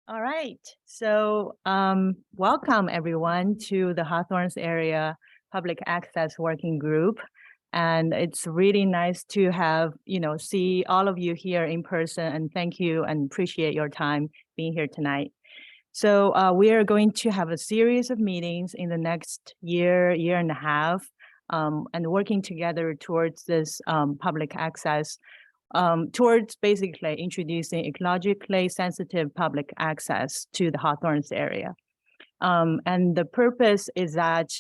All right. Welcome everyone to the Hawthorns area public access working group. And it's really nice to have, see all of you here in person, and thank you and appreciate your time being here tonight. We are going to have a series of meetings in the next year and a half, and working together towards this public access towards basically introducing ecologically sensitive public access to the Hawthorns area. And the purpose is that,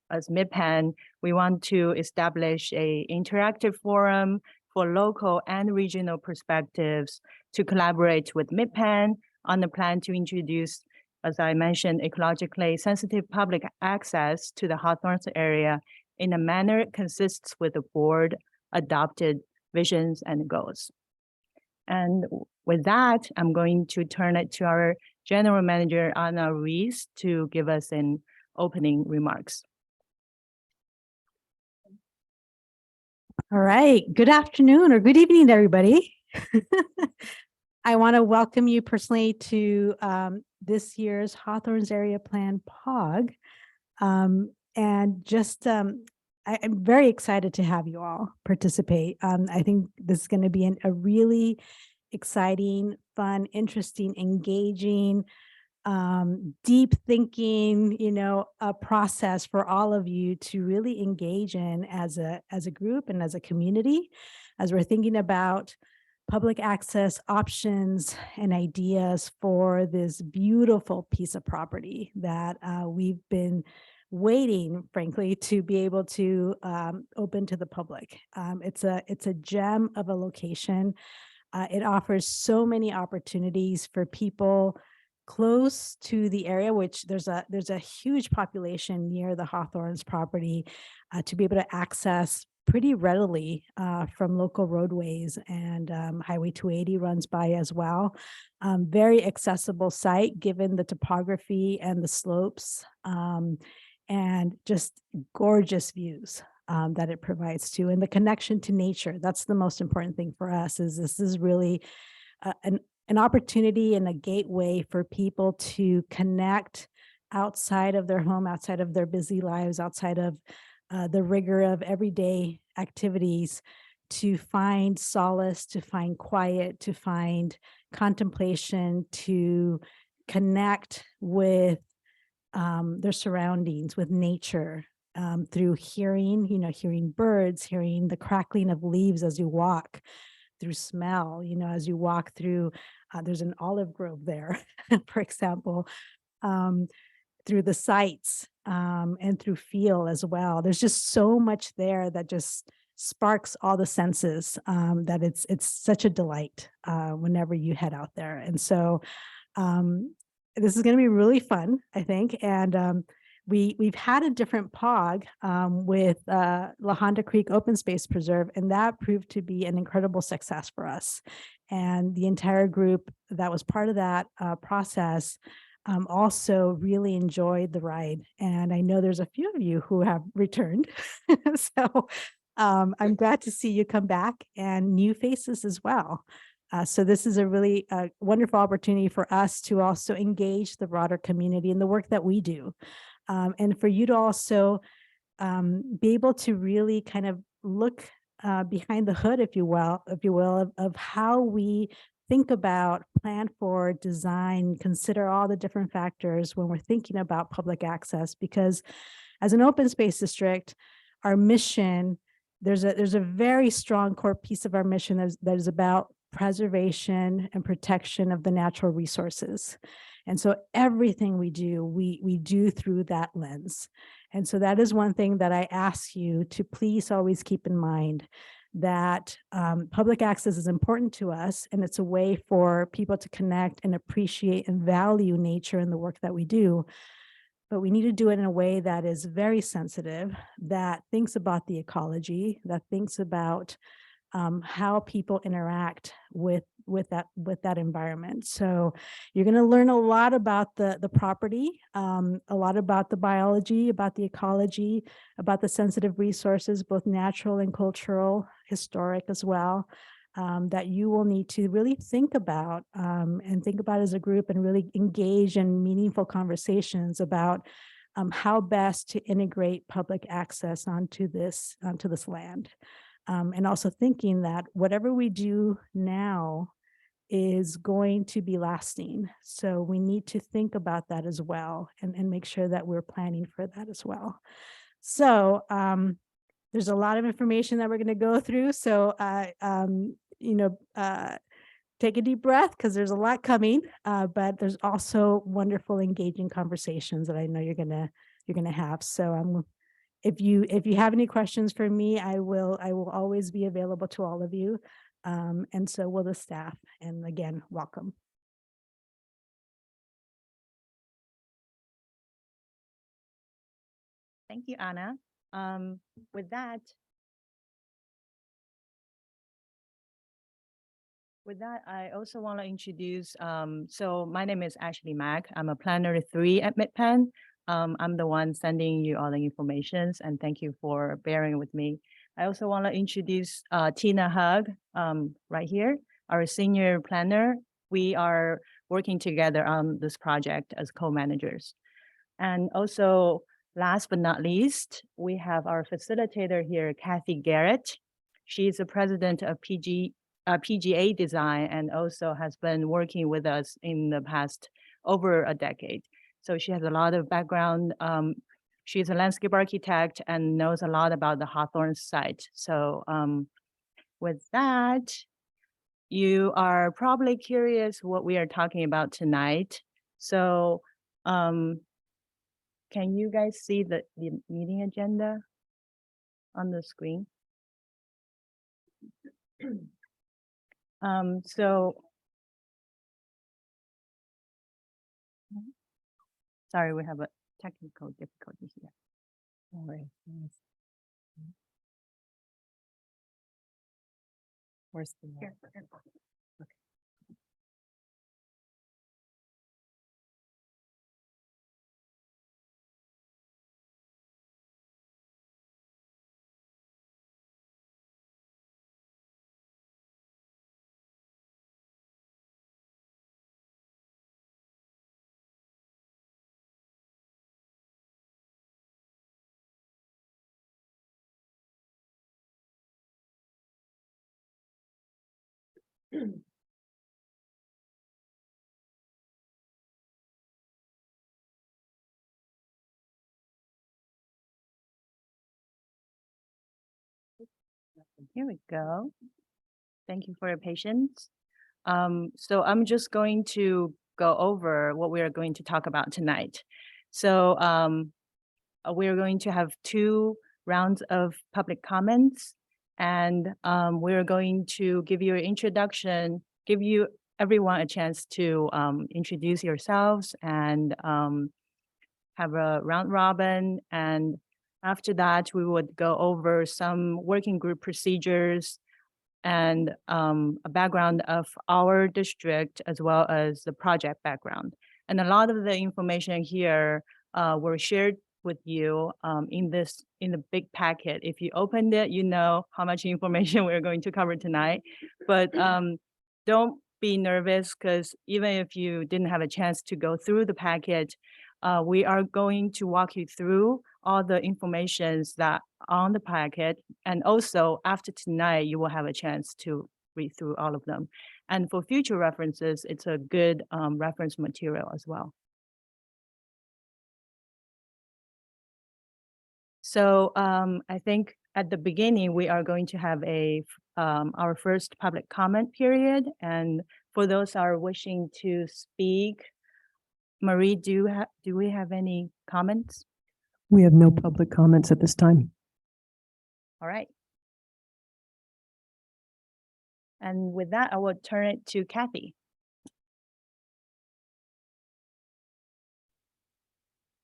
as MidPen, we want to establish a interactive forum for local and regional perspectives to collaborate with MidPen on the plan to introduce, as I mentioned, ecologically sensitive public access to the Hawthorns area in a manner consists with the board adopted visions and goals. And with that, I'm going to turn it to our General Manager, Ana Ruiz, to give us an opening remarks. All right. Good afternoon or good evening, everybody. I want to welcome you personally to this year's Hawthorns Area Plan POG. I'm very excited to have you all participate. I think this is going to be a really exciting, fun, interesting, engaging, deep thinking, a process for all of you to really engage in as a group and as a community, as we're thinking about public access options and ideas for this beautiful piece of property that we've been waiting, frankly, to be able to open to the public. It's a gem of a location. It offers so many opportunities for people close to the area, which there's a huge population near the Hawthorns property to be able to access pretty readily from local roadways, and Highway 280 runs by as well. Very accessible site given the topography and the slopes, and just gorgeous views that it provides too, and the connection to nature. That's the most important thing for us. Is this is really an opportunity and a gateway for people to connect outside of their home, outside of their busy lives, outside of the rigor of everyday activities, to find solace, to find quiet, to find contemplation, to connect with their surroundings, with nature, through hearing, hearing birds, hearing the crackling of leaves as you walk, through smell, as you walk through, there's an olive grove there, for example, through the sights, and through feel as well. There's just so much there that just sparks all the senses, that it's such a delight whenever you head out there. And so this is going to be really fun, I think. And we've had a different POG with La Honda Creek Open Space Preserve, and that proved to be an incredible success for us. And the entire group that was part of that process also really enjoyed the ride. And I know there's a few of you who have returned. So I'm glad to see you come back, and new faces as well. So this is a really wonderful opportunity for us to also engage the broader community in the work that we do. And for you to also be able to really kind of look behind the hood, if you will, of how we think about, plan for, design, consider all the different factors when we're thinking about public access. Because as an open space district, our mission, there's a very strong core piece of our mission that is about preservation and protection of the natural resources. And so everything we do, we do through that lens. And so that is one thing that I ask you to please always keep in mind, that public access is important to us, and it's a way for people to connect and appreciate and value nature and the work that we do. But we need to do it in a way that is very sensitive, that thinks about the ecology, that thinks about how people interact with that environment. So you're going to learn a lot about the property, a lot about the biology, about the ecology, about the sensitive resources, both natural and cultural, historic as well. that you will need to really think about and think about as a group and really engage in meaningful conversations about how best to integrate public access onto this land. And also thinking that whatever we do now is going to be lasting. So we need to think about that as well and make sure that we're planning for that as well. So there's a lot of information that we're going to go through. So, take a deep breath because there's a lot coming, but there's also wonderful, engaging conversations that I know you're gonna have. So if you have any questions for me, I will always be available to all of you. And so will the staff. And again, welcome. Thank you, Anna. With that, I also want to introduce, so my name is Ashley Mack. I'm a planner 3 at Midpen. I'm the one sending you all the information, and thank you for bearing with me. I also want to introduce Tina Hug right here, our senior planner. We are working together on this project as co-managers. And also, last but not least, we have our facilitator here, Kathy Garrett. She's the president of PGA Design and also has been working with us in the past over a decade. So she has a lot of background. She's a landscape architect and knows a lot about the Hawthorns site. So with that, you are probably curious what we are talking about tonight. So can you guys see the meeting agenda on the screen? Sorry, we have a technical difficulty here. All right. Where's the here? Okay. Here we go. Thank you for your patience. So I'm just going to go over what we are going to talk about tonight. So we are going to have 2 rounds of public comments, and we're going to give you an introduction, give you everyone a chance to introduce yourselves and have a round robin. And after that, we would go over some working group procedures and a background of our district as well as the project background. And a lot of the information here were shared with you in the big packet. If you opened it, you know how much information we're going to cover tonight. But don't be nervous, because even if you didn't have a chance to go through the packet, we are going to walk you through all the informations that are on the packet. And also after tonight, you will have a chance to read through all of them. And for future references, it's a good reference material as well. So I think at the beginning, we are going to have our first public comment period. And for those who are wishing to speak, Marie, do we have any comments? We have no public comments at this time. All right. And with that, I will turn it to Kathy.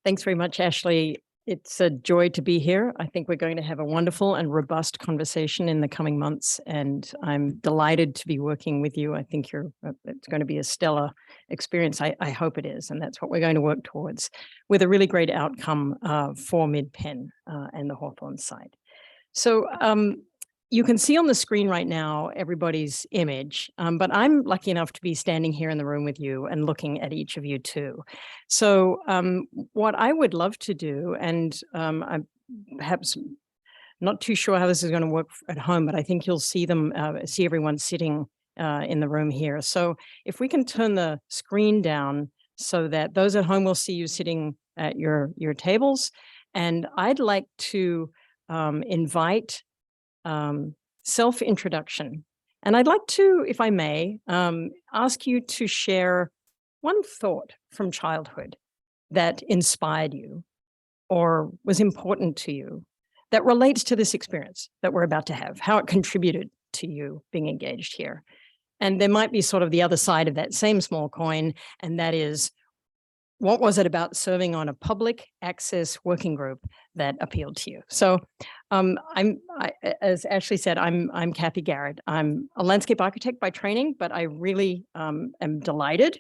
Thanks very much, Ashley. It's a joy to be here. I think we're going to have a wonderful and robust conversation in the coming months, and I'm delighted to be working with you. I think it's going to be a stellar experience. I hope it is, and that's what we're going to work towards, with a really great outcome for Midpen and the Hawthorns side. So you can see on the screen right now everybody's image, but I'm lucky enough to be standing here in the room with you and looking at each of you too. So what I would love to do, and I'm perhaps not too sure how this is going to work at home, but I think you'll see see everyone sitting in the room here. So if we can turn the screen down so that those at home will see you sitting at your tables, and I'd like to invite self-introduction. And I'd like to, if I may, ask you to share one thought from childhood that inspired you or was important to you that relates to this experience that we're about to have, how it contributed to you being engaged here. And there might be sort of the other side of that same small coin, and that is, what was it about serving on a public access working group that appealed to you? So as Ashley said, I'm Kathy Garrett. I'm a landscape architect by training, but I really am delighted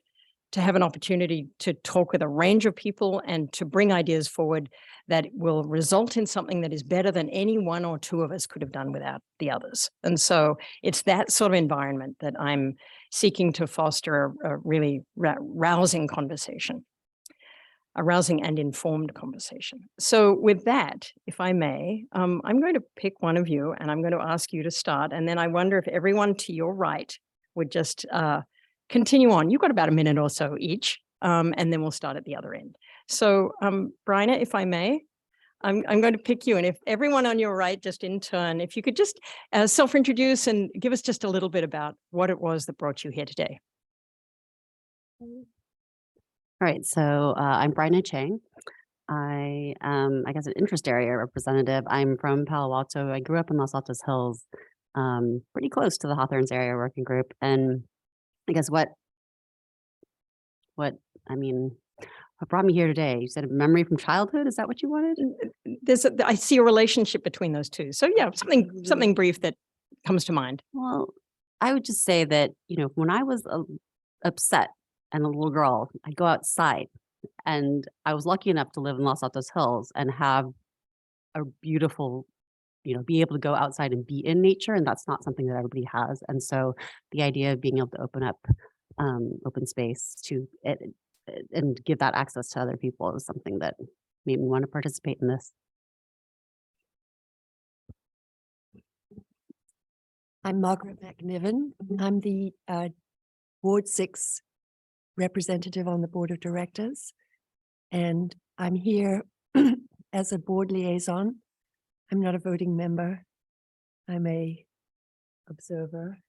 to have an opportunity to talk with a range of people and to bring ideas forward that will result in something that is better than any one or two of us could have done without the others. And so it's that sort of environment that I'm seeking to foster a really rousing conversation. A rousing and informed conversation. So with that, if I may, I'm going to pick one of you and I'm going to ask you to start. And then I wonder if everyone to your right would just continue on. You've got about a minute or so each, and then we'll start at the other end. So Bryna, if I may, I'm going to pick you. And if everyone on your right, just in turn, if you could just self-introduce and give us just a little bit about what it was that brought you here today. All right, so I'm Bryna Chang. I am, I guess, an interest area representative. I'm from Palo Alto. I grew up in Los Altos Hills, pretty close to the Hawthorns area working group. And I guess what brought me here today? You said a memory from childhood. Is that what you wanted? I see a relationship between those two. So yeah, something brief that comes to mind. Well, I would just say that, when I was upset and a little girl, I'd go outside, and I was lucky enough to live in Los Altos Hills and have a beautiful, be able to go outside and be in nature. And that's not something that everybody has. And so the idea of being able to open up open space to it and give that access to other people is something that made me want to participate in this. I'm Margaret McNiven. I'm the Ward 6 representative on the board of directors, and I'm here as a board liaison. I'm not a voting member. I'm a observer,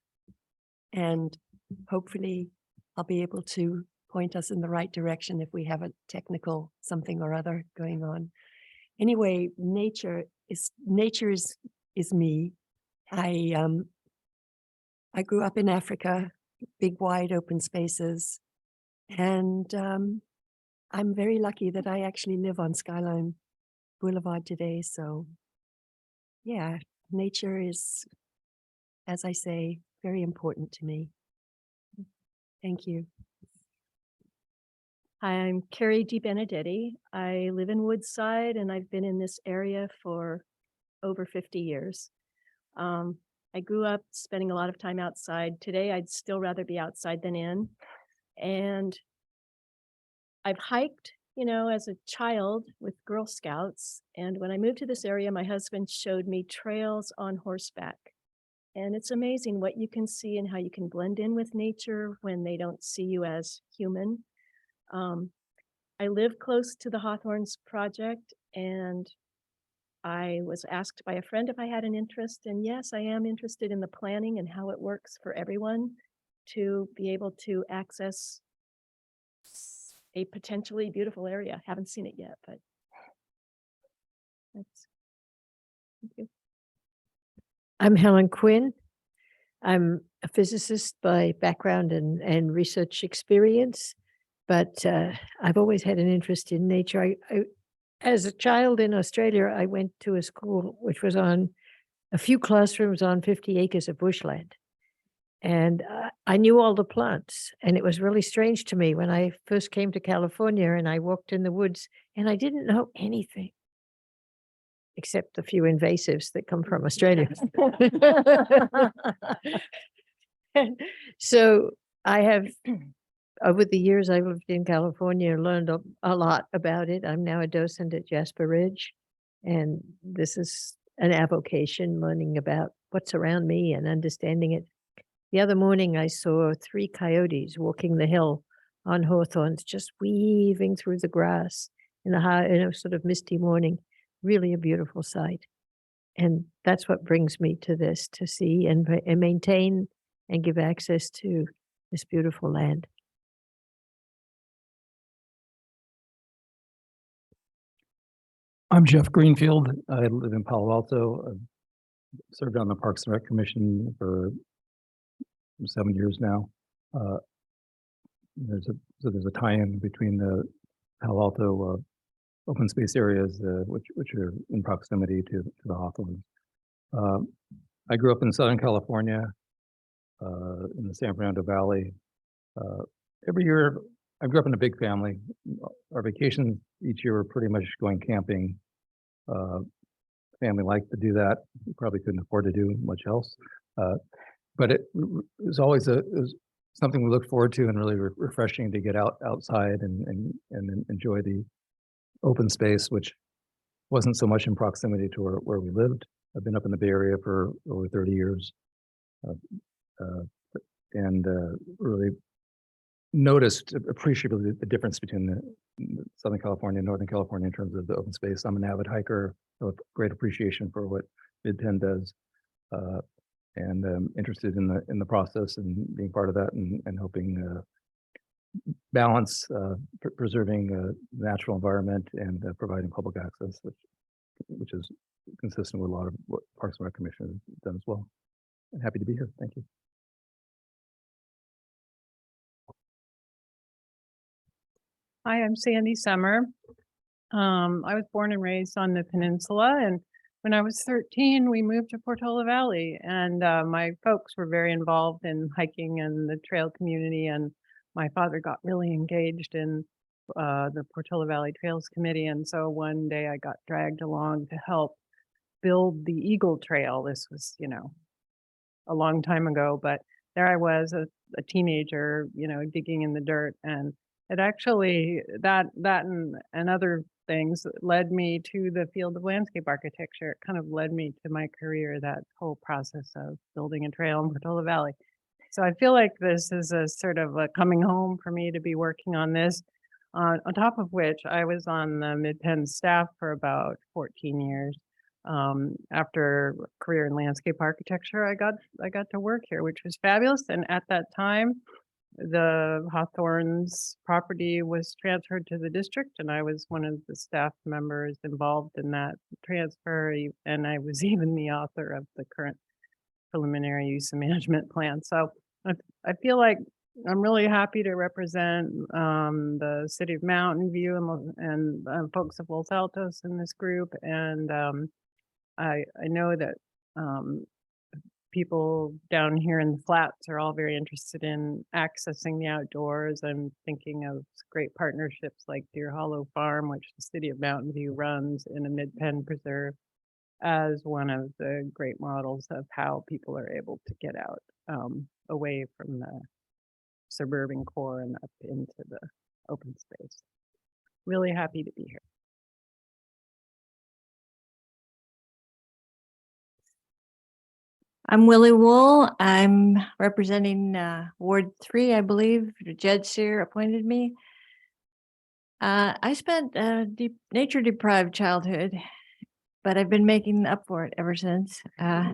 and hopefully I'll be able to point us in the right direction if we have a technical something or other going on. Anyway, nature is me. I grew up in Africa, big wide open spaces. And I'm very lucky that I actually live on Skyline Boulevard today. So yeah, nature is, as I say, very important to me. Thank you. Hi, I'm Carrie DiBenedetti. I live in Woodside and I've been in this area for over 50 years. I grew up spending a lot of time outside. Today, I'd still rather be outside than in. And I've hiked, as a child with Girl Scouts. And when I moved to this area, my husband showed me trails on horseback. And it's amazing what you can see and how you can blend in with nature when they don't see you as human. I live close to the Hawthorns project, and I was asked by a friend if I had an interest, and yes, I am interested in the planning and how it works for everyone to be able to access a potentially beautiful area. Haven't seen it yet, but thank you. I'm Helen Quinn. I'm a physicist by background and research experience, but I've always had an interest in nature. As a child in Australia, I went to a school which was on a few classrooms on 50 acres of bushland. And I knew all the plants. And it was really strange to me when I first came to California and I walked in the woods and I didn't know anything. except a few invasives that come from Australia. So I have, over the years I've lived in California, learned a lot about it. I'm now a docent at Jasper Ridge, and this is an avocation, learning about what's around me and understanding it. The other morning I saw 3 coyotes walking the hill on Hawthorns, just weaving through the grass in a sort of misty morning. Really a beautiful sight. And that's what brings me to this, to see and maintain and give access to this beautiful land. I'm Jeff Greenfield. I live in Palo Alto. I've served on the Parks and Rec Commission for 7 years now. There's a tie-in between the Palo Alto open space areas, which are in proximity to the Hawthorns. I grew up in Southern California, in the San Fernando Valley. Every year, I grew up in a big family. Our vacations each year were pretty much going camping. Family liked to do that. We probably couldn't afford to do much else. But it was always something we looked forward to, and really refreshing to get outside and enjoy the open space, which wasn't so much in proximity to where we lived. I've been up in the Bay Area for over 30 years, and really noticed appreciably the difference between the Southern California and Northern California in terms of the open space. I'm an avid hiker, with great appreciation for what Midpen does, and interested in the process and being part of that, and helping balance preserving the natural environment and providing public access, which is consistent with a lot of what Parks and Rec Commission has done as well. I'm happy to be here. Thank you. Hi, I'm Sandy Summer. I was born and raised on the peninsula, and when I was 13, we moved to Portola Valley, and my folks were very involved in hiking and the trail community, and my father got really engaged in the Portola Valley Trails Committee, and so one day I got dragged along to help build the Eagle Trail. This was, a long time ago, but there I was, a teenager, digging in the dirt, and it actually, that and other things led me to the field of landscape architecture. It kind of led me to my career, that whole process of building a trail in Portola Valley. So I feel like this is a sort of a coming home for me to be working on this, on top of which I was on the Midpen staff for about 14 years. After a career in landscape architecture, I got to work here, which was fabulous. And at that time, the Hawthorns property was transferred to the district, and I was one of the staff members involved in that transfer, and I was even the author of the current preliminary use and management plan. So I feel like I'm really happy to represent the city of Mountain View and folks of Los Altos in this group, and I know that people down here in the flats are all very interested in accessing the outdoors. I'm thinking of great partnerships like Deer Hollow Farm, which the city of Mountain View runs in a Midpen preserve, as one of the great models of how people are able to get out away from the suburban core and up into the open space. Really happy to be here. I'm Willie Wool. I'm representing Ward 3, I believe. Jed Sear appointed me. I spent a nature-deprived childhood, but I've been making up for it ever since. My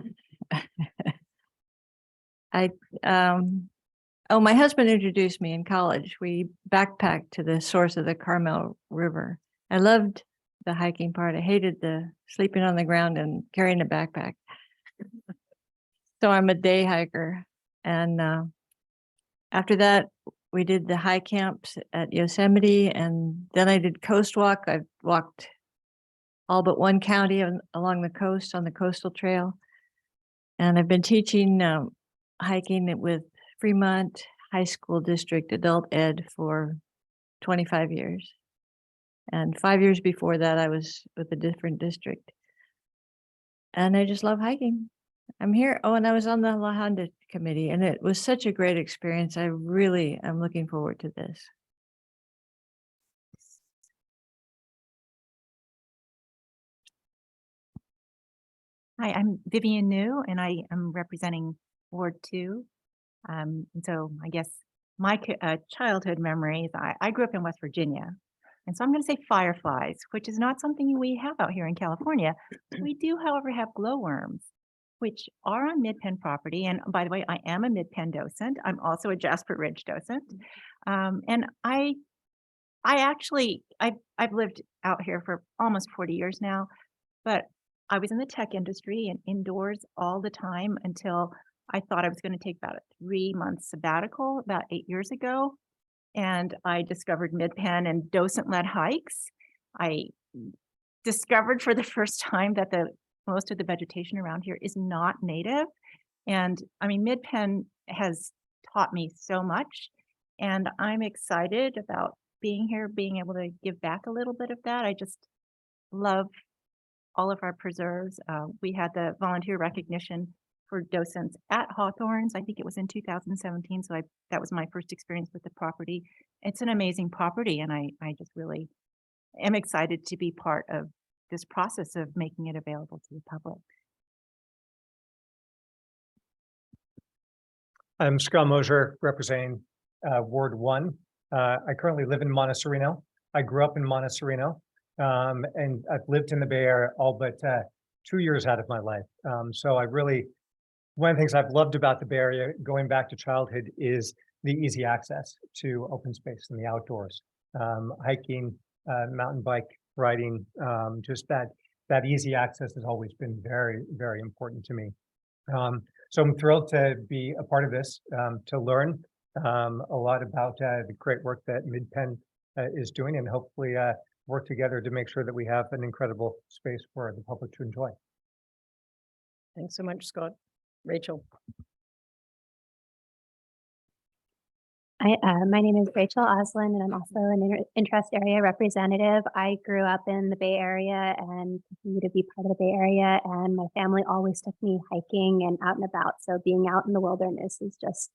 husband introduced me in college. We backpacked to the source of the Carmel River. I loved the hiking part. I hated the sleeping on the ground and carrying a backpack. So I'm a day hiker. And after that, we did the high camps at Yosemite, and then I did coast walk. I've walked all but one county along the coast on the coastal trail. And I've been teaching hiking with Fremont High School District Adult Ed for 25 years. And 5 years before that, I was with a different district. and I just love hiking. I'm here. Oh, and I was on the La Honda committee, and it was such a great experience. I really am looking forward to this. Hi, I'm Vivian New, and I am representing Ward 2. And so I guess my childhood memories, I grew up in West Virginia. And so I'm going to say fireflies, which is not something we have out here in California. We do, however, have glowworms, which are on Midpen property. And by the way, I am a Midpen docent. I'm also a Jasper Ridge docent. And I've lived out here for almost 40 years now, but I was in the tech industry and indoors all the time until I thought I was going to take about a 3-month sabbatical about 8 years ago. And I discovered Midpen and docent-led hikes. I discovered for the first time that most of the vegetation around here is not native. And I mean, Midpen has taught me so much, and I'm excited about being here, being able to give back a little bit of that. I just love all of our preserves. We had the volunteer recognition for docents at Hawthorns. I think it was in 2017. So that was my first experience with the property. It's an amazing property, and I just really am excited to be part of this process of making it available to the public. I'm Scott Mosier, representing Ward 1. I currently live in Montecito. I grew up in Montecito, and I've lived in the Bay Area all but 2 years out of my life. So one of the things I've loved about the Bay Area going back to childhood is the easy access to open space and the outdoors. Hiking, mountain bike riding, just that easy access has always been very, very important to me. So I'm thrilled to be a part of this, to learn a lot about the great work that Midpen is doing, and hopefully work together to make sure that we have an incredible space for the public to enjoy. Thanks so much, Scott. Rachel. My name is Rachel Oslin, and I'm also an interest area representative. I grew up in the Bay Area and continue to be part of the Bay Area, and my family always took me hiking and out and about. So being out in the wilderness is just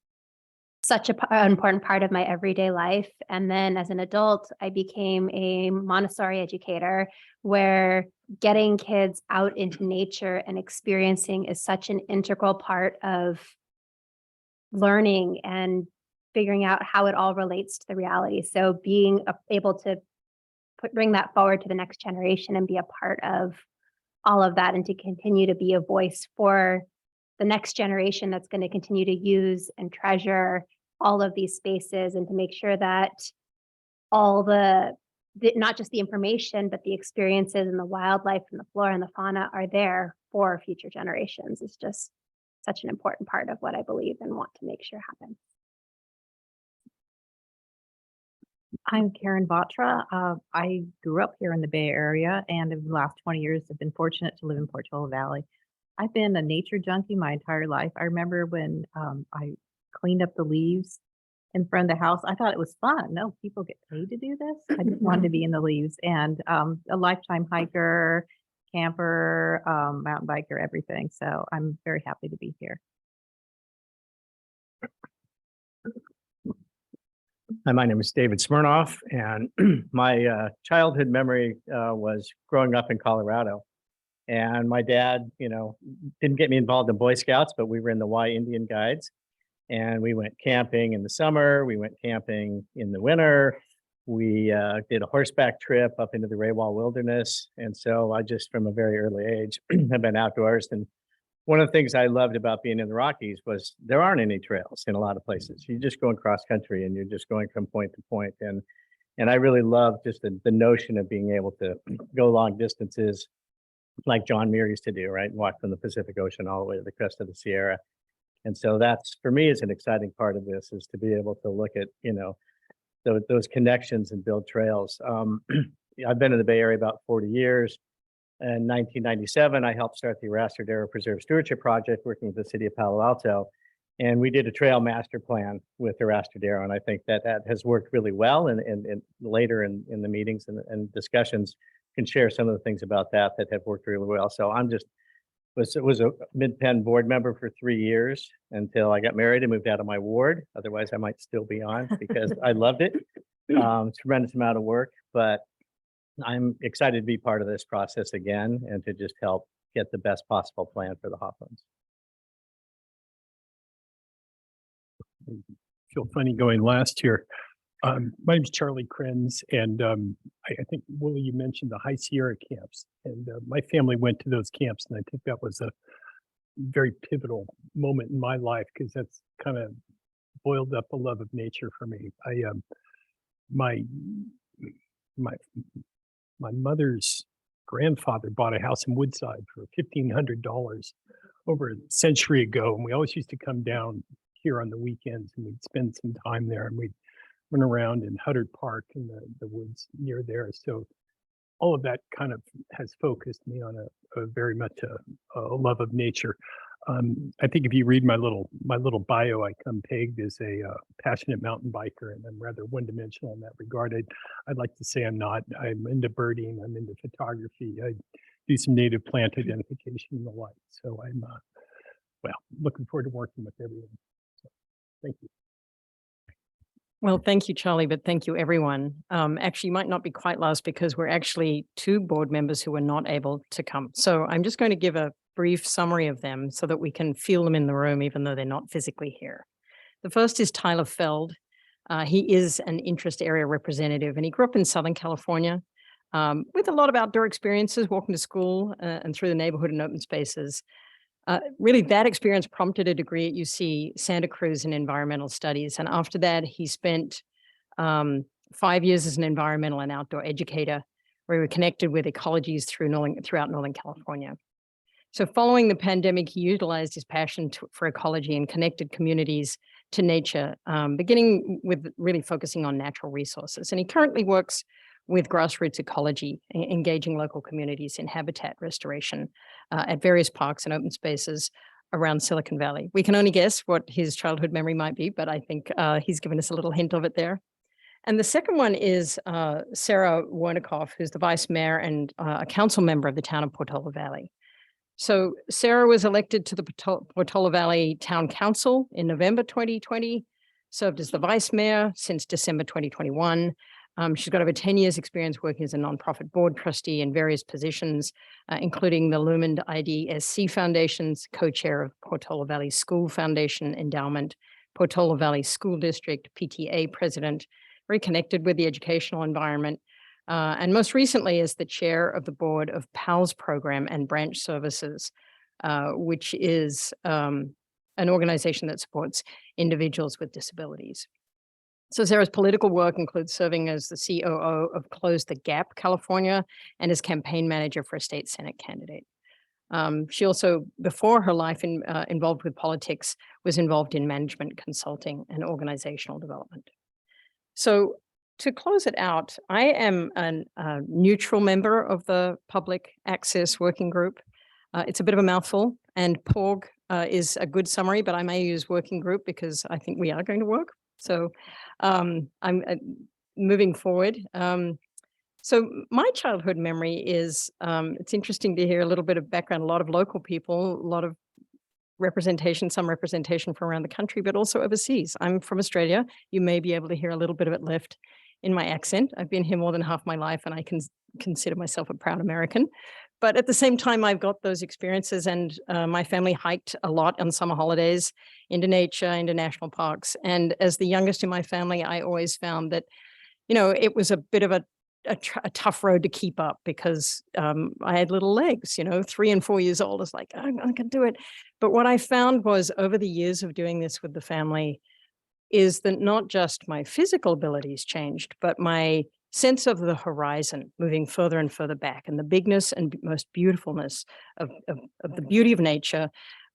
such an important part of my everyday life. And then as an adult, I became a Montessori educator, where getting kids out into nature and experiencing is such an integral part of learning and figuring out how it all relates to the reality. So being able to bring that forward to the next generation and be a part of all of that, and to continue to be a voice for the next generation that's going to continue to use and treasure all of these spaces, and to make sure that all not just the information, but the experiences and the wildlife and the flora and the fauna are there for future generations is just such an important part of what I believe and want to make sure happens. I'm Karen Batra. I grew up here in the Bay Area, and in the last 20 years have been fortunate to live in Portola Valley. I've been a nature junkie my entire life. I remember when I cleaned up the leaves in front of the house. I thought it was fun. No, people get paid to do this. I just wanted to be in the leaves, and a lifetime hiker, camper, mountain biker, everything. So I'm very happy to be here. Hi, my name is David Smirnoff, and my childhood memory was growing up in Colorado. And my dad, didn't get me involved in Boy Scouts, but we were in the Y Indian Guides. And we went camping in the summer. We went camping in the winter. We did a horseback trip up into the Raywall Wilderness. And so I just, from a very early age, have been outdoors. And one of the things I loved about being in the Rockies was there aren't any trails in a lot of places. You're just going cross country, and you're just going from point to point. And I really love just the notion of being able to go long distances like John Muir used to do, right? Walk from the Pacific Ocean all the way to the crest of the Sierra. And so that's, for me, is an exciting part of this, is to be able to look at, those connections and build trails. I've been in the Bay Area about 40 years. In 1997, I helped start the Arastradero Preserve Stewardship Project, working with the city of Palo Alto. And we did a trail master plan with Arastradero. And I think that has worked really well. And later in the meetings and discussions can share some of the things about that have worked really well. So I'm just was a Mid-Penn board member for 3 years until I got married and moved out of my ward. Otherwise, I might still be on because I loved it. Tremendous amount of work, but I'm excited to be part of this process again and to just help get the best possible plan for the Hawthorns. Feel funny going last here. My name's Charlie Krenz, and I think, Willie, you mentioned the High Sierra camps, and my family went to those camps, and I think that was a very pivotal moment in my life because that's kind of boiled up a love of nature for me. My mother's grandfather bought a house in Woodside for $1,500 over a century ago, and we always used to come down here on the weekends, and we'd spend some time there, and we'd run around in Huddard Park in the woods near there. So all of that kind of has focused me on a very much a love of nature. I think if you read my little bio, I come pegged as a passionate mountain biker, and I'm rather one-dimensional in that regard. I'd like to say I'm not. I'm into birding. I'm into photography. I do some native plant identification and the like. So I'm well, looking forward to working with everyone. So, thank you. Well, thank you, Charlie, but thank you, everyone. Actually, you might not be quite last because we're actually 2 board members who were not able to come. So I'm just going to give a brief summary of them so that we can feel them in the room, even though they're not physically here. The first is Tyler Feld. He is an interest area representative, and he grew up in Southern California with a lot of outdoor experiences, walking to school and through the neighborhood and open spaces. Really, that experience prompted a degree at UC Santa Cruz in environmental studies. And after that, he spent 5 years as an environmental and outdoor educator, where we were connected with ecologies throughout Northern California. So following the pandemic, he utilized his passion for ecology and connected communities to nature, beginning with really focusing on natural resources. And he currently works with grassroots ecology, engaging local communities in habitat restoration at various parks and open spaces around Silicon Valley. We can only guess what his childhood memory might be, but I think he's given us a little hint of it there. And the second one is Sarah Wernikoff, who's the vice mayor and a council member of the town of Portola Valley. So Sarah was elected to the Portola Valley Town Council in November 2020, served as the vice mayor since December 2021. She's got over 10 years experience working as a nonprofit board trustee in various positions, including the Lumend IDSC Foundation's co-chair of Portola Valley School Foundation Endowment, Portola Valley School District PTA president, very connected with the educational environment, and most recently as the chair of the board of PALS Program and Branch Services, which is an organization that supports individuals with disabilities. So Sarah's political work includes serving as the COO of Close the Gap, California, and as campaign manager for a state Senate candidate. She also, before her life involved with politics, was involved in management consulting and organizational development. So to close it out, I am a neutral member of the Public Access Working Group. It's a bit of a mouthful, and PORG is a good summary, but I may use working group because I think we are going to work. So I'm moving forward. So my childhood memory is, it's interesting to hear a little bit of background, a lot of local people, a lot of representation, some representation from around the country, but also overseas. I'm from Australia. You may be able to hear a little bit of it left in my accent. I've been here more than half my life, and I can consider myself a proud American. But at the same time, I've got those experiences, and my family hiked a lot on summer holidays into nature, into national parks. And as the youngest in my family, I always found that, you know, it was a bit of a tough road to keep up because I had little legs, you know, 3 and 4 years old. It's like, I can do it. But what I found was over the years of doing this with the family is that not just my physical abilities changed, but my sense of the horizon moving further and further back, and the bigness and most beautifulness of the beauty of nature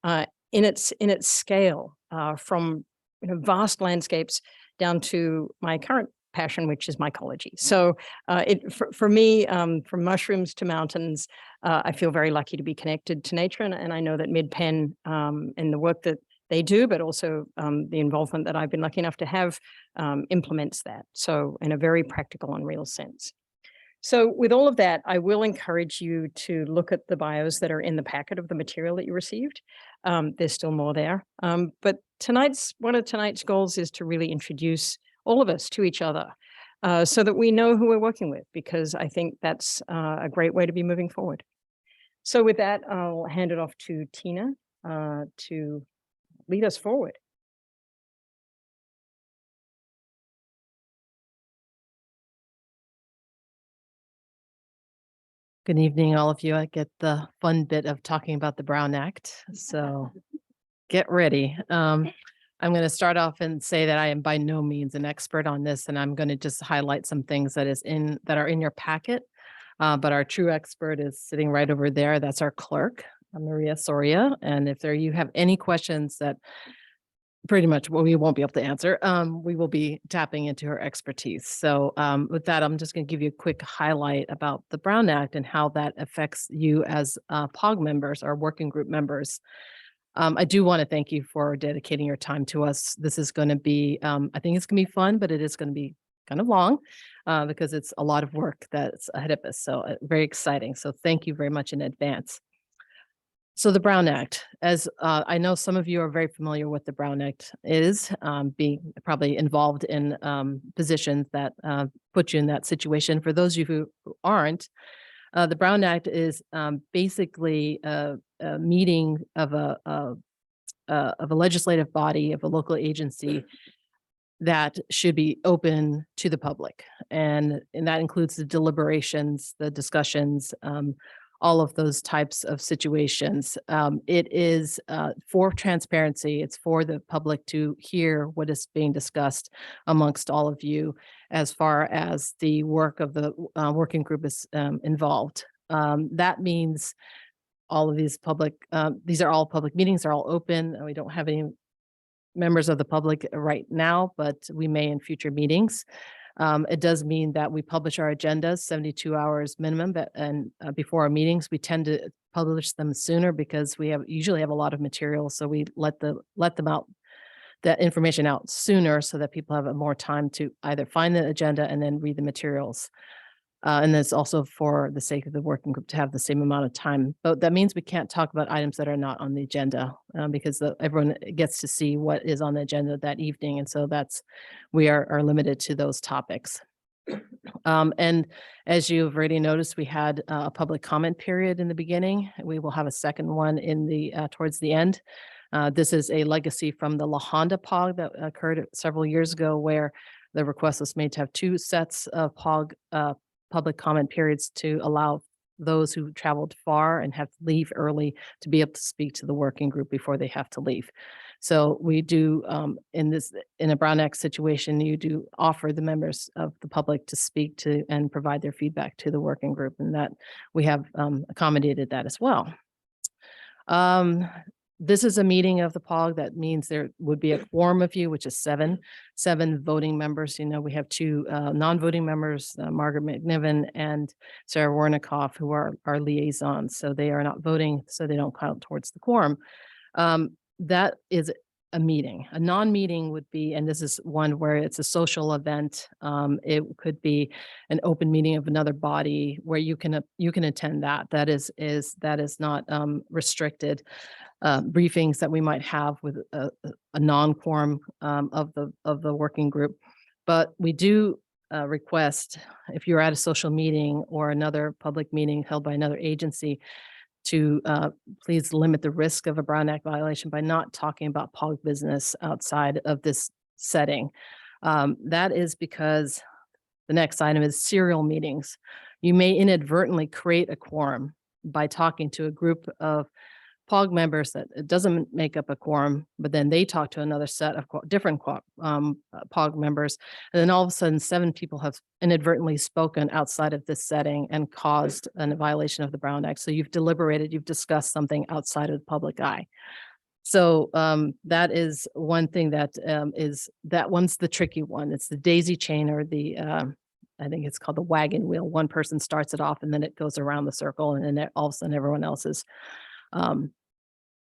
in its scale, from, you know, vast landscapes down to my current passion, which is mycology. So for me, from mushrooms to mountains, I feel very lucky to be connected to nature, and I know that Mid-Penn and the work that they do, but also the involvement that I've been lucky enough to have implements that. So in a very practical and real sense. So with all of that, I will encourage you to look at the bios that are in the packet of the material that you received. There's still more there. But one of tonight's goals is to really introduce all of us to each other so that we know who we're working with, because I think that's a great way to be moving forward. So with that, I'll hand it off to Tina to lead us forward. Good evening, all of you. I get the fun bit of talking about the Brown Act, so get ready. I'm going to start off and say that I am by no means an expert on this, and I'm going to just highlight some things that are in your packet. But our true expert is sitting right over there. That's our clerk, Maria Soria. And if you have any questions that pretty much we won't be able to answer, we will be tapping into her expertise. So with that, I'm just going to give you a quick highlight about the Brown Act and how that affects you as POG members or working group members. I do want to thank you for dedicating your time to us. This is going to be, I think it's going to be fun, but it is going to be kind of long because it's a lot of work that's ahead of us. So very exciting. So thank you very much in advance. So the Brown Act, as I know some of you are very familiar with the Brown Act is, being probably involved in positions that put you in that situation. For those of you who aren't, the Brown Act is basically a meeting of a legislative body, of a local agency that should be open to the public. And that includes the deliberations, the discussions, all of those types of situations. It is for transparency. It's for the public to hear what is being discussed amongst all of you as far as the work of the working group is involved. That means all of these these are all public meetings, are all open. We don't have any members of the public right now, but we may in future meetings. It does mean that we publish our agendas 72 hours minimum, and before our meetings, we tend to publish them sooner because we usually have a lot of material. So we let them out, that information out sooner so that people have more time to either find the agenda and then read the materials. And that's also for the sake of the working group to have the same amount of time. But that means we can't talk about items that are not on the agenda because everyone gets to see what is on the agenda that evening. And so we are limited to those topics. And as you've already noticed, we had a public comment period in the beginning. We will have a second one towards the end. This is a legacy from the La Honda POG that occurred several years ago, where the request was made to have 2 sets of POG public comment periods to allow those who traveled far and have to leave early to be able to speak to the working group before they have to leave. So we do, in a Brown Act situation, you do offer the members of the public to speak to and provide their feedback to the working group, and that we have accommodated that as well. This is a meeting of the POG. That means there would be a quorum of you, which is seven voting members. You know, we have 2 non-voting members, Margaret McNiven and Sarah Warnikoff, who are our liaisons. So they are not voting, so they don't count towards the quorum. That is a meeting. A non-meeting would be, and this is one where it's a social event. It could be an open meeting of another body where you can attend that. That is not restricted. Briefings that we might have with a non-quorum of the working group. But we do request, if you're at a social meeting or another public meeting held by another agency, to please limit the risk of a Brown Act violation by not talking about POG business outside of this setting. That is because the next item is serial meetings. You may inadvertently create a quorum by talking to a group of POG members that it doesn't make up a quorum, but then they talk to another set of different POG members. And then all of a sudden, 7 people have inadvertently spoken outside of this setting and caused a violation of the Brown Act. So you've deliberated, you've discussed something outside of the public eye. So that is one thing that one's the tricky one. It's the daisy chain, or I think it's called the wagon wheel. One person starts it off and then it goes around the circle, and then all of a sudden everyone else is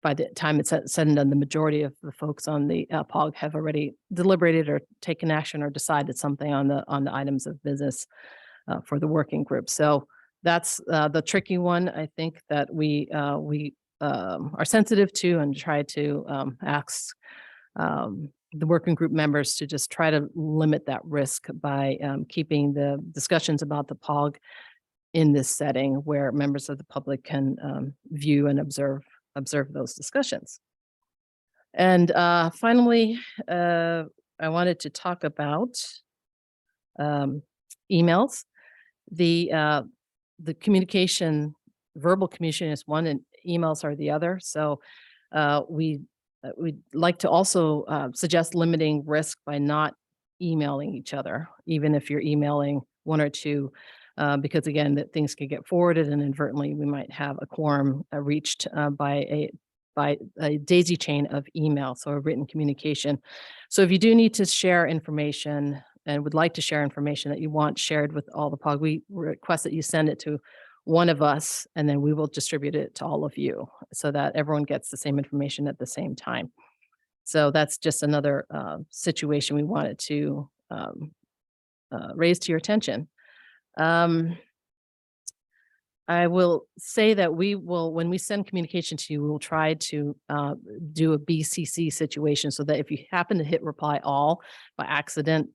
by the time it's said and done, the majority of the folks on the POG have already deliberated or taken action or decided something on the items of business. for the working group. So that's the tricky one. I think that we are sensitive to and try to ask the working group members to just try to limit that risk by keeping the discussions about the POG in this setting where members of the public can view and observe those discussions. And finally, I wanted to talk about emails. The communication, verbal communication is one and emails are the other. So we'd like to also suggest limiting risk by not emailing each other, even if you're emailing one or two, because again, that things can get forwarded and inadvertently we might have a quorum reached by a daisy chain of email, so a written communication. So if you do need to share information and would like to share information that you want shared with all the POG, we request that you send it to one of us, and then we will distribute it to all of you so that everyone gets the same information at the same time. So that's just another situation we wanted to raise to your attention. I will say that we will, when we send communication to you, we will try to do a BCC situation so that if you happen to hit reply all by accident,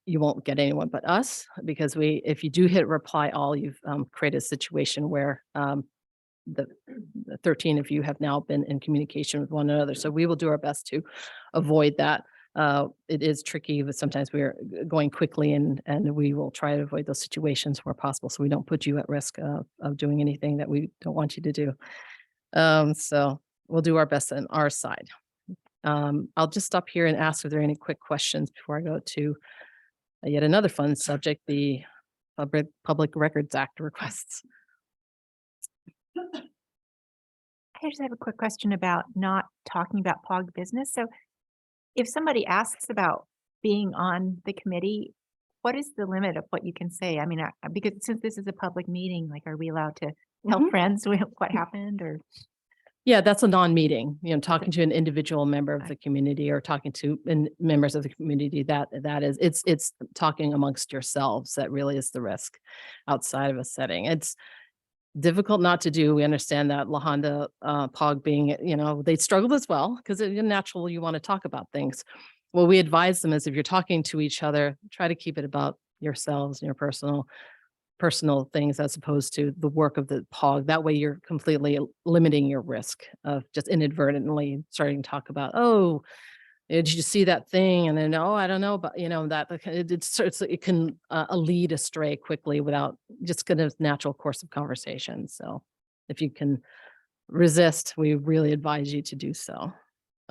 you won't get anyone but us, because if you do hit reply all, you've created a situation where the 13 of you have now been in communication with one another. So we will do our best to avoid that. It is tricky, but sometimes we're going quickly and we will try to avoid those situations where possible so we don't put you at risk of doing anything that we don't want you to do. So we'll do our best on our side. I'll just stop here and ask if there are any quick questions before I go to yet another fun subject, the Public Records Act requests. I just have a quick question about not talking about POG business. So if somebody asks about being on the committee, what is the limit of what you can say? I mean, because since this is a public meeting, like, are we allowed to tell friends what happened or? Yeah, that's a non-meeting, talking to an individual member of the community or talking to members of the community, that is, it's talking amongst yourselves that really is the risk outside of a setting. It's difficult not to do. We understand that La Honda POG being, they struggled as well because it's natural you want to talk about things. What we advise them is if you're talking to each other, try to keep it about yourselves and your personal things as opposed to the work of the POG. That way you're completely limiting your risk of just inadvertently starting to talk about, oh, did you see that thing? And then, oh, I don't know, but it can lead astray quickly without just kind of natural course of conversation. So if you can resist, we really advise you to do so.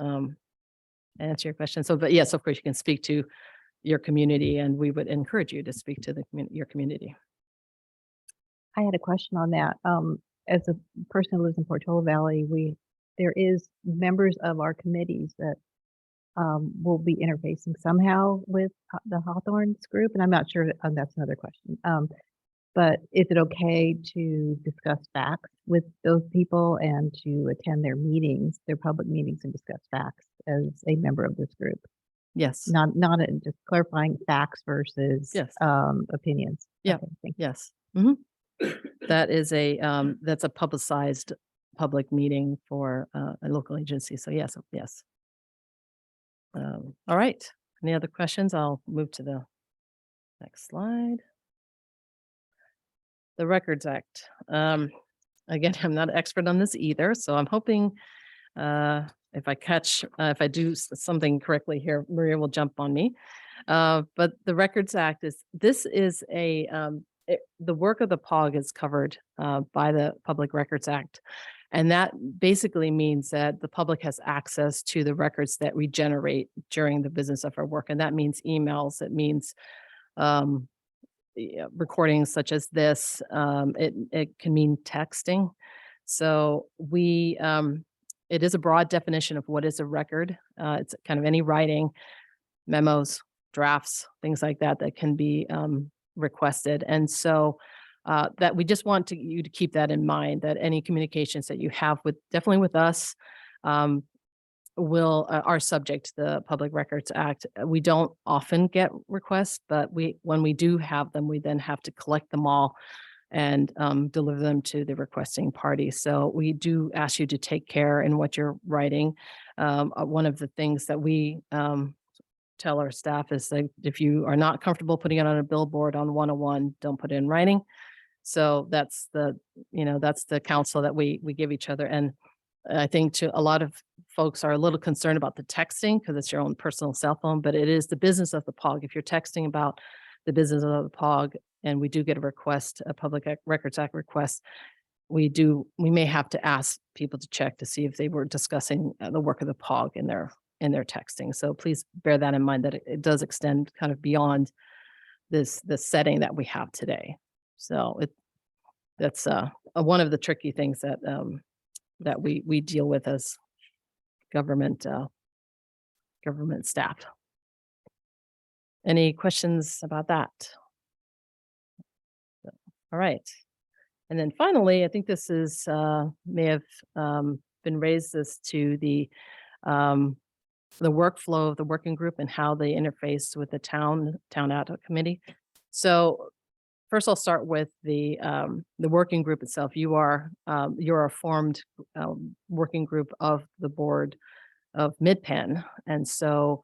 Answer your question. So, but yes, of course you can speak to your community and we would encourage you to speak to your community. I had a question on that. As a person who lives in Portola Valley, there is members of our committees that will be interfacing somehow with the Hawthorns group, and I'm not sure. That's another question. But is it okay to discuss facts with those people and to attend their meetings, their public meetings, and discuss facts as a member of this group? Yes. Not just clarifying facts versus opinions. Yeah. Okay, thank you. Yes. That is that's a publicized public meeting for a local agency. So yes. All right. Any other questions? I'll move to the next slide. The Records Act. Again, I'm not an expert on this either, so I'm hoping if I do something correctly here, Maria will jump on me. But the Records Act is the work of the POG is covered by the Public Records Act. And that basically means that the public has access to the records that we generate during the business of our work. And that means emails, it means recordings such as this, it can mean texting. So it is a broad definition of what is a record. It's kind of any writing, memos, drafts, things like that can be requested. And so that we just want you to keep that in mind, that any communications that you have definitely with us, are subject to the Public Records Act. We don't often get requests, but when we do have them, we then have to collect them all and deliver them to the requesting party. So we do ask you to take care in what you're writing. One of the things that we tell our staff is that if you are not comfortable putting it on a billboard on 101, don't put it in writing. So that's the counsel that we give each other. And I think a lot of folks are a little concerned about the texting because it's your own personal cell phone, but it is the business of the POG. If you're texting about the business of the POG, and we do get a Public Records Act request, we may have to ask people to check to see if they were discussing the work of the POG in their texting. So please bear that in mind, that it does extend kind of beyond the setting that we have today. So that's one of the tricky things that we deal with as government staff. Any questions about that? All right. And then finally, I think this is may have been raised as to the workflow of the working group and how they interface with the town ad hoc committee. So first, I'll start with the working group itself. You're a formed working group of the board of Midpen, and so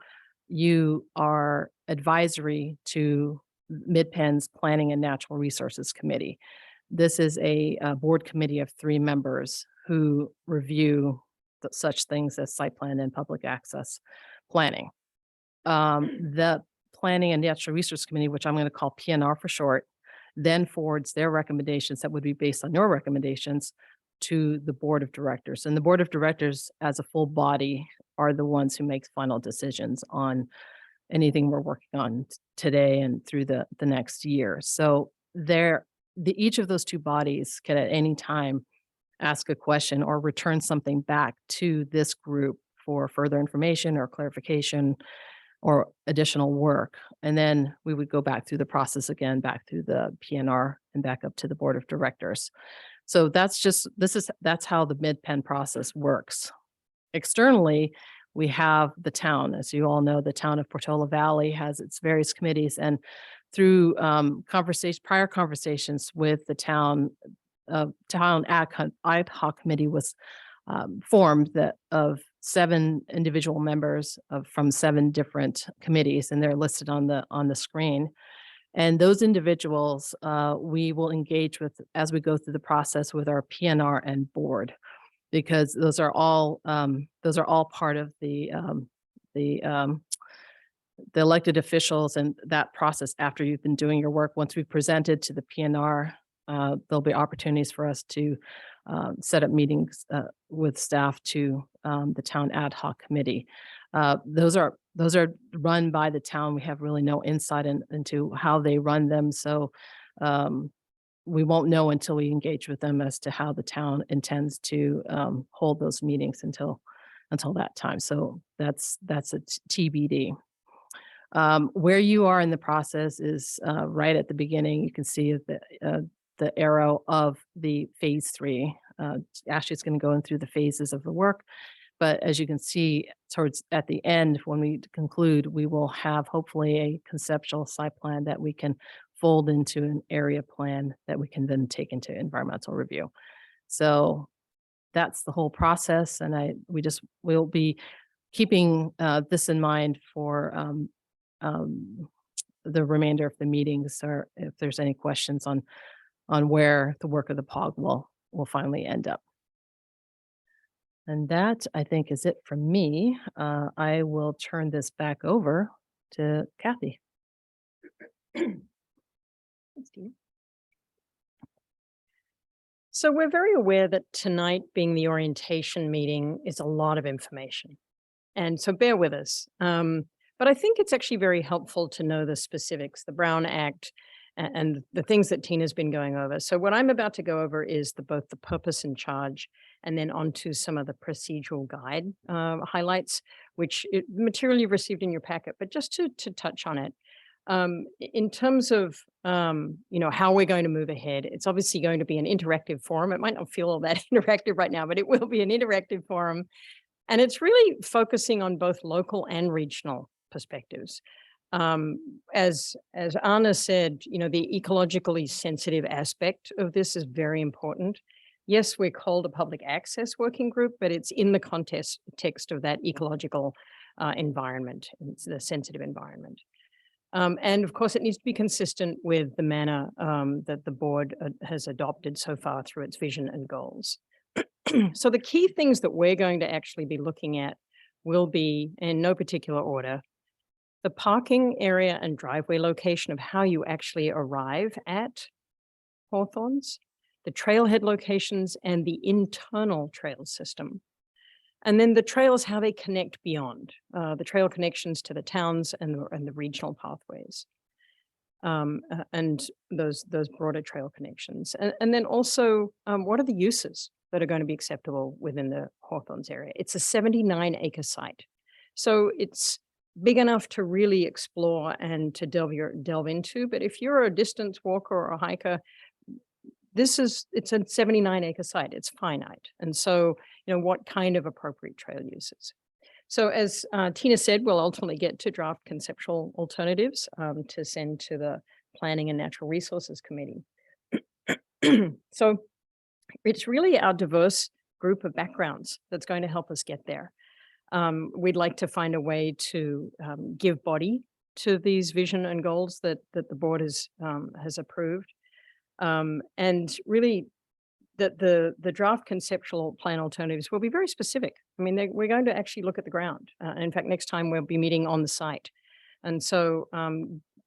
you are advisory to Midpen's Planning and Natural Resources Committee. This is a board committee of 3 members who review such things as site plan and public access planning. The Planning and Natural Resource Committee, which I'm going to call PNR for short, then forwards their recommendations that would be based on your recommendations to the board of directors. And the board of directors as a full body are the ones who make final decisions on anything we're working on today and through the next year. So each of those 2 bodies can at any time ask a question or return something back to this group for further information or clarification or additional work. And then we would go back through the process again, back through the PNR and back up to the board of directors. So that's how the Midpen process works. Externally, we have the town. As you all know, the town of Portola Valley has its various committees, and through prior conversations with the town ad hoc committee was formed of 7 individual members from 7 different committees, and they're listed on the screen. And those individuals we will engage with as we go through the process with our PNR and board, because those are all part of the elected officials and that process after you've been doing your work. Once we've presented to the PNR, there'll be opportunities for us to set up meetings with staff to the town ad hoc committee. Those are run by the town. We have really no insight into how they run them. So we won't know until we engage with them as to how the town intends to hold those meetings until that time. So that's a TBD. Where you are in the process is right at the beginning. You can see the arrow of the phase 3. Ashley's going to go in through the phases of the work. But as you can see, at the end, when we conclude, we will have hopefully a conceptual site plan that we can fold into an area plan that we can then take into environmental review. So that's the whole process. And we'll be keeping this in mind for the remainder of the meetings, or if there's any questions on where the work of the POG will finally end up. And that, I think, is it from me. I will turn this back over to Kathy. So we're very aware that tonight, being the orientation meeting, is a lot of information. And so bear with us. But I think it's actually very helpful to know the specifics, the Brown Act, and the things that Tina's been going over. So what I'm about to go over is both the purpose and charge, and then onto some of the procedural guide highlights, which material you've received in your packet. But just to touch on it, in terms of how we're going to move ahead, it's obviously going to be an interactive forum. It might not feel all that interactive right now, but it will be an interactive forum. And it's really focusing on both local and regional perspectives. As Anna said, the ecologically sensitive aspect of this is very important. Yes, we're called a public access working group, but it's in the context of that ecological environment, it's the sensitive environment. And of course, it needs to be consistent with the manner that the board has adopted so far through its vision and goals. So the key things that we're going to actually be looking at will be, in no particular order, the parking area and driveway location of how you actually arrive at Hawthorns, the trailhead locations, and the internal trail system. And then the trails, how they connect beyond, the trail connections to the towns and the regional pathways, and those broader trail connections. And then also, what are the uses that are going to be acceptable within the Hawthorns area? It's a 79-acre site. So it's big enough to really explore and to delve into. But if you're a distance walker or a hiker, it's a 79-acre site. It's finite. And so, what kind of appropriate trail uses? So as Tina said, we'll ultimately get to draft conceptual alternatives to send to the Planning and Natural Resources Committee. So it's really our diverse group of backgrounds that's going to help us get there. We'd like to find a way to give body to these vision and goals that the board has approved. And really that the draft conceptual plan alternatives will be very specific. I mean, we're going to actually look at the ground. And in fact, next time we'll be meeting on the site. And so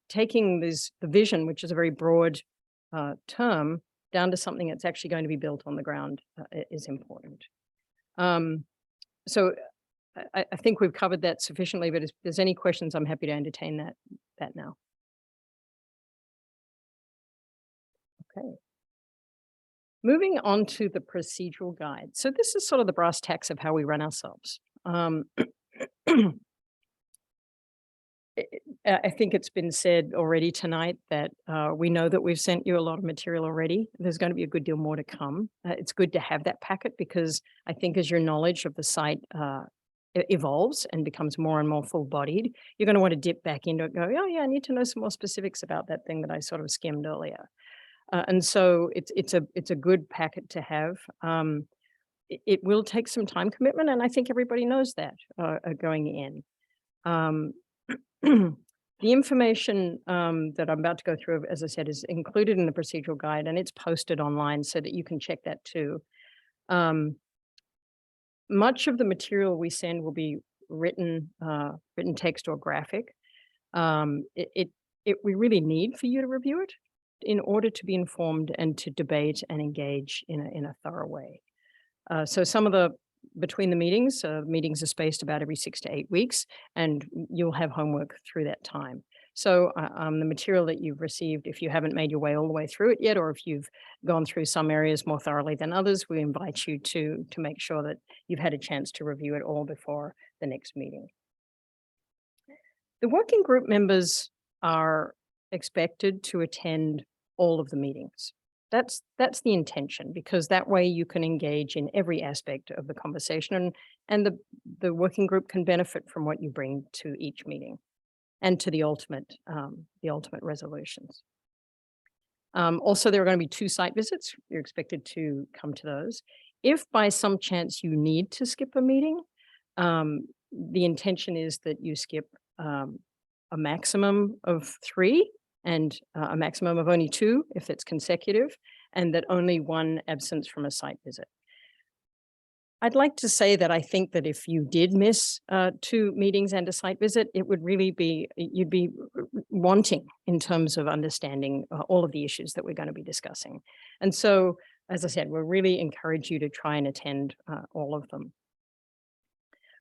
taking the vision, which is a very broad term, down to something that's actually going to be built on the ground is important. So I think we've covered that sufficiently, but if there's any questions, I'm happy to entertain that now. Okay. Moving on to the procedural guide. So this is sort of the brass tacks of how we run ourselves. I think it's been said already tonight that we know that we've sent you a lot of material already. There's going to be a good deal more to come. It's good to have that packet because I think as your knowledge of the site evolves and becomes more and more full-bodied, you're going to want to dip back into it and go, oh yeah, I need to know some more specifics about that thing that I sort of skimmed earlier. And so it's a good packet to have. It will take some time commitment, and I think everybody knows that going in. The information that I'm about to go through, as I said, is included in the procedural guide, and it's posted online so that you can check that too. Much of the material we send will be written text or graphic. We really need for you to review it in order to be informed and to debate and engage in a thorough way. So some of the between the meetings are spaced about every 6 to 8 weeks, and you'll have homework through that time. So the material that you've received, if you haven't made your way all the way through it yet, or if you've gone through some areas more thoroughly than others, we invite you to make sure that you've had a chance to review it all before the next meeting. The working group members are expected to attend all of the meetings. That's the intention, because that way you can engage in every aspect of the conversation, and the working group can benefit from what you bring to each meeting and to the ultimate resolutions. Also, there are going to be 2 site visits. You're expected to come to those. If by some chance you need to skip a meeting, the intention is that you skip a maximum of 3 and a maximum of only 2 if it's consecutive, and that only 1 absence from a site visit. I'd like to say that I think that if you did miss 2 meetings and a site visit, it would really be, you'd be wanting in terms of understanding all of the issues that we're going to be discussing. And so, as I said, we really encourage you to try and attend all of them.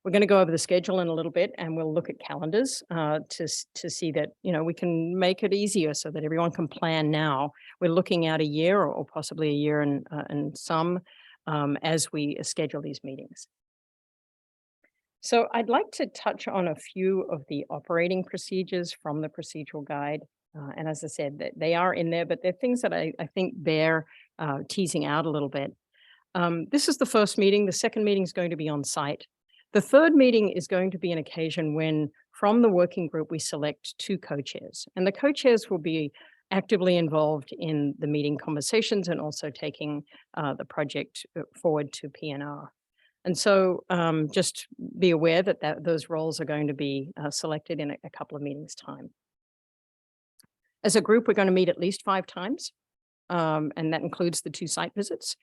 We're going to go over the schedule in a little bit, and we'll look at calendars to see that, we can make it easier so that everyone can plan now. We're looking at a year or possibly a year and some as we schedule these meetings. So I'd like to touch on a few of the operating procedures from the procedural guide. And as I said, they are in there, but they're things that I think bear teasing out a little bit. This is the first meeting. The second meeting is going to be on site. The third meeting is going to be an occasion when from the working group, we select 2 co-chairs, and the co-chairs will be actively involved in the meeting conversations and also taking the project forward to PNR. And so just be aware that those roles are going to be selected in a couple of meetings' time. As a group, we're going to meet at least 5 times, and that includes the 2 site visits.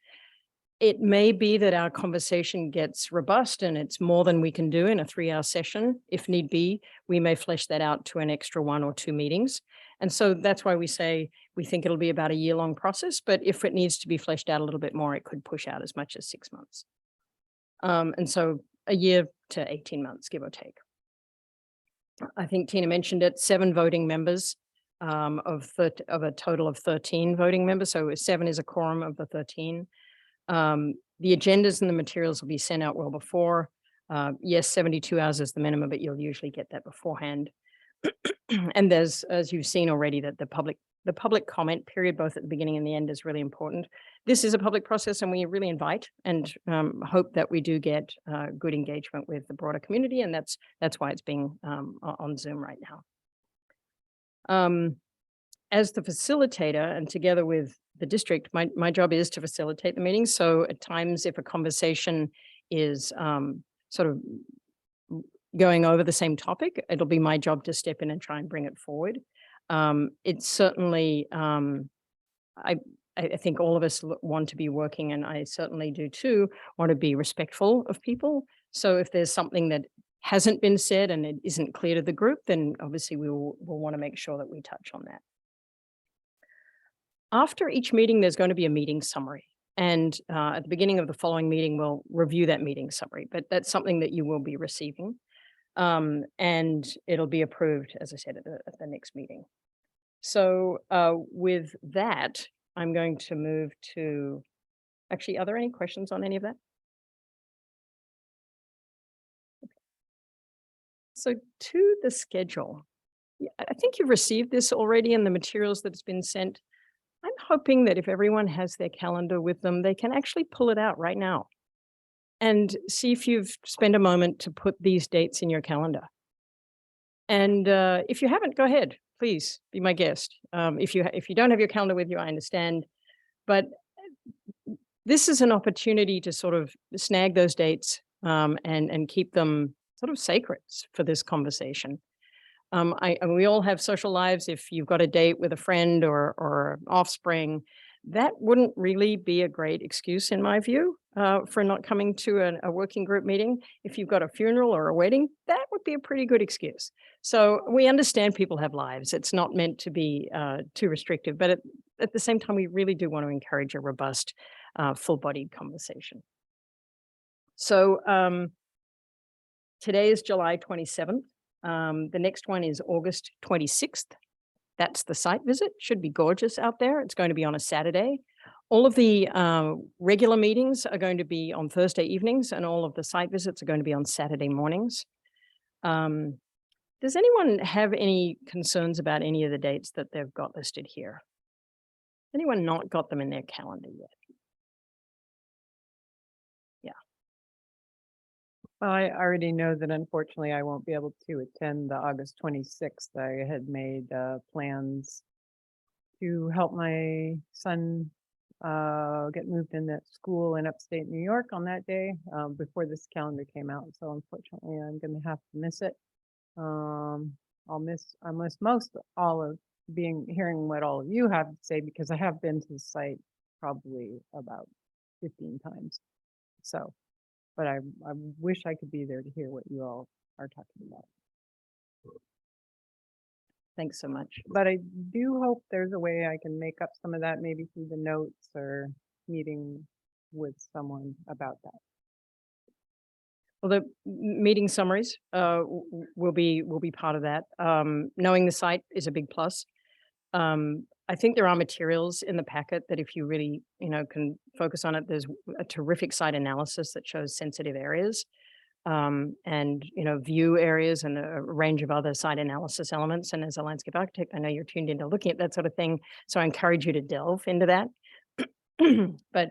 It may be that our conversation gets robust and it's more than we can do in a 3-hour session. If need be, we may flesh that out to an extra 1 or 2 meetings. And so that's why we say we think it'll be about a year-long process, but if it needs to be fleshed out a little bit more, it could push out as much as 6 months. And so a year to 18 months, give or take. I think Tina mentioned it, 7 voting members of a total of 13 voting members. So 7 is a quorum of the 13. The agendas and the materials will be sent out well before. Yes, 72 hours is the minimum, but you'll usually get that beforehand. And there's, as you've seen already, that the public comment period, both at the beginning and the end, is really important. This is a public process and we really invite and hope that we do get good engagement with the broader community. And that's why it's being on Zoom right now. As the facilitator and together with the district, my job is to facilitate the meetings. So at times, if a conversation is sort of going over the same topic, it'll be my job to step in and try and bring it forward. It's certainly, I think all of us want to be working, and I certainly do too, want to be respectful of people. So if there's something that hasn't been said and it isn't clear to the group, then obviously we'll want to make sure that we touch on that. After each meeting, there's going to be a meeting summary. And at the beginning of the following meeting, we'll review that meeting summary, but that's something that you will be receiving. And it'll be approved, as I said, at the next meeting. So with that, I'm going to move to, actually, are there any questions on any of that? So to the schedule, I think you've received this already in the materials that's been sent. I'm hoping that if everyone has their calendar with them, they can actually pull it out right now and see if you've spent a moment to put these dates in your calendar. And if you haven't, go ahead, please be my guest. If you don't have your calendar with you, I understand. But this is an opportunity to sort of snag those dates and keep them sort of sacred for this conversation. We all have social lives. If you've got a date with a friend or offspring, that wouldn't really be a great excuse, in my view, for not coming to a working group meeting. If you've got a funeral or a wedding, that would be a pretty good excuse. So we understand people have lives. It's not meant to be too restrictive, but at the same time, we really do want to encourage a robust, full-bodied conversation. So today is July 27th. The next one is August 26th. That's the site visit. Should be gorgeous out there. It's going to be on a Saturday. All of the regular meetings are going to be on Thursday evenings, and all of the site visits are going to be on Saturday mornings. Does anyone have any concerns about any of the dates that they've got listed here? Anyone not got them in their calendar yet? Well, I already know that unfortunately I won't be able to attend the August 26th. I had made plans to help my son get moved into school in upstate New York on that day before this calendar came out. So unfortunately, I'm going to have to miss it. I'll miss most all of hearing what all of you have to say, because I have been to the site probably about 15 times. So. But I wish I could be there to hear what you all are talking about. Thanks so much. But I do hope there's a way I can make up some of that, maybe through the notes or meeting with someone about that. Well, the meeting summaries will be part of that. Knowing the site is a big plus. I think there are materials in the packet that if you really, can focus on it, there's a terrific site analysis that shows sensitive areas and, view areas and a range of other site analysis elements. And as a landscape architect, I know you're tuned into looking at that sort of thing. So I encourage you to delve into that. But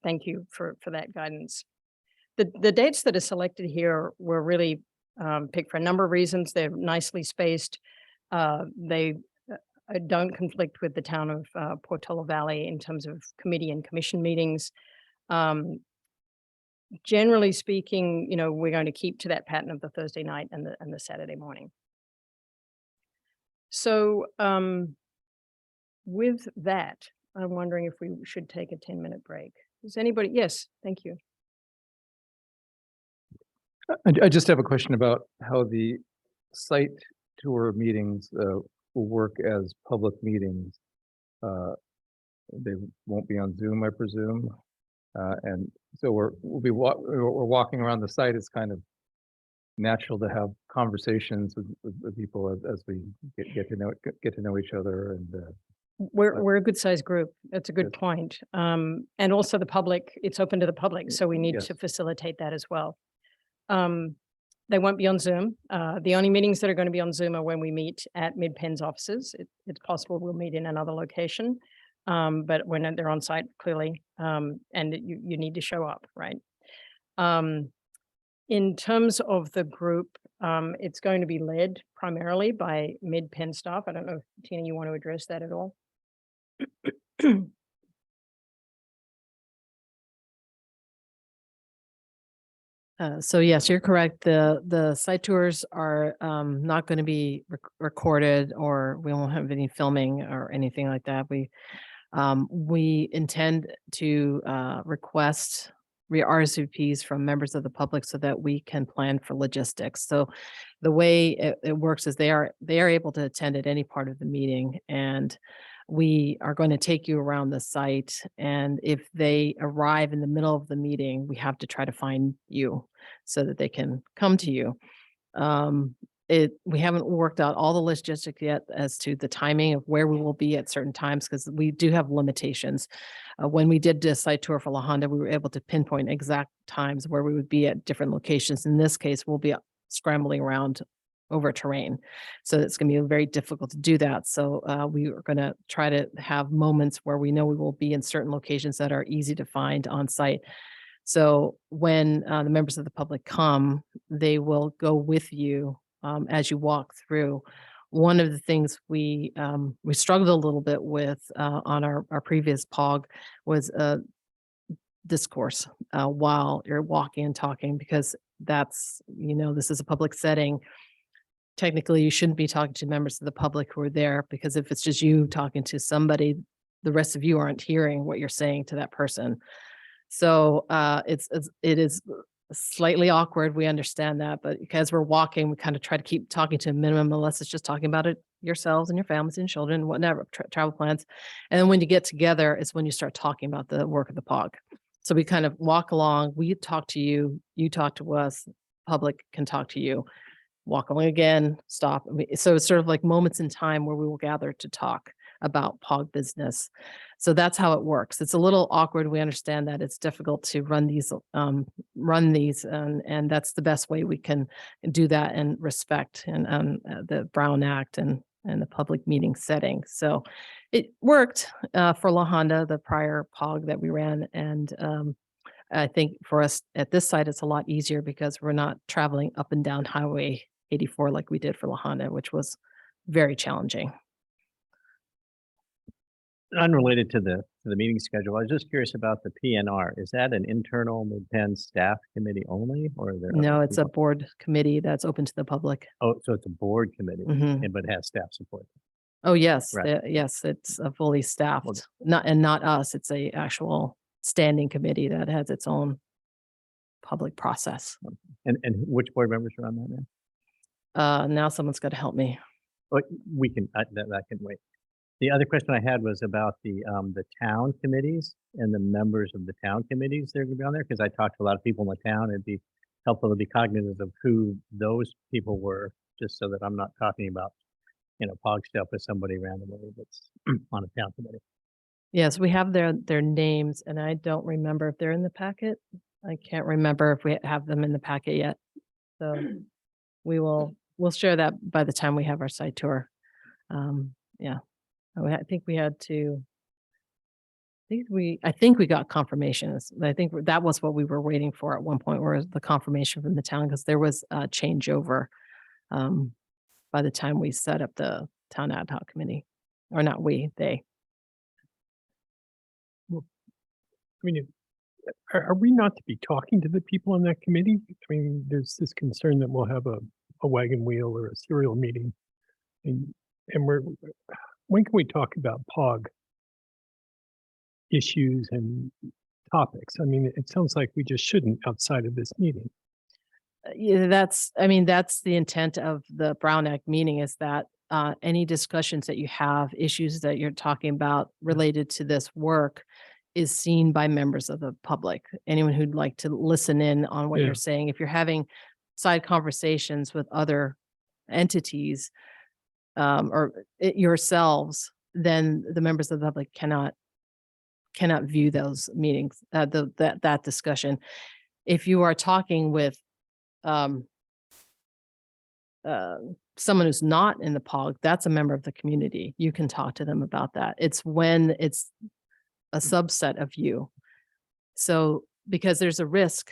thank you for that guidance. The dates that are selected here were really picked for a number of reasons. They're nicely spaced. They don't conflict with the town of Portola Valley in terms of committee and commission meetings. Generally speaking, we're going to keep to that pattern of the Thursday night and the Saturday morning. So with that, I'm wondering if we should take a 10-minute break. Does anybody? Yes, thank you. I just have a question about how the site tour meetings will work as public meetings. They won't be on Zoom, I presume. And so we're walking around the site. It's kind of natural to have conversations with people as we get to know each other. And we're a good sized group. That's a good point. And also the public, it's open to the public, so we need to facilitate that as well. They won't be on Zoom. The only meetings that are going to be on Zoom are when we meet at Midpen's offices. It's possible we'll meet in another location, but when they're on site, clearly, and you need to show up, right? In terms of the group, it's going to be led primarily by Midpen staff. I don't know if, Tina, you want to address that at all? So yes, you're correct. The site tours are not going to be recorded, or we won't have any filming or anything like that. We intend to request RSVPs from members of the public so that we can plan for logistics. So the way it works is they are able to attend at any part of the meeting, and we are going to take you around the site. And if they arrive in the middle of the meeting, we have to try to find you so that they can come to you. We haven't worked out all the logistics yet as to the timing of where we will be at certain times, because we do have limitations. When we did the site tour for La Honda, we were able to pinpoint exact times where we would be at different locations. In this case, we'll be scrambling around over terrain. So it's going to be very difficult to do that. So we are going to try to have moments where we know we will be in certain locations that are easy to find on site. So when the members of the public come, they will go with you as you walk through. One of the things we struggled a little bit with on our previous POG was discourse while you're walking and talking, because that's, this is a public setting. Technically, you shouldn't be talking to members of the public who are there, because if it's just you talking to somebody, the rest of you aren't hearing what you're saying to that person. So it is slightly awkward. We understand that, but as we're walking, we kind of try to keep talking to a minimum, unless it's just talking about it yourselves and your families and children, whatever, travel plans. And then when you get together, it's when you start talking about the work of the POG. So we kind of walk along, we talk to you, you talk to us, public can talk to you. Walk along again, stop. So it's sort of like moments in time where we will gather to talk about POG business. So that's how it works. It's a little awkward. We understand that it's difficult to run these, and that's the best way we can do that and respect and the Brown Act and the public meeting setting. So it worked for La Honda, the prior POG that we ran, and I think for us at this site, it's a lot easier because we're not traveling up and down Highway 84 like we did for La Honda, which was very challenging. Unrelated to the meeting schedule, I was just curious about the PNR. Is that an internal Midpen staff committee only, or are there? No, it's a people? board committee that's open to the public. Oh, so it's a board committee, Mhm. but has staff support. Oh, yes, Right. yes, it's fully staffed. Not us. It's a actual standing committee that has its own public process. And which board members are on that now? Now someone's got to help me. But we can that can wait. The other question I had was about the town committees and the members of the town committees that are going to be on there, because I talked to a lot of people in the town. It'd be helpful to be cognizant of who those people were, just so that I'm not talking about, POG stuff with somebody randomly that's on a town committee. Yes, we have their names, and I don't remember if they're in the packet. I can't remember if we have them in the packet yet. So we'll share that by the time we have our site tour. Yeah. I think we had to I think we got confirmation. I think that was what we were waiting for at one point, was the confirmation from the town, because there was a changeover by the time we set up the town ad hoc committee, or not we, they. I mean, are we not to be talking to the people on that committee? I mean, there's this concern that we'll have a wagon wheel or a serial meeting. And when can we talk about POG issues and topics? I mean, it sounds like we just shouldn't outside of this meeting. Yeah, that's the intent of the Brown Act meeting, is that any discussions that you have, issues that you're talking about related to this work, is seen by members of the public. Anyone who'd like to listen in on what Yeah. you're saying. If you're having side conversations with other entities yourselves, then the members of the public cannot view those meetings, that discussion. If you are talking with someone who's not in the POG, that's a member of the community. You can talk to them about that. It's when it's a subset of you. So, because there's a risk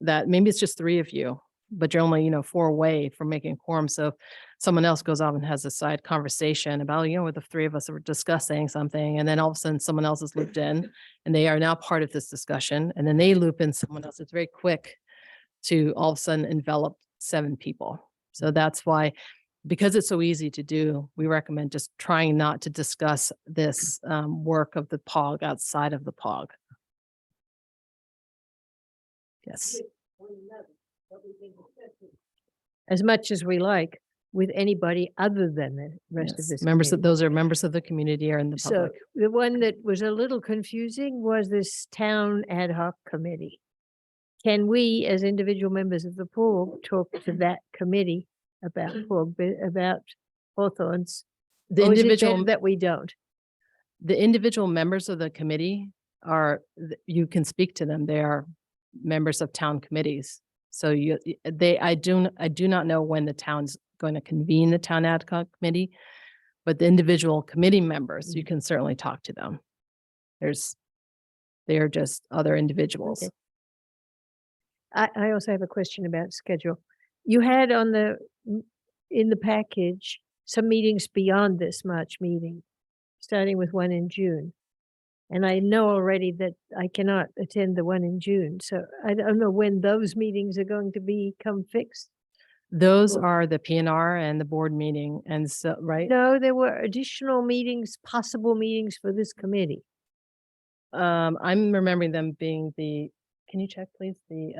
that maybe it's just 3 of you, but you're only, 4 away from making a quorum. So if someone else goes off and has a side conversation about, with the 3 of us are discussing something, and then all of a sudden someone else is looped in and they are now part of this discussion, and then they loop in someone else. It's very quick to all of a sudden envelop 7 people. So that's why, because it's so easy to do, we recommend just trying not to discuss this work of the POG outside of the POG. Yes. As much as we like, with anybody other than the rest of Yes. this. Members of committee. those are members of the community or in the So public. the one that was a little confusing was this town ad hoc committee. Can we, as individual members of the pool, talk to that committee about about Hawthorns? The Or is it better individual that we don't. The individual members of the committee you can speak to them. They are members of town committees. So I do not know when the town's going to convene the town ad hoc committee, but the individual committee members, you can certainly talk to them. They are just other individuals. Okay. I also have a question about schedule. You had in the package, some meetings beyond this March meeting, starting with one in June. And I know already that I cannot attend the one in June. So I don't know when those meetings are going to become fixed. Those are the PNR and the board meeting. And so, right? No, there were additional meetings, possible meetings for this committee. I'm remembering them being can you check please the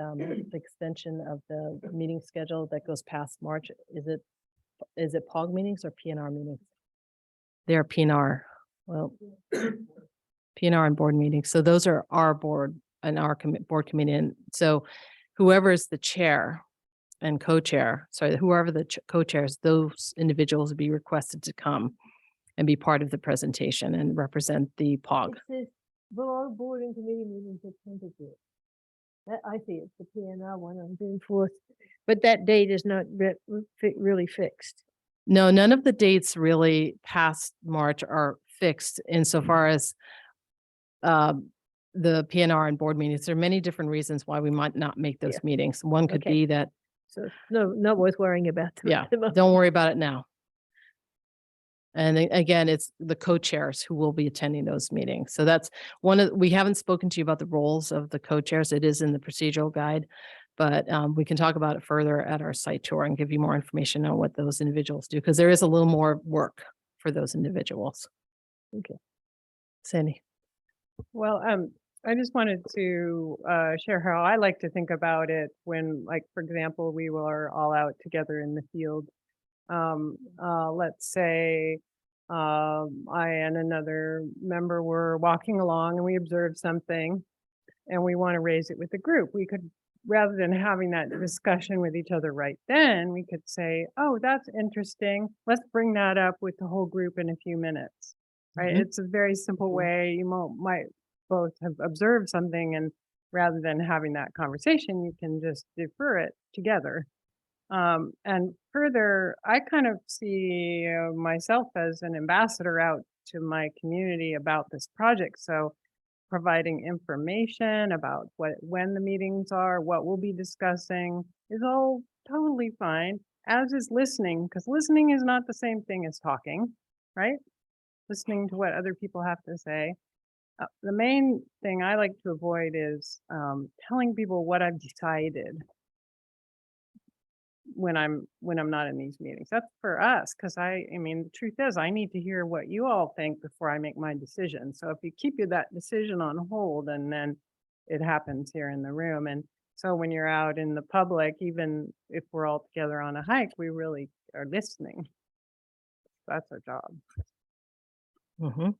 extension of the meeting schedule that goes past March? Is it POG meetings or PNR meetings? They're PNR. Well, PNR and board meetings. So those are our board and our board committee. And so whoever is the chair and co-chair, whoever the co-chairs, those individuals would be requested to come and be part of the presentation and represent the POG. It says all board and committee meetings are tentative. I see it's the PNR one on June 4th, but that date is not really fixed. No, none of the dates really past March are fixed insofar as the PNR and board meetings. There are many different reasons why we might not make those meetings. One could Okay. be that, So no, not worth worrying about. yeah, don't worry about it now. And again, it's the co-chairs who will be attending those meetings. So that's we haven't spoken to you about the roles of the co-chairs. It is in the procedural guide, but we can talk about it further at our site tour and give you more information on what those individuals do, because there is a little more work for those individuals. Okay. Sandy. Well, I just wanted to share how I like to think about it when, like, for example, we were all out together in the field. Let's say I and another member were walking along and we observed something and we want to raise it with the group. We could, rather than having that discussion with each other right then, we could say, oh, that's interesting. Let's bring that up with the whole group in a few minutes, right? Mhm. It's a very simple way. You might both have observed something, and rather than having that conversation, you can just defer it together. And further, I kind of see myself as an ambassador out to my community about this project. So providing information about when the meetings are, what we'll be discussing is all totally fine, as is listening, because listening is not the same thing as talking, right? Listening to what other people have to say. The main thing I like to avoid is telling people what I've decided when I'm not in these meetings. That's for us, because I mean, the truth is I need to hear what you all think before I make my decision. So if you keep that decision on hold, and then it happens here in the room. And so when you're out in the public, even if we're all together on a hike, we really are listening. That's our job. Mhm.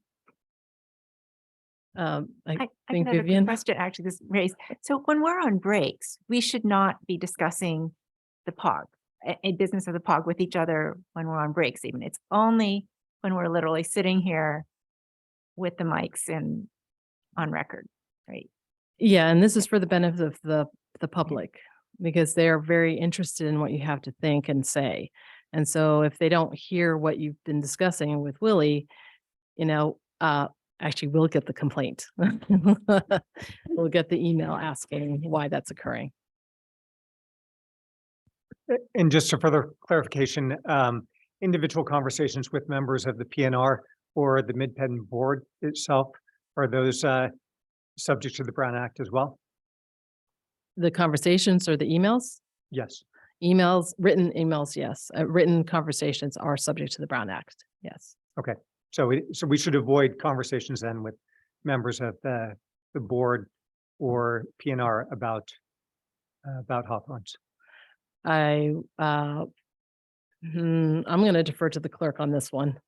I I think got a Vivian. question actually this raised. So when we're on breaks, we should not be discussing the POG, a business of the POG with each other when we're on breaks even. It's only when we're literally sitting here with the mics and on record, right? Yeah, and this is for the benefit of the public, because they're very interested in what you have to think and say. And so if they don't hear what you've been discussing with Willie, actually we'll get the complaint. We'll get the email asking why that's occurring. And just for further clarification, individual conversations with members of the PNR or the Midpen board itself, are those subject to the Brown Act as well? The conversations or the emails? Yes. Emails, written emails, yes. Written conversations are subject to the Brown Act, yes. Okay. So we should avoid conversations then with members of the board or PNR about Hawthorns. I'm going to defer to the clerk on this one.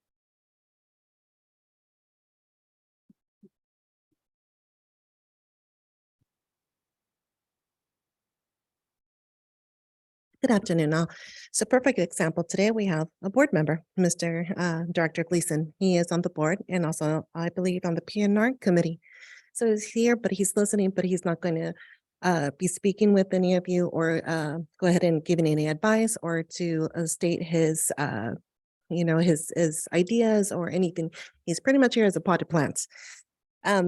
Good afternoon all. So perfect example. Today we have a board member, Mr. Director Gleason. He is on the board and also I believe on the PNR committee. So he's here, but he's listening, but he's not going to be speaking with any of you or go ahead and giving any advice or to state his his ideas or anything. He's pretty much here as a potted plant.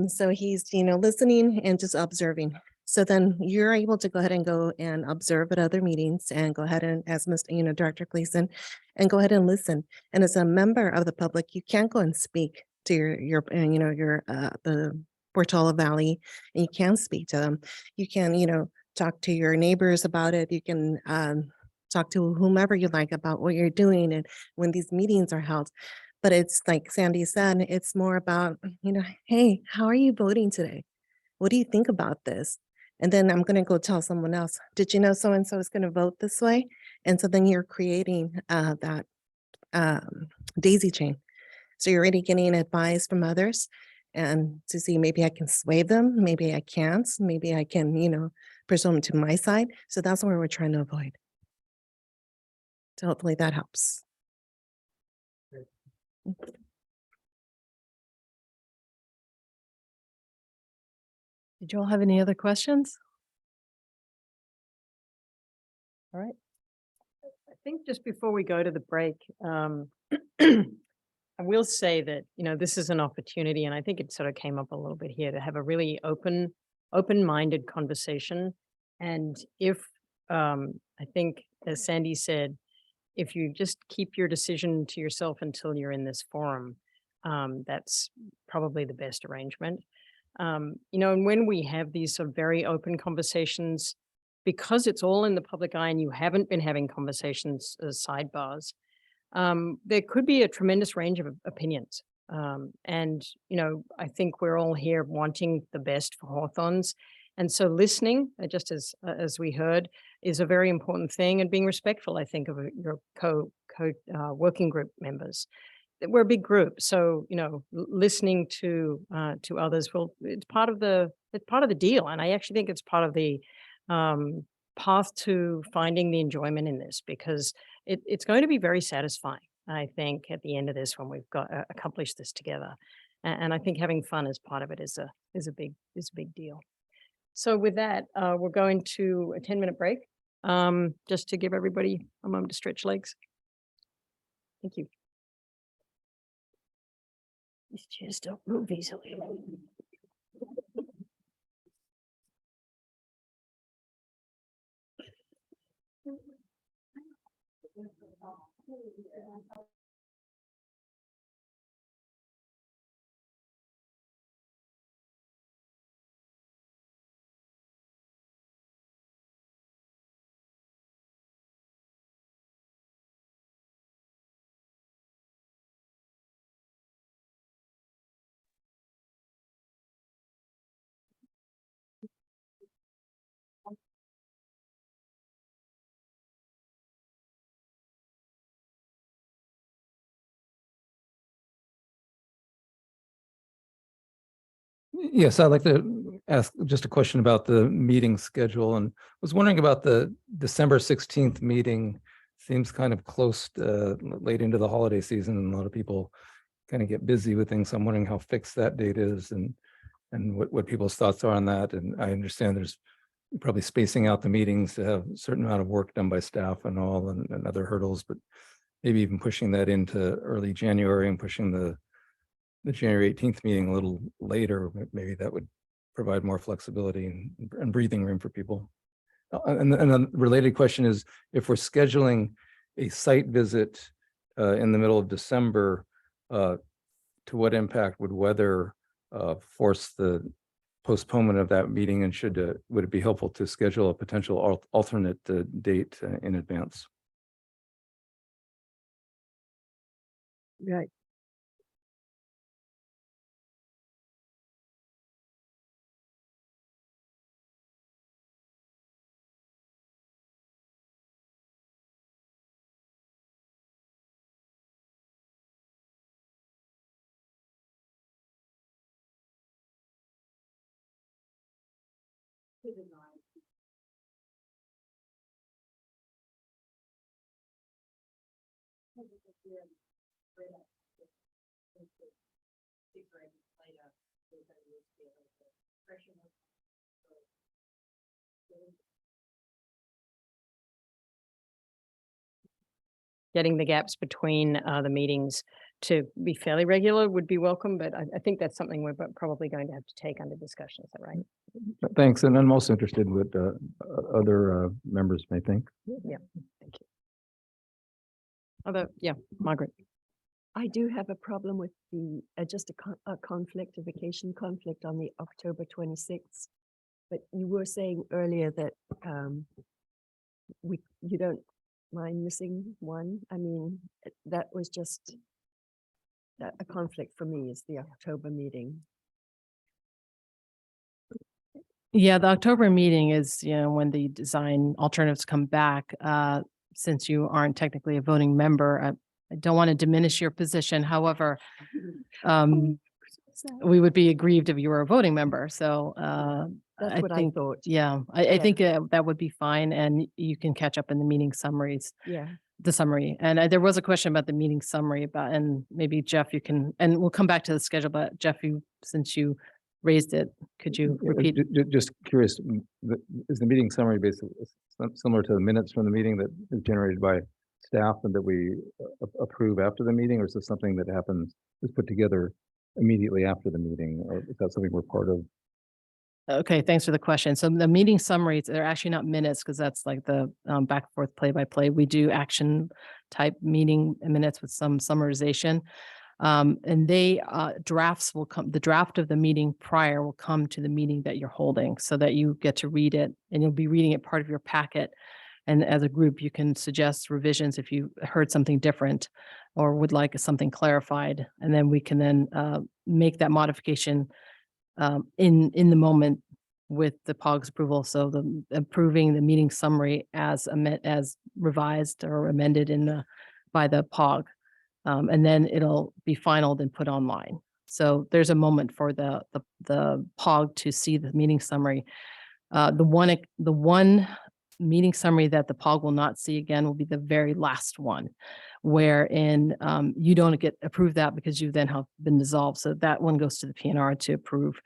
So he's, listening and just observing. So then you're able to go ahead and go and observe at other meetings and go ahead and as Mr. Director Gleason and go ahead and listen. And as a member of the public, you can go and speak to the Portola Valley, and you can speak to them. You can, talk to your neighbors about it. You can talk to whomever you like about what you're doing and when these meetings are held. But it's like Sandy said, it's more about, hey, how are you voting today? What do you think about this? And then I'm going to go tell someone else, did you know so-and-so is going to vote this way? And so then you're creating that daisy chain. So you're already getting advice from others and to see maybe I can sway them, maybe I can't, maybe I can, pursue them to my side. So that's what we're trying to avoid. So hopefully that helps. Did you all have any other questions? All right. I think just before we go to the break, I will say that, this is an opportunity, and I think it sort of came up a little bit here, to have a really open-minded conversation. And if, I think, as Sandy said, if you just keep your decision to yourself until you're in this forum, that's probably the best arrangement. And when we have these sort of very open conversations, because it's all in the public eye and you haven't been having conversations as sidebars, there could be a tremendous range of opinions. And, I think we're all here wanting the best for Hawthorns. And so listening, just as we heard, is a very important thing, and being respectful, I think, of your working group members. We're a big group, so listening to others it's part of the deal, and I actually think it's part of the path to finding the enjoyment in this, because it's going to be very satisfying, I think, at the end of this when we've got accomplished this together, and I think having fun as part of it is a big deal. So with that, we're going to a 10-minute break, just to give everybody a moment to stretch legs. Thank you. These chairs don't move easily. Yes, I'd like to ask just a question about the meeting schedule, and was wondering about the December 16th meeting. Seems kind of close, late into the holiday season, and a lot of people kind of get busy with things. So I'm wondering how fixed that date is and what people's thoughts are on that. And I understand there's probably spacing out the meetings to have a certain amount of work done by staff and all, and other hurdles, but maybe even pushing that into early January and pushing the January 18th meeting a little later, maybe that would provide more flexibility and breathing room for people. And a related question is, if we're scheduling a site visit in the middle of December, to what impact would weather force the postponement of that meeting, and would it be helpful to schedule a potential alternate date in advance? Right. Getting the gaps between the meetings to be fairly regular would be welcome, but I think that's something we're probably going to have to take under discussion. Is that right? Thanks, and I'm also interested in what other members may think. Yeah, thank you. Yeah, Margaret. I do have a problem with the, just a conflict, a vacation conflict on the October 26th. But you were saying earlier that you don't mind missing one. I mean, that was just a conflict for me, is the October meeting. Yeah, the October meeting is, when the design alternatives come back. Since you aren't technically a voting member, I don't want to diminish your position. However, we would be aggrieved if you were a voting member. So that's what I thought. Yeah, I think that would be fine. And you can catch up in the meeting summaries. Yeah. The summary. And there was a question about the meeting summary and maybe Jeff, you can, and we'll come back to the schedule, but Jeff, since you raised it, could you repeat? Just curious, is the meeting summary basically similar to the minutes from the meeting that is generated by staff and that we approve after the meeting, or is this something that is put together immediately after the meeting, or is that something we're part of? Okay, thanks for the question. So the meeting summaries, they're actually not minutes because that's like the back and forth play by play. We do action type meeting minutes with some summarization. And drafts will come, the draft of the meeting prior will come to the meeting that you're holding so that you get to read it, and you'll be reading it part of your packet. And as a group, you can suggest revisions if you heard something different or would like something clarified. And then we can then make that modification in the moment with the POG's approval. So approving the meeting summary as revised or amended by the POG. And then it'll be finalized and put online. So there's a moment for the POG to see the meeting summary. The one meeting summary that the POG will not see again will be the very last one, wherein you don't get approved that because you then have been dissolved. So that one goes to the PNR to approve.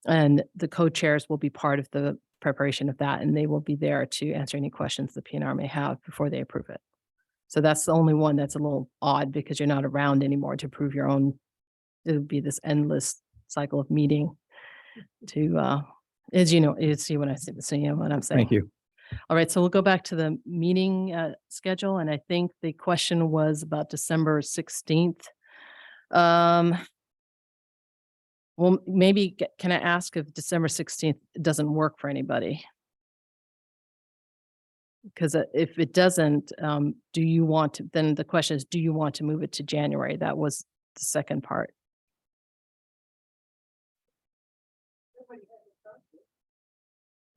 And the co-chairs will be part of the preparation of that, and they will be there to answer any questions the PNR may have before they approve it. So that's the only one that's a little odd because you're not around anymore to approve your own. It would be this endless cycle of meeting to, as you know, you see what I see, you know what I'm saying. Thank you. All right, so we'll go back to the meeting schedule, and I think the question was about December 16th. Well, maybe can I ask if December 16th doesn't work for anybody? Because if it doesn't, do you want to, then the question is, do you want to move it to January? That was the second part.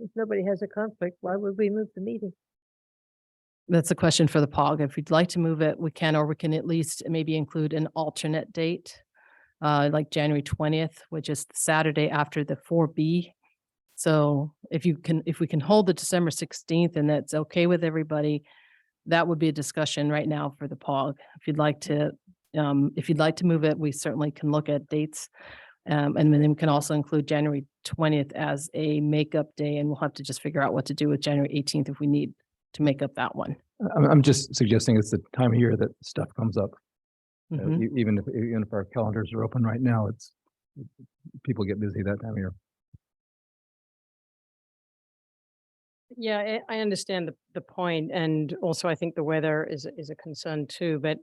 If nobody has a conflict, why would we move the meeting? That's a question for the POG. If we'd like to move it, we can, or we can at least maybe include an alternate date, like January 20th, which is the Saturday after the 4B. So if we can hold the December 16th and that's okay with everybody, that would be a discussion right now for the POG. If you'd like to move it, we certainly can look at dates. And then we can also include January 20th as a makeup day, and we'll have to just figure out what to do with January 18th if we need to make up that one. I'm just suggesting it's the time of year that stuff comes up. Mhm. Even if our calendars are open right now, people get busy that time of year. Yeah, I understand the point, and also I think the weather is a concern too. But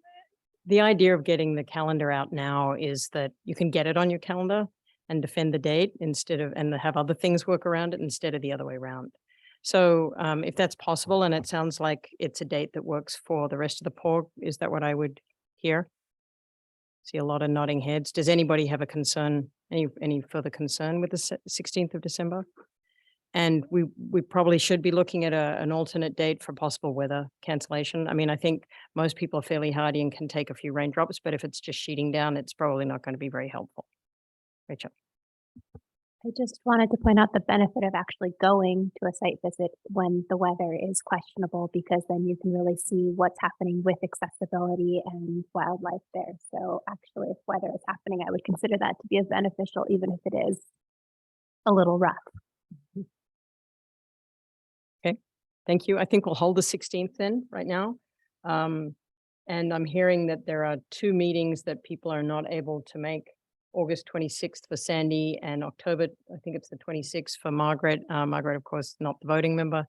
the idea of getting the calendar out now is that you can get it on your calendar and defend the date instead of and have other things work around it instead of the other way around. So if that's possible, and it sounds like it's a date that works for the rest of the POG, is that what I would hear? See a lot of nodding heads. Does anybody have a concern, any further concern with the 16th of December? And we probably should be looking at an alternate date for possible weather cancellation. I mean, I think most people are fairly hardy and can take a few raindrops, but if it's just sheeting down, it's probably not going to be very helpful. Rachel. I just wanted to point out the benefit of actually going to a site visit when the weather is questionable, because then you can really see what's happening with accessibility and wildlife there. So actually, if weather is happening, I would consider that to be as beneficial, even if it is a little rough. Okay, thank you. I think we'll hold the 16th then right now. And I'm hearing that there are 2 meetings that people are not able to make. August 26th for Sandy and October, I think it's the 26th for Margaret. Margaret, of course, not the voting member.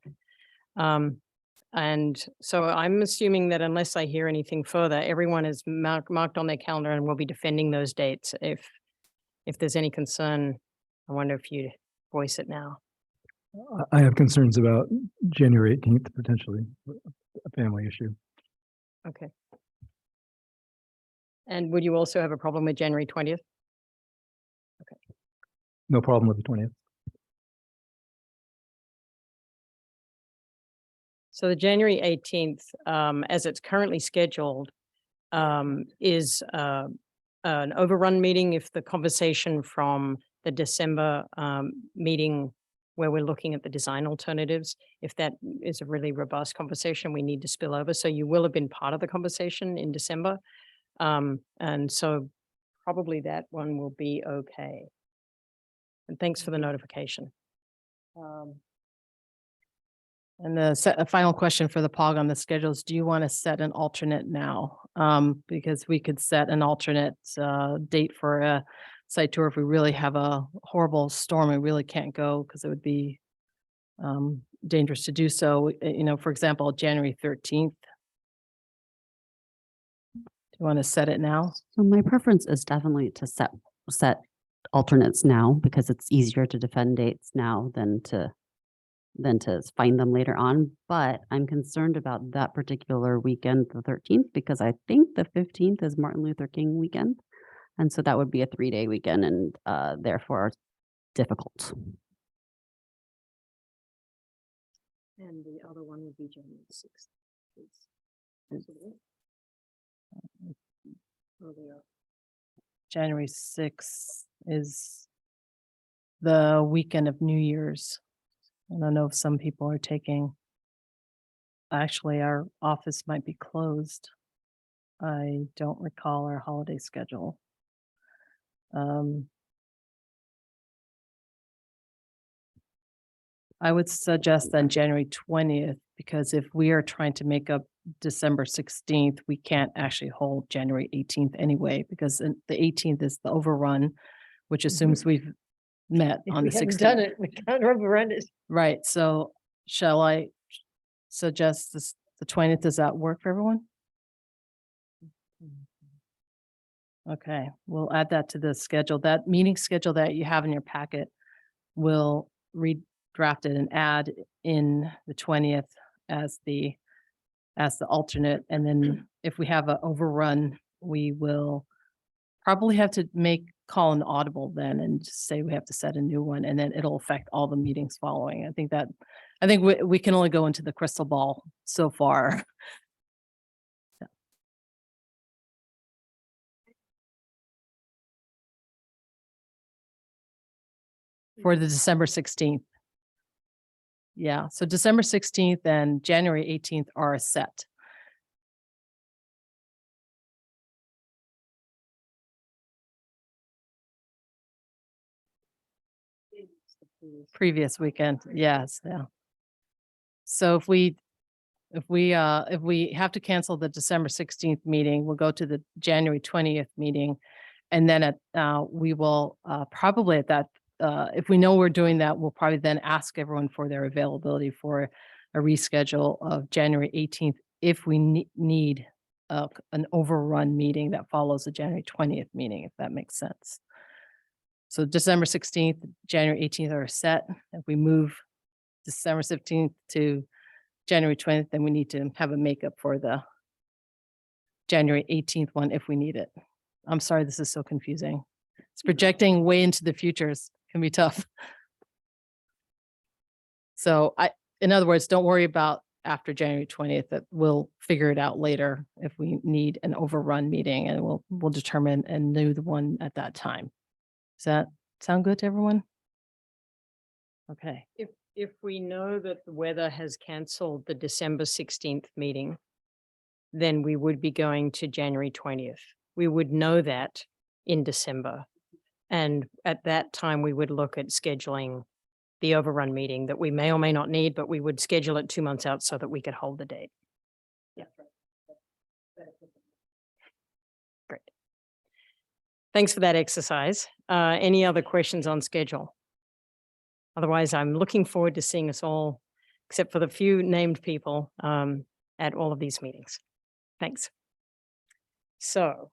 And so I'm assuming that unless I hear anything further, everyone is marked on their calendar and will be defending those dates. If there's any concern, I wonder if you voice it now. I have concerns about January 18th, potentially a family issue. Okay. And would you also have a problem with January 20th? Okay. No problem with the 20th. So the January 18th, as it's currently scheduled, is an overrun meeting if the conversation from the December meeting where we're looking at the design alternatives, if that is a really robust conversation, we need to spill over. So you will have been part of the conversation in December. And so probably that one will be okay. And thanks for the notification. And a final question for the POG on the schedules. Do you want to set an alternate now? Because we could set an alternate date for a site tour if we really have a horrible storm and really can't go, because it would be dangerous to do so. You know, for example, January 13th. Do you want to set it now? So my preference is definitely to set alternates now, because it's easier to defend dates now than to find them later on. But I'm concerned about that particular weekend, the 13th, because I think the 15th is Martin Luther King weekend. And so that would be a 3-day weekend and therefore difficult. And the other one would be January 6th. January 6th is the weekend of New Year's. I don't know if some people are taking, actually, our office might be closed. I don't recall our holiday schedule. I would suggest then January 20th, because if we are trying to make up December 16th, we can't actually hold January 18th anyway, because the 18th is the overrun, which assumes we've met If on we the haven't 16th. done it, we can't overrun it. Right. So should So just this, the 20th, does that work for everyone? Okay, we'll add that to the schedule. That meeting schedule that you have in your packet will redraft it and add in the 20th as the alternate. And then if we have an overrun, we will probably have to call an audible then and just say we have to set a new one, and then it'll affect all the meetings following. I think we can only go into the crystal ball so far. For the December 16th. Yeah, so December 16th and January 18th are set. Previous weekend, yes, yeah. So if we have to cancel the December 16th meeting, we'll go to the January 20th meeting. And then we will probably at that, if we know we're doing that, we'll probably then ask everyone for their availability for a reschedule of January 18th if we need an overrun meeting that follows the January 20th meeting, if that makes sense. So December 16th, January 18th are set. If we move December 15th to January 20th, then we need to have a makeup for the January 18th one if we need it. I'm sorry, this is so confusing. It's projecting way into the futures can be tough. So in other words, don't worry about after January 20th, that we'll figure it out later if we need an overrun meeting, and we'll determine a new one at that time. Does that sound good to everyone? Okay. If we know that the weather has canceled the December 16th meeting, then we would be going to January 20th. We would know that in December. And at that time, we would look at scheduling the overrun meeting that we may or may not need, but we would schedule it 2 months out so that we could hold the date. Yeah. Great. Thanks for that exercise. Any other questions on schedule? Otherwise, I'm looking forward to seeing us all, except for the few named people, at all of these meetings. Thanks. So,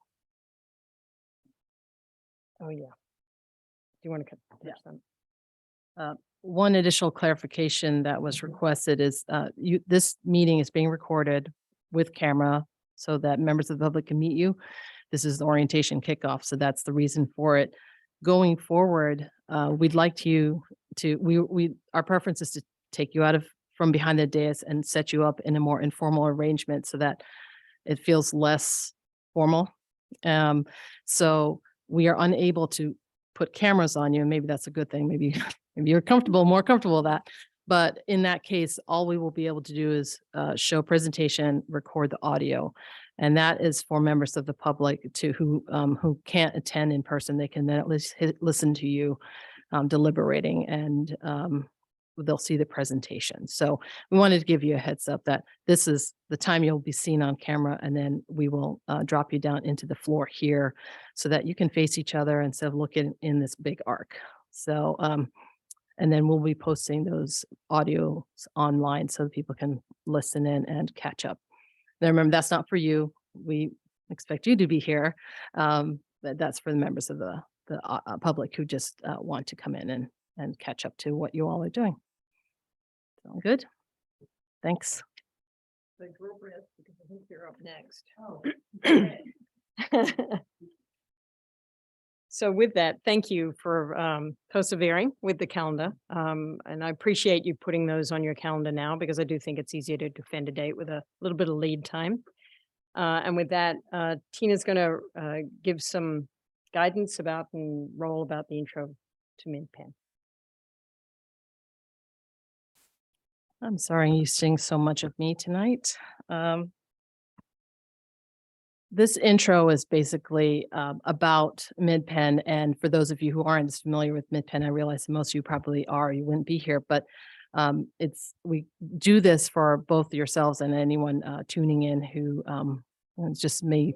oh yeah. Do you want to finish them? One additional clarification that was requested is this meeting is being recorded with camera so that members of the public can meet you. This is the orientation kickoff, so that's the reason for it. Going forward, we'd like you to, our preference is to take you out from behind the dais and set you up in a more informal arrangement so that it feels less formal. So we are unable to put cameras on you, and maybe that's a good thing. Maybe you're more comfortable with that. But in that case, all we will be able to do is show presentation, record the audio. And that is for members of the public who can't attend in person. They can then at least listen to you deliberating, and they'll see the presentation. So we wanted to give you a heads up that this is the time you'll be seen on camera, and then we will drop you down into the floor here so that you can face each other instead of looking in this big arc. So, and then we'll be posting those audios online so that people can listen in and catch up. Now, remember, that's not for you. We expect you to be here. But that's for the members of the public who just want to come in and catch up to what you all are doing. Sound good? Thanks. The girl breath, because I think you're up next. Oh. So with that, thank you for persevering with the calendar. And I appreciate you putting those on your calendar now, because I do think it's easier to defend a date with a little bit of lead time. And with that, Tina's going to give some guidance about and roll about the intro to Midpen. I'm sorry you're seeing so much of me tonight. This intro is basically about Midpen, and for those of you who aren't as familiar with Midpen, I realize most of you probably are, you wouldn't be here, but we do this for both yourselves and anyone tuning in who it's just may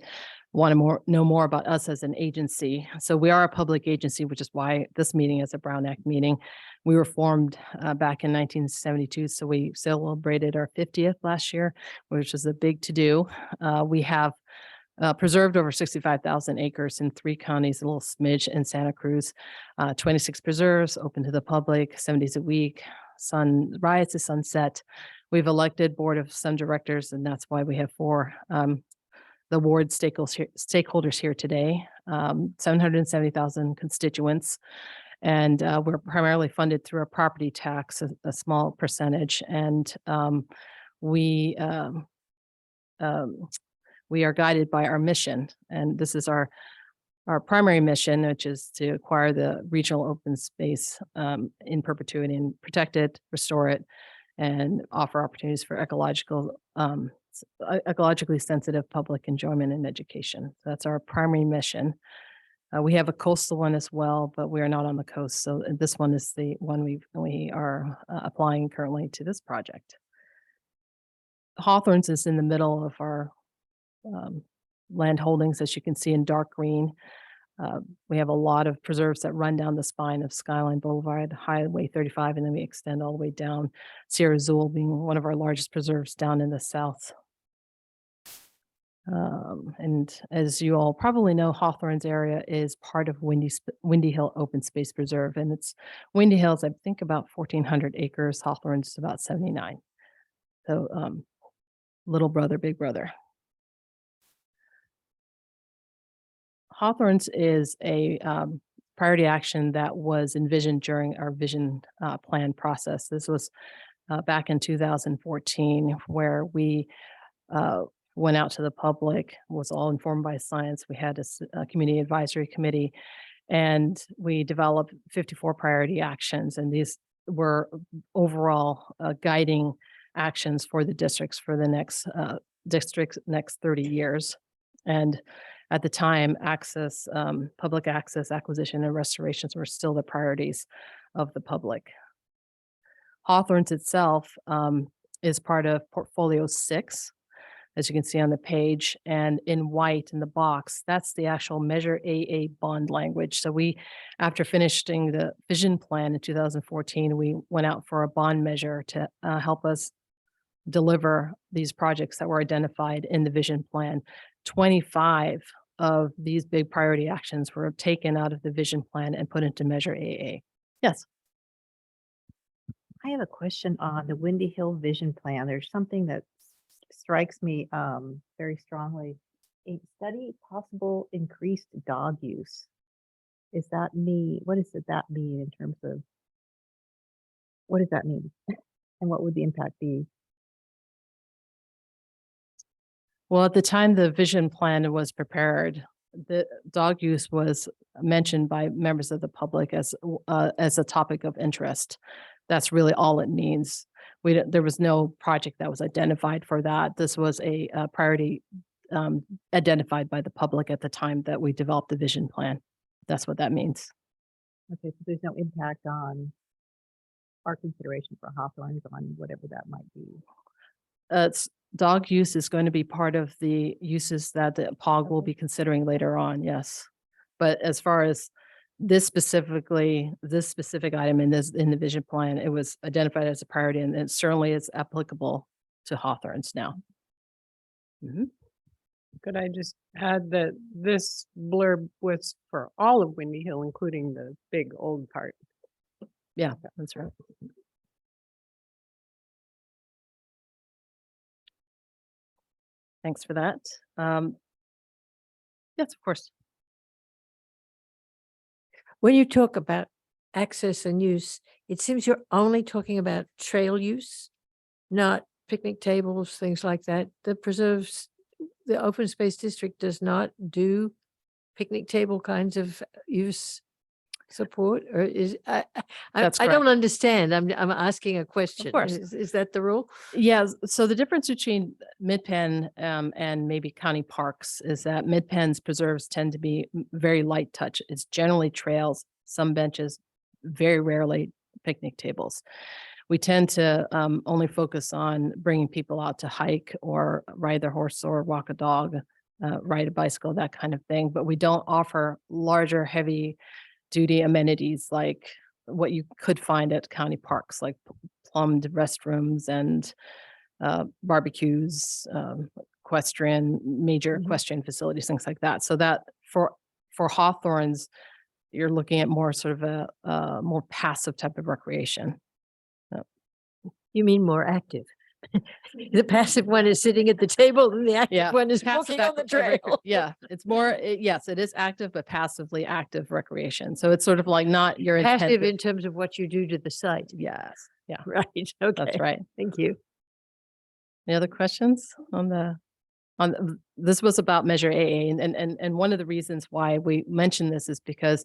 want to know more about us as an agency. So we are a public agency, which is why this meeting is a Brown Act meeting. We were formed back in 1972, so we celebrated our 50th last year, which is a big to-do. We have preserved over 65,000 acres in 3 counties, a little smidge in Santa Cruz, 26 preserves open to the public, 7 days a week, sunrise to sunset. We've elected board of some directors, and that's why we have 4 the ward stakeholders here today, 770,000 constituents. And we're primarily funded through a property tax, a small percentage. And we are guided by our mission. And this is our primary mission, which is to acquire the regional open space in perpetuity and protect it, restore it, and offer opportunities for ecologically sensitive public enjoyment and education. So that's our primary mission. We have a coastal one as well, but we are not on the coast. So this one is the one we are applying currently to this project. Hawthorns is in the middle of our land holdings, as you can see in dark green. We have a lot of preserves that run down the spine of Skyline Boulevard, Highway 35, and then we extend all the way down. Sierra Azul being one of our largest preserves down in the south. And as you all probably know, Hawthorns area is part of Windy Hill Open Space Preserve, and it's Windy Hills, I think, about 1,400 acres. Hawthorns is about 79. So little brother, big brother. Hawthorns is a priority action that was envisioned during our vision plan process. This was back in 2014, where we went out to the public, was all informed by science. We had a community advisory committee, and we developed 54 priority actions. And these were overall guiding actions for the districts for the next 30 years. And at the time, access, public access, acquisition, and restorations were still the priorities of the public. Hawthorns itself is part of Portfolio 6, as you can see on the page, and in white in the box, that's the actual Measure AA bond language. So we, after finishing the vision plan in 2014, we went out for a bond measure to help us deliver these projects that were identified in the vision plan. 25 of these big priority actions were taken out of the vision plan and put into Measure AA. Yes. I have a question on the Windy Hill Vision Plan. There's something that strikes me very strongly. A study possible increased dog use. Is that me? What does that mean in terms of, what does that mean? And what would the impact be? Well, at the time the vision plan was prepared, the dog use was mentioned by members of the public as a topic of interest. That's really all it means. There was no project that was identified for that. This was a priority identified by the public at the time that we developed the vision plan. That's what that means. Okay, so there's no impact on our consideration for Hawthorns on whatever that might be. Dog use is going to be part of the uses that the POG will be considering later on, yes. But as far as this specific item in the vision plan, it was identified as a priority, and it certainly is applicable to Hawthorns now. Mm-hmm. Could I just add that this blurb was for all of Windy Hill, including the big old part? Yeah, that's right. Thanks for that. Yes, of course. When you talk about access and use, it seems you're only talking about trail use, not picnic tables, things like that. The preserves, the open space district does not do picnic table kinds of use support, or is I don't understand. I'm asking a question. Of course. Is that the rule? Yeah. So the difference between Midpen and maybe county parks is that Midpen's preserves tend to be very light touch. It's generally trails, some benches, very rarely picnic tables. We tend to only focus on bringing people out to hike or ride their horse or walk a dog ride a bicycle, that kind of thing. But we don't offer larger, heavy duty amenities like what you could find at county parks, like plumbed restrooms and barbecues, major equestrian facilities, things like that. So that for Hawthorns, you're looking at more sort of a more passive type of recreation. You mean more active? The passive one is sitting at the table and the active one is passive walking on the active trail. Yeah, it's more, yes, it is active, but passively active recreation. So it's sort of like not your Passive in terms of what you do to the site. Yes, yeah, Right. Okay. that's right. Thank you. Any other questions this was about Measure AA, and one of the reasons why we mentioned this is because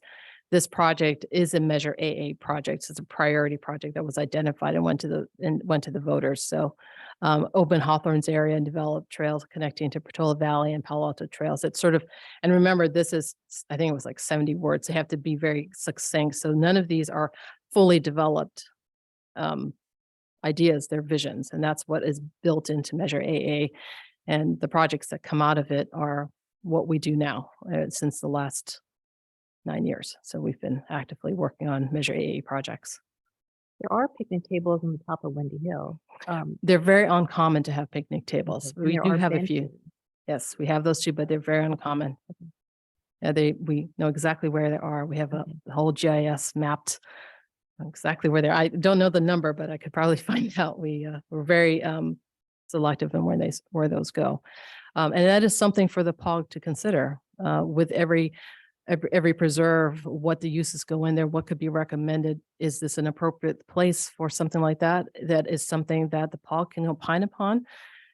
this project is a Measure AA project. It's a priority project that was identified and went to the voters. So open Hawthorns area and develop trails connecting to Portola Valley and Palo Alto trails. It's sort of, and remember, this is, I think it was like 70 words. They have to be very succinct. So none of these are fully developed ideas, they're visions, and that's what is built into Measure AA. And the projects that come out of it are what we do now since the last 9 years. So we've been actively working on Measure AA projects. There are picnic tables on the top of Wendy Hill. They're very uncommon to have picnic tables. and We there do are have a few. benches. Yes, we have those too, but they're very uncommon. Yeah, we know exactly where they are. We have a whole GIS mapped exactly where they're. I don't know the number, but I could probably find out. We're very selective in where those go, and that is something for the POG to consider with every preserve, what the uses go in there, what could be recommended. Is this an appropriate place for something like that? That is something that the POG can opine upon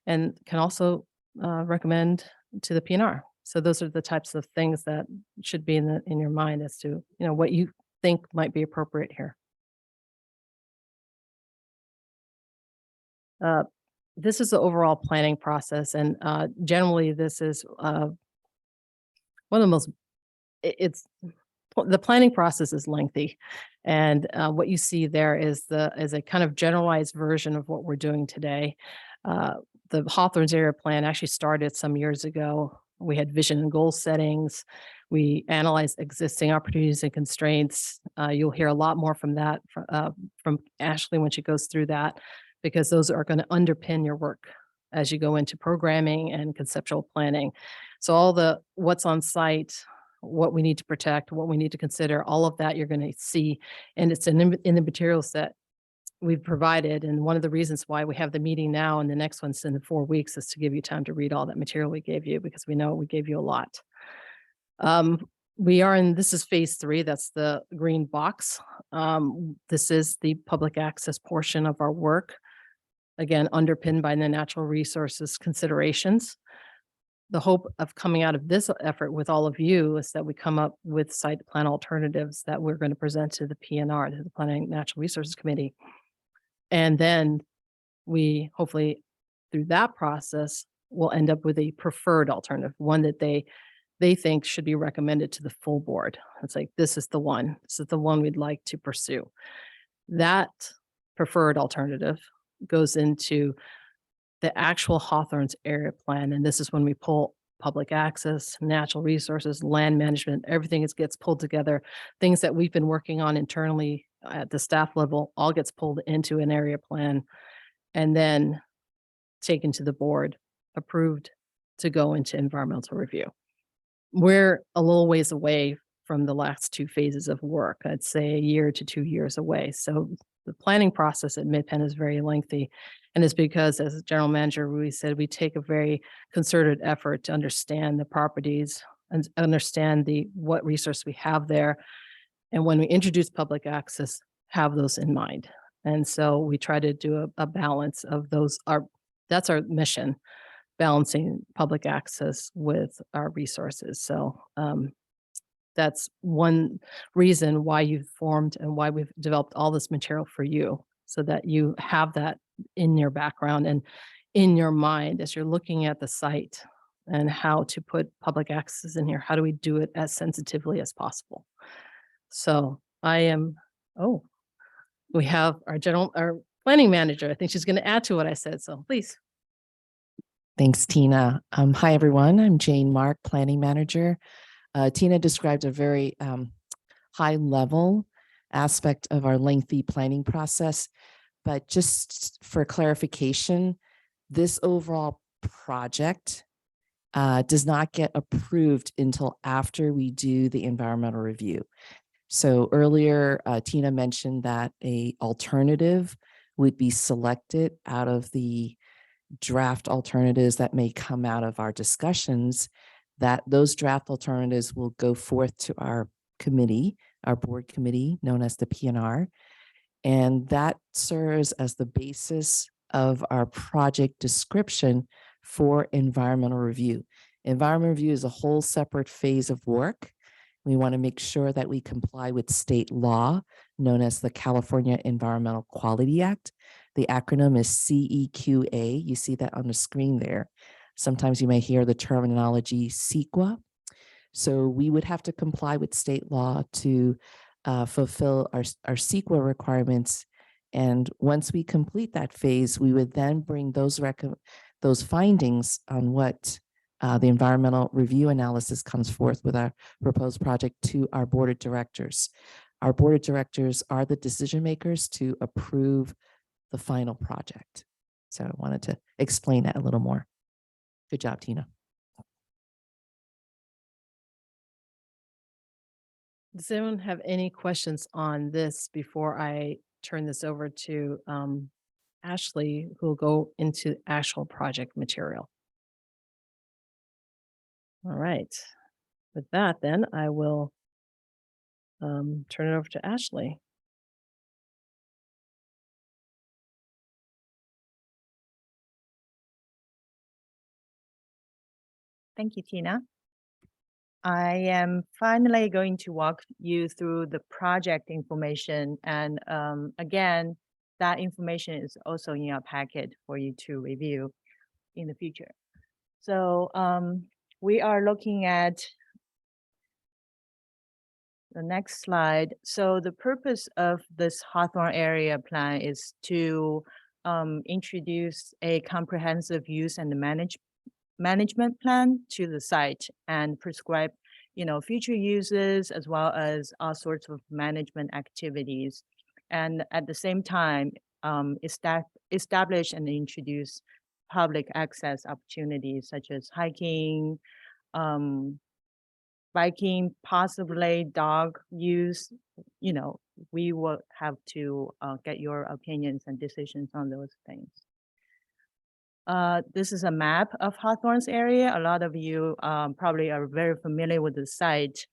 and can also recommend to the PNR. So those are the types of things that should be in your mind as to, what you think might be appropriate here. This is the overall planning process, and generally this is one of the most, the planning process is lengthy, and what you see there is a kind of generalized version of what we're doing today. The Hawthorns area plan actually started some years ago. We had vision and goal settings. We analyzed existing opportunities and constraints. You'll hear a lot more from that from Ashley when she goes through that, because those are going to underpin your work as you go into programming and conceptual planning. So all what's on site, what we need to protect, what we need to consider, all of that you're going to see. And it's in the materials that we've provided. And one of the reasons why we have the meeting now and the next one's in 4 weeks is to give you time to read all that material we gave you, because we know we gave you a lot. This is phase 3. That's the green box. This is the public access portion of our work. Again, underpinned by the natural resources considerations. The hope of coming out of this effort with all of you is that we come up with site plan alternatives that we're going to present to the PNR, to the Planning Natural Resources Committee. And then we hopefully through that process will end up with a preferred alternative, one that they think should be recommended to the full board. It's like, this is the one we'd like to pursue. That preferred alternative goes into the actual Hawthorns area plan. And this is when we pull public access, natural resources, land management, everything gets pulled together. Things that we've been working on internally at the staff level all gets pulled into an area plan and then taken to the board, approved to go into environmental review. We're a little ways away from the last 2 phases of work. I'd say a year to 2 years away. So the planning process at Midpen is very lengthy. And it's because, as General Manager we said, we take a very concerted effort to understand the properties and understand what resource we have there. And when we introduce public access, have those in mind. And so we try to do a balance of those. That's our mission, balancing public access with our resources. So that's one reason why you've formed and why we've developed all this material for you, so that you have that in your background and in your mind as you're looking at the site and how to put public access in here. How do we do it as sensitively as possible? So we have our planning manager. I think she's going to add to what I said. So please. Thanks, Tina. Hi, everyone. I'm Jane Mark, Planning Manager. Tina described a very high level aspect of our lengthy planning process, but just for clarification, this overall project does not get approved until after we do the environmental review. So earlier, Tina mentioned that a alternative would be selected out of the draft alternatives that may come out of our discussions, that those draft alternatives will go forth to our committee, our board committee known as the PNR. And that serves as the basis of our project description for environmental review. Environmental review is a whole separate phase of work. We want to make sure that we comply with state law known as the California Environmental Quality Act. The acronym is CEQA. You see that on the screen there. Sometimes you may hear the terminology CEQA. So we would have to comply with state law to fulfill our CEQA requirements. And once we complete that phase, we would then bring those findings on what the environmental review analysis comes forth with our proposed project to our board of directors. Our board of directors are the decision makers to approve the final project. So I wanted to explain that a little more. Good job, Tina. Does anyone have any questions on this before I turn this over to Ashley, who will go into actual project material? All right. With that, then I will turn it over to Ashley. Thank you, Tina. I am finally going to walk you through the project information. And again, that information is also in your packet for you to review in the future. So we are looking at the next slide. So the purpose of this Hawthorne area plan is to introduce a comprehensive use and management plan to the site and prescribe, future uses as well as all sorts of management activities. And at the same time, establish and introduce public access opportunities such as hiking, biking, possibly dog use. We will have to get your opinions and decisions on those things. This is a map of Hawthorns area. A lot of you probably are very familiar with the site.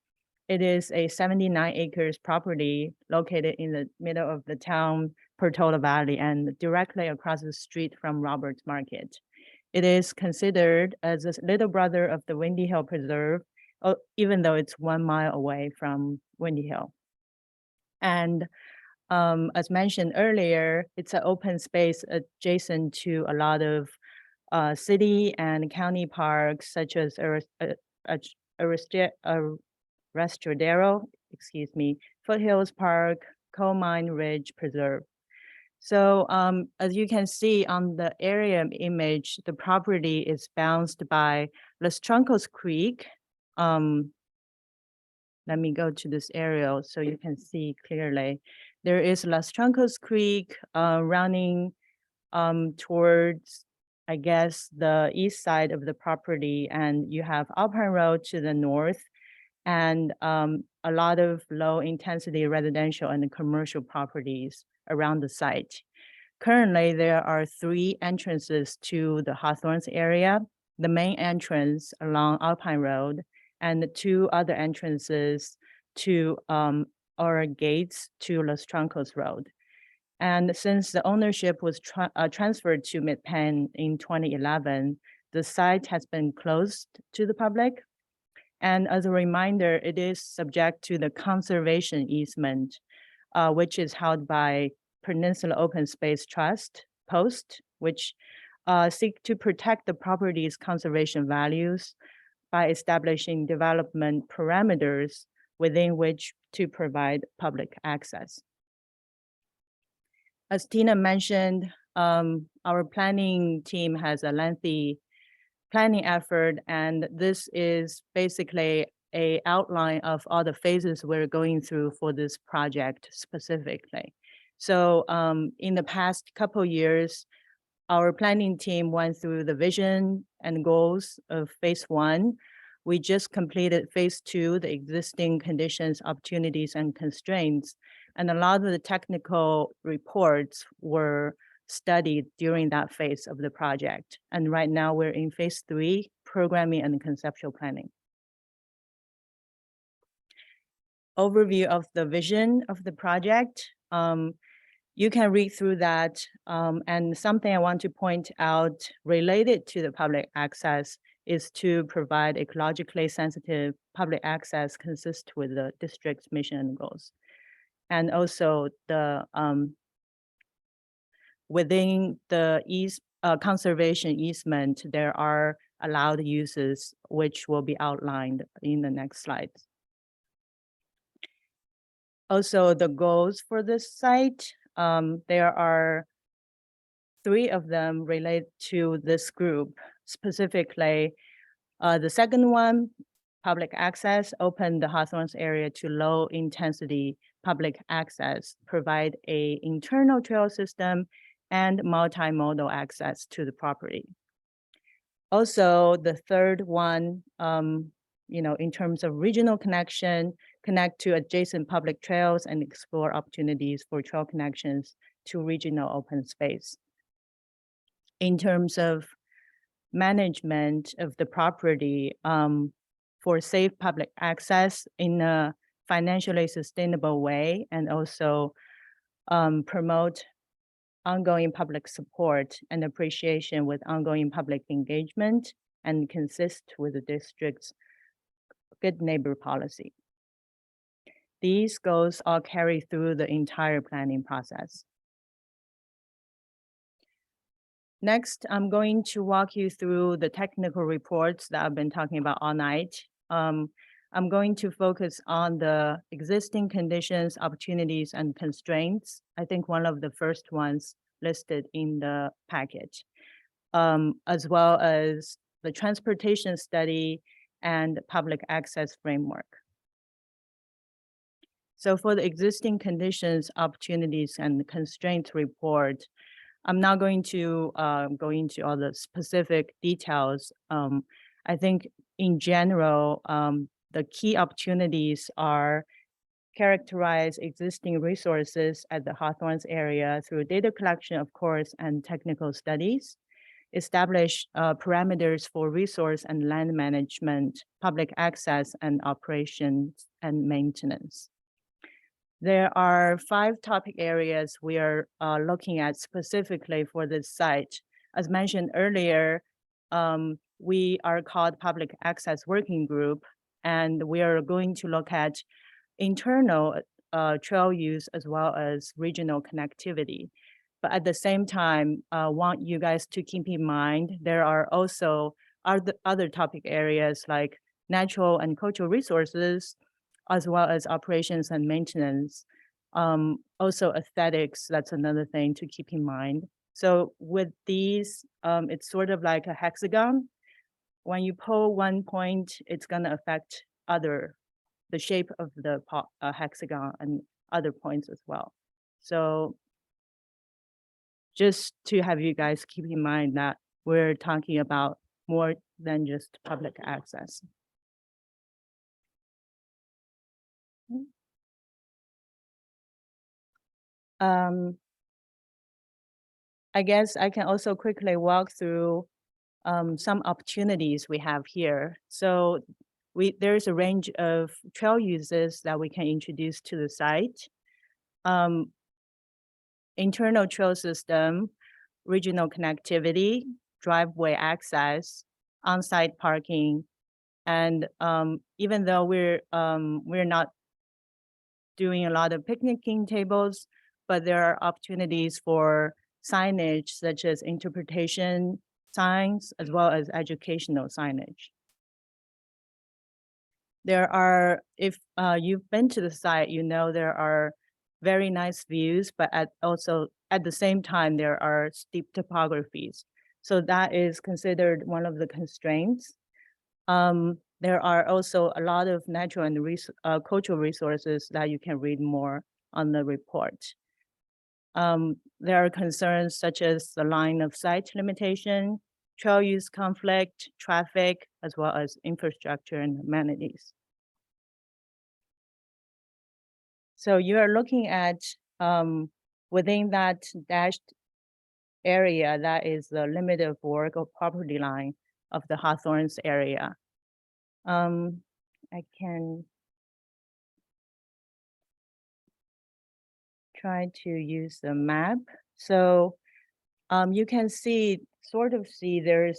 It is a 79 acres property located in the middle of the town, Portola Valley, and directly across the street from Roberts Market. It is considered as a little brother of the Windy Hill Preserve, even though it's 1 mile away from Windy Hill. And as mentioned earlier, it's an open space adjacent to a lot of city and county parks, such as Restradero, Foothills Park, Coal Mine Ridge Preserve. So as you can see on the area image, the property is bounded by Los Troncos Creek. Let me go to this aerial so you can see clearly. There is Los Troncos Creek running towards, I guess, the east side of the property, and you have Alpine Road to the north, and a lot of low intensity residential and commercial properties around the site. Currently, there are 3 entrances to the Hawthorns area, the main entrance along Alpine Road, and the 2 other entrances to or gates to Los Troncos Road. And since the ownership was transferred to Midpen in 2011, the site has been closed to the public. And as a reminder, it is subject to the conservation easement, which is held by Peninsula Open Space Trust, POST, which seek to protect the property's conservation values by establishing development parameters within which to provide public access. As Tina mentioned, our planning team has a lengthy planning effort, and this is basically a outline of all the phases we're going through for this project specifically. So in the past couple years, our planning team went through the vision and goals of phase 1. We just completed phase 2, the existing conditions, opportunities, and constraints. And a lot of the technical reports were studied during that phase of the project. And right now we're in phase 3, programming and conceptual planning. Overview of the vision of the project. You can read through that. And something I want to point out related to the public access is to provide ecologically sensitive public access consistent with the district's mission and goals. And also the within the conservation easement, there are allowed uses which will be outlined in the next slides. Also, the goals for this site, there are 3 of them related to this group. Specifically, the second one, public access, open the Hawthorns area to low intensity public access, provide a internal trail system and multimodal access to the property. Also, the third one, in terms of regional connection, connect to adjacent public trails and explore opportunities for trail connections to regional open space. In terms of management of the property, for safe public access in a financially sustainable way, and also promote ongoing public support and appreciation with ongoing public engagement and consist with the district's good neighbor policy. These goals all carry through the entire planning process. Next, I'm going to walk you through the technical reports that I've been talking about all night. I'm going to focus on the existing conditions, opportunities, and constraints. I think one of the first ones listed in the package, as well as the transportation study and public access framework. So for the existing conditions, opportunities, and constraints report, I'm not going to go into all the specific details. I think in general, the key opportunities are characterize existing resources at the Hawthorns area through data collection, of course, and technical studies, establish parameters for resource and land management, public access, and operations and maintenance. There are 5 topic areas we are looking at specifically for this site. As mentioned earlier, we are called Public Access Working Group, and we are going to look at internal trail use as well as regional connectivity. But at the same time, I want you guys to keep in mind, there are also other topic areas like natural and cultural resources, as well as operations and maintenance. Also aesthetics, that's another thing to keep in mind. So with these, it's sort of like a hexagon. When you pull one point, it's gonna affect the shape of the hexagon and other points as well. So just to have you guys keep in mind that we're talking about more than just public access. I guess I can also quickly walk through some opportunities we have here. So there's a range of trail uses that we can introduce to the site. Internal trail system, regional connectivity, driveway access, on-site parking, and even though we're not doing a lot of picnicking tables, but there are opportunities for signage such as interpretation signs as well as educational signage. There are, if you've been to the site, you know there are very nice views, but also at the same time, there are steep topographies. So that is considered one of the constraints. There are also a lot of natural and cultural resources that you can read more on the report. There are concerns such as the line of sight limitation, trail use conflict, traffic, as well as infrastructure and amenities. So you are looking at within that dashed area, that is the limit of work or property line of the Hawthorns area. I can try to use the map. So you can see, there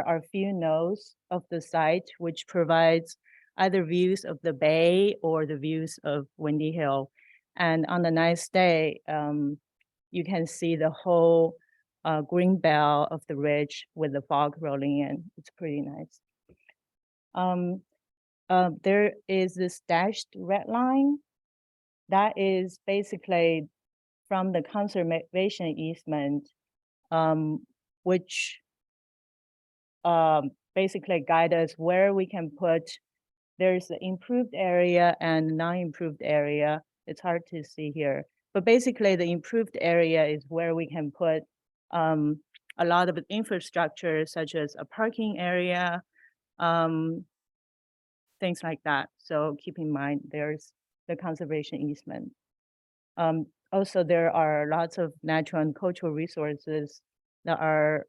are a few nodes of the site which provides either views of the bay or the views of Windy Hill. And on a nice day, you can see the whole green belt of the ridge with the fog rolling in. It's pretty nice. There is this dashed red line. That is basically from the conservation easement, which basically guide us where we can put. There's the improved area and non-improved area. It's hard to see here, but basically the improved area is where we can put a lot of infrastructure, such as a parking area, things like that. So keep in mind, there's the conservation easement. Also, there are lots of natural and cultural resources that are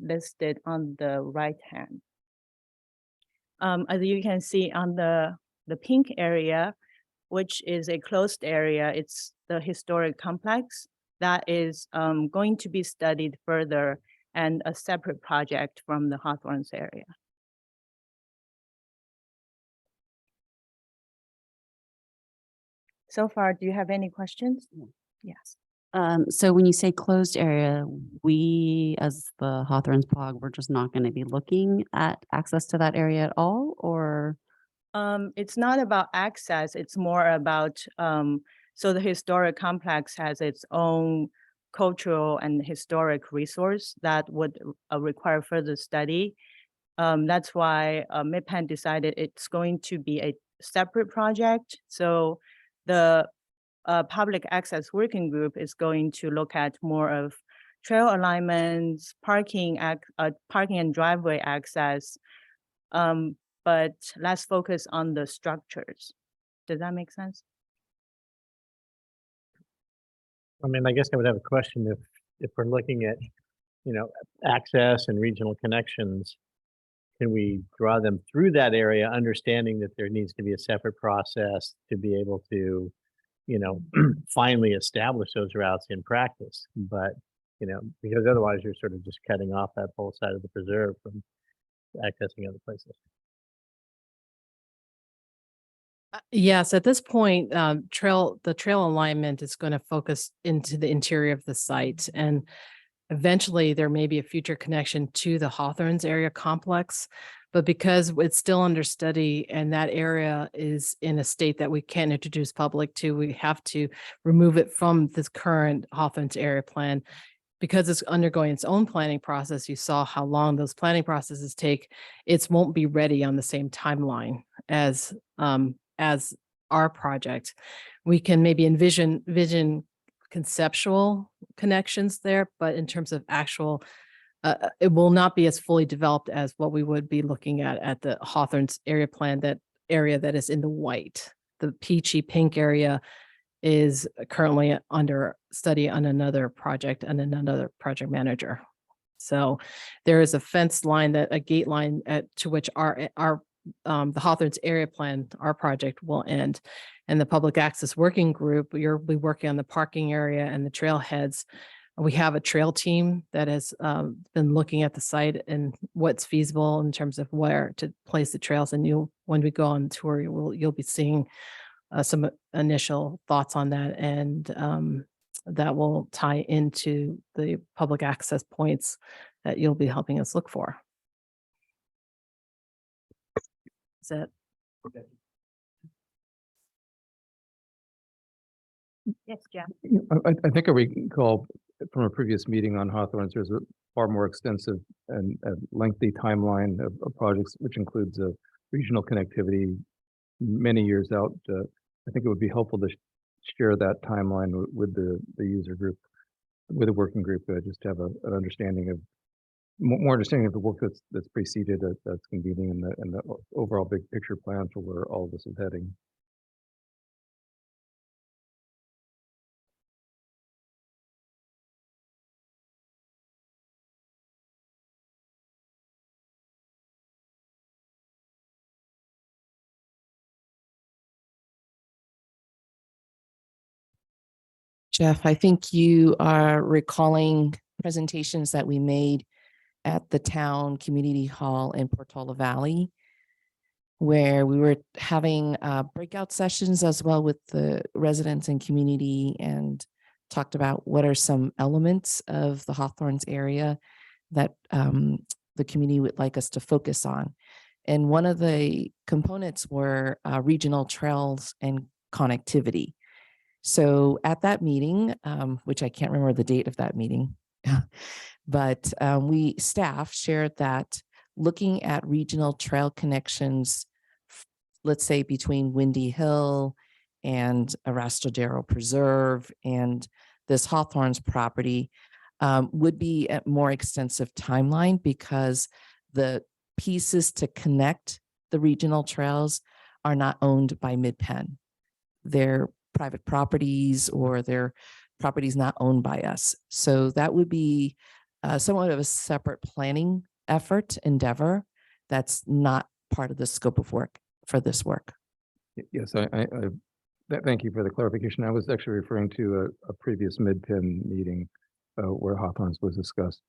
listed on the right hand. As you can see on the pink area, which is a closed area, it's the historic complex that is going to be studied further and a separate project from the Hawthorns area. So far, do you have any questions? Yes. So when you say closed area, we as the Hawthorns POG, we're just not going to be looking at access to that area at all, or? It's not about access, it's more about, so the historic complex has its own cultural and historic resource that would require further study. That's why Midpen decided it's going to be a separate project. So the public access working group is going to look at more of trail alignments, parking and driveway access, but let's focus on the structures. Does that make sense? I mean, I guess I would have a question if we're looking at, access and regional connections, can we draw them through that area, understanding that there needs to be a separate process to be able to, finally establish those routes in practice? But, because otherwise you're sort of just cutting off that whole side of the preserve from accessing other places. Yes, at this point, the trail alignment is going to focus into the interior of the site, and eventually there may be a future connection to the Hawthorns area complex. But because it's still under study and that area is in a state that we can't introduce public to, we have to remove it from this current Hawthorns area plan. Because it's undergoing its own planning process, you saw how long those planning processes take. It won't be ready on the same timeline as our project. We can maybe envision conceptual connections there, but in terms of actual, it will not be as fully developed as what we would be looking at the Hawthorns area plan, that area that is in the white. The peachy pink area is currently under study on another project and another project manager. So there is a fence line, a gate line to which the Hawthorns area plan, our project, will end. And the public access working group, you'll be working on the parking area and the trailheads. We have a trail team that has been looking at the site and what's feasible in terms of where to place the trails. And when we go on tour, you'll be seeing some initial thoughts on that, and that will tie into the public access points that you'll be helping us look for. Is that? Yes, Jeff. I think I recall from a previous meeting on Hawthorns, there's a far more extensive and lengthy timeline of projects, which includes regional connectivity many years out. I think it would be helpful to share that timeline with the user group, with the working group, just to have an understanding of more understanding of the work that's preceded that's convening and the overall big picture plan for where all of this is heading. Jeff, I think you are recalling presentations that we made at the town community hall in Portola Valley, where we were having breakout sessions as well with the residents and community, and talked about what are some elements of the Hawthorns area that the community would like us to focus on. And one of the components were regional trails and connectivity. So at that meeting, which I can't remember the date of that meeting, but we staff shared that looking at regional trail connections, let's say between Windy Hill and Arastradero Preserve and this Hawthorns property, would be a more extensive timeline, because the pieces to connect the regional trails are not owned by Midpen. They're private properties, or they're properties not owned by us. So that would be somewhat of a separate planning endeavor that's not part of the scope of work for this work. Yes, thank you for the clarification. I was actually referring to a previous Midpen meeting where Hawthorns was discussed.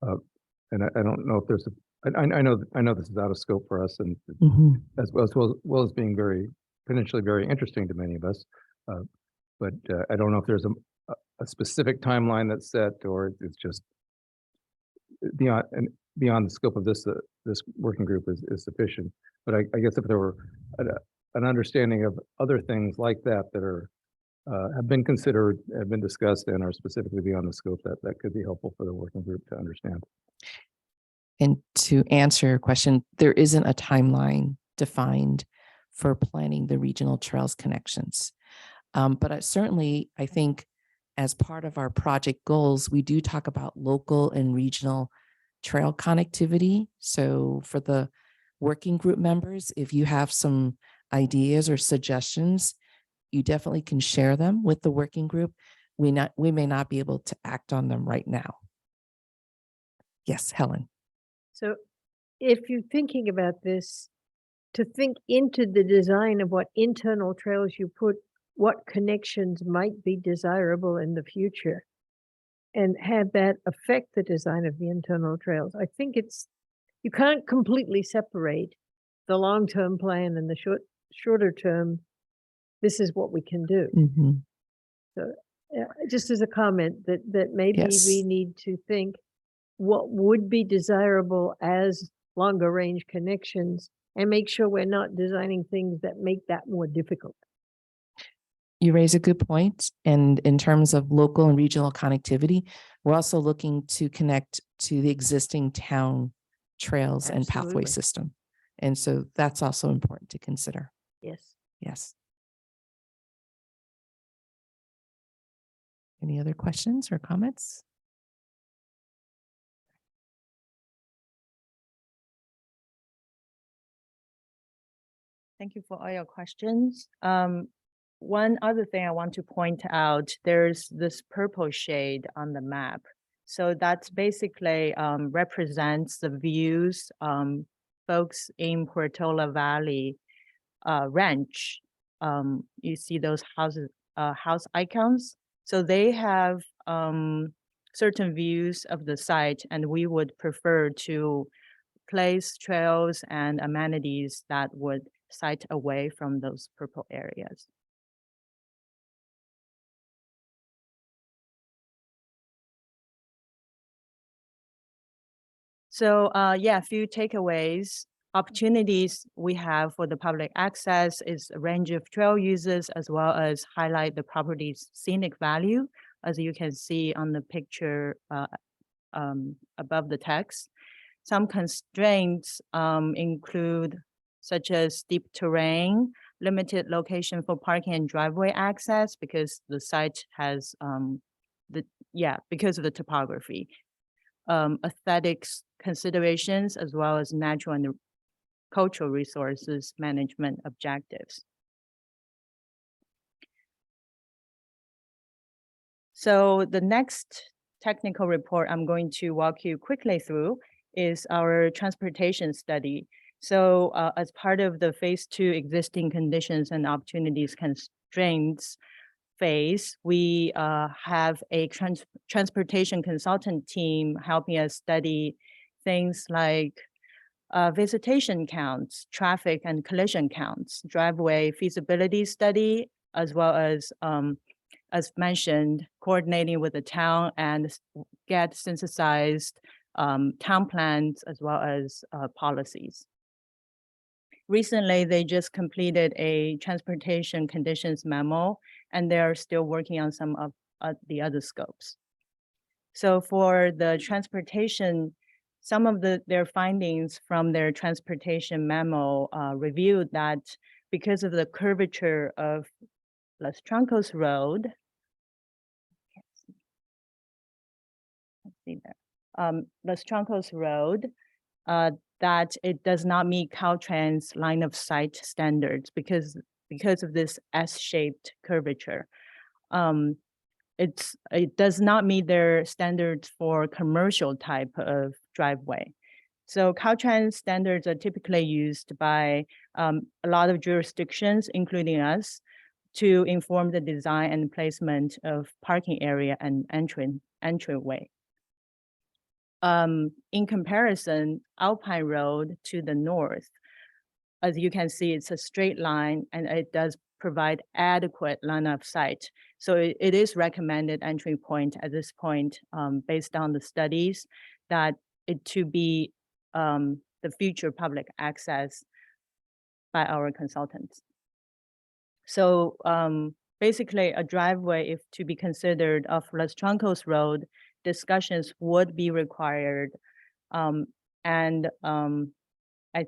And I don't know if there's I know this is out of scope for us, and as well as being potentially very interesting to many of us. But I don't know if there's a specific timeline that's set, or it's just beyond the scope of this working group is sufficient. But I guess if there were an understanding of other things like that that are have been considered, have been discussed, and are specifically beyond the scope, that could be helpful for the working group to understand. And to answer your question, there isn't a timeline defined for planning the regional trails connections. But I think as part of our project goals, we do talk about local and regional trail connectivity. So for the working group members, if you have some ideas or suggestions, you definitely can share them with the working group. We may not be able to act on them right now. Yes, Helen. So if you're thinking about this, to think into the design of what internal trails you put, what connections might be desirable in the future, and have that affect the design of the internal trails. I think you can't completely separate the long-term plan and the shorter term. This is what we can do. So just as a comment that maybe we need to think what would be desirable as longer range connections, and make sure we're not designing things that make that more difficult. You raise a good point. And in terms of local and regional connectivity, we're also looking to connect to the existing town trails and pathway system. And so that's also important to consider. Yes. Yes. Any other questions or comments? Thank you for all your questions. One other thing I want to point out, there's this purple shade on the map. So that's basically represents the views folks in Portola Valley Ranch. You see those house icons. So they have certain views of the site, and we would prefer to place trails and amenities that would site away from those purple areas. So yeah, a few takeaways. Opportunities we have for the public access is a range of trail users, as well as highlight the property's scenic value as you can see on the picture above the text. Some constraints include such as steep terrain, limited location for parking and driveway access because the site has because of the topography, aesthetics considerations, as well as natural and cultural resources management objectives. So the next technical report I'm going to walk you quickly through is our transportation study. So as part of the phase 2 existing conditions and opportunities constraints phase, we have a transportation consultant team helping us study things like visitation counts, traffic and collision counts, driveway feasibility study, as well as mentioned, coordinating with the town and get synthesized town plans as well as policies. Recently, they just completed a transportation conditions memo, and they're still working on some of the other scopes. So for the transportation, some of their findings from their transportation memo reviewed that because of the curvature of Los Troncos Road, let's see there, Los Troncos Road, that it does not meet Caltrans line of sight standards because of this S-shaped curvature. It does not meet their standards for commercial type of driveway. So Caltrans standards are typically used by a lot of jurisdictions, including us, to inform the design and placement of parking area and entryway. In comparison, Alpine Road to the north, as you can see, it's a straight line and it does provide adequate line of sight. So it is recommended entry point at this point, based on the studies, that it to be the future public access by our consultants. So basically a driveway, if to be considered of Los Troncos Road, discussions would be required. I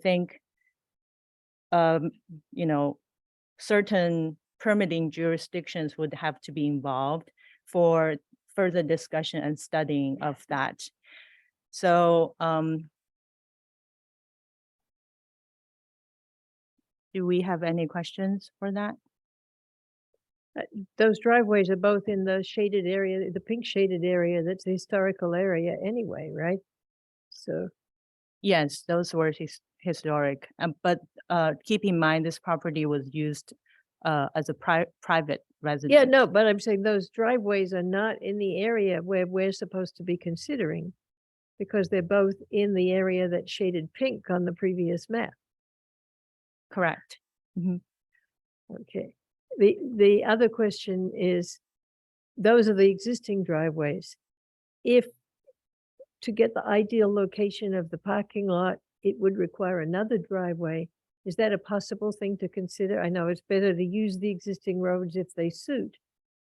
think, certain permitting jurisdictions would have to be involved for further discussion and studying of that. So do we have any questions for that? Those driveways are both in the shaded area, the pink shaded area, that's the historical area anyway, right? So. Yes, those were historic, but keep in mind this property was used as a private residence. Yeah, no, but I'm saying those driveways are not in the area where we're supposed to be considering, because they're both in the area that's shaded pink on the previous map. Correct. Mm-hmm. Okay. The other question is, those are the existing driveways. If to get the ideal location of the parking lot, it would require another driveway. Is that a possible thing to consider? I know it's better to use the existing roads if they suit,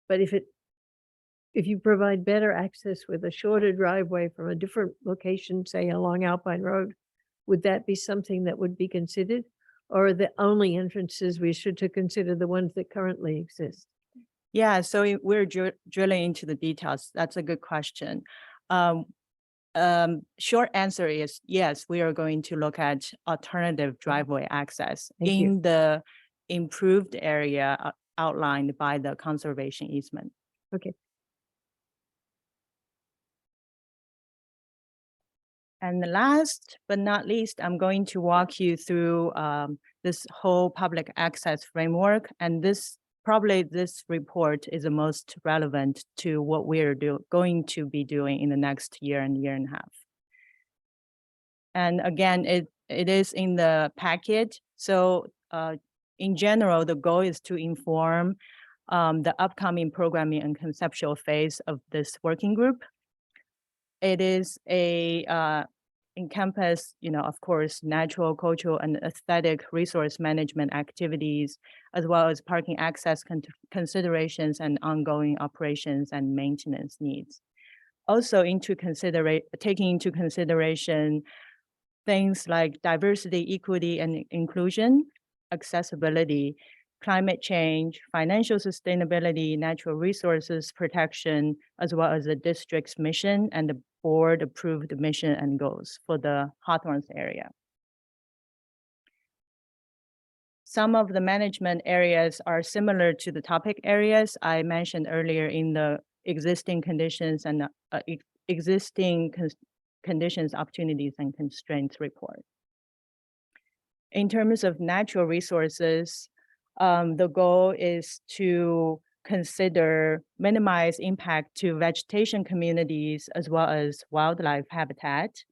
but if you provide better access with a shorter driveway from a different location, say along Alpine Road, would that be something that would be considered? Or are the only entrances we should to consider the ones that currently exist? Yeah, so we're drilling into the details. That's a good question. Short answer is yes, we are going to look at alternative driveway access in the improved area outlined by the conservation easement. Okay. And the last but not least, I'm going to walk you through this whole public access framework. And this report is the most relevant to what we're going to be doing in the next year and a half. And again, it is in the packet. So in general, the goal is to inform the upcoming programming and conceptual phase of this working group. It is a encompass, of course, natural, cultural, and aesthetic resource management activities, as well as parking access considerations and ongoing operations and maintenance needs. Also taking into consideration things like diversity, equity, and inclusion, accessibility, climate change, financial sustainability, natural resources protection, as well as the district's mission and the board approved mission and goals for the Hawthorns area. Some of the management areas are similar to the topic areas I mentioned earlier in the existing conditions and conditions, opportunities, and constraints report. In terms of natural resources, the goal is to consider minimize impact to vegetation communities as well as wildlife habitat,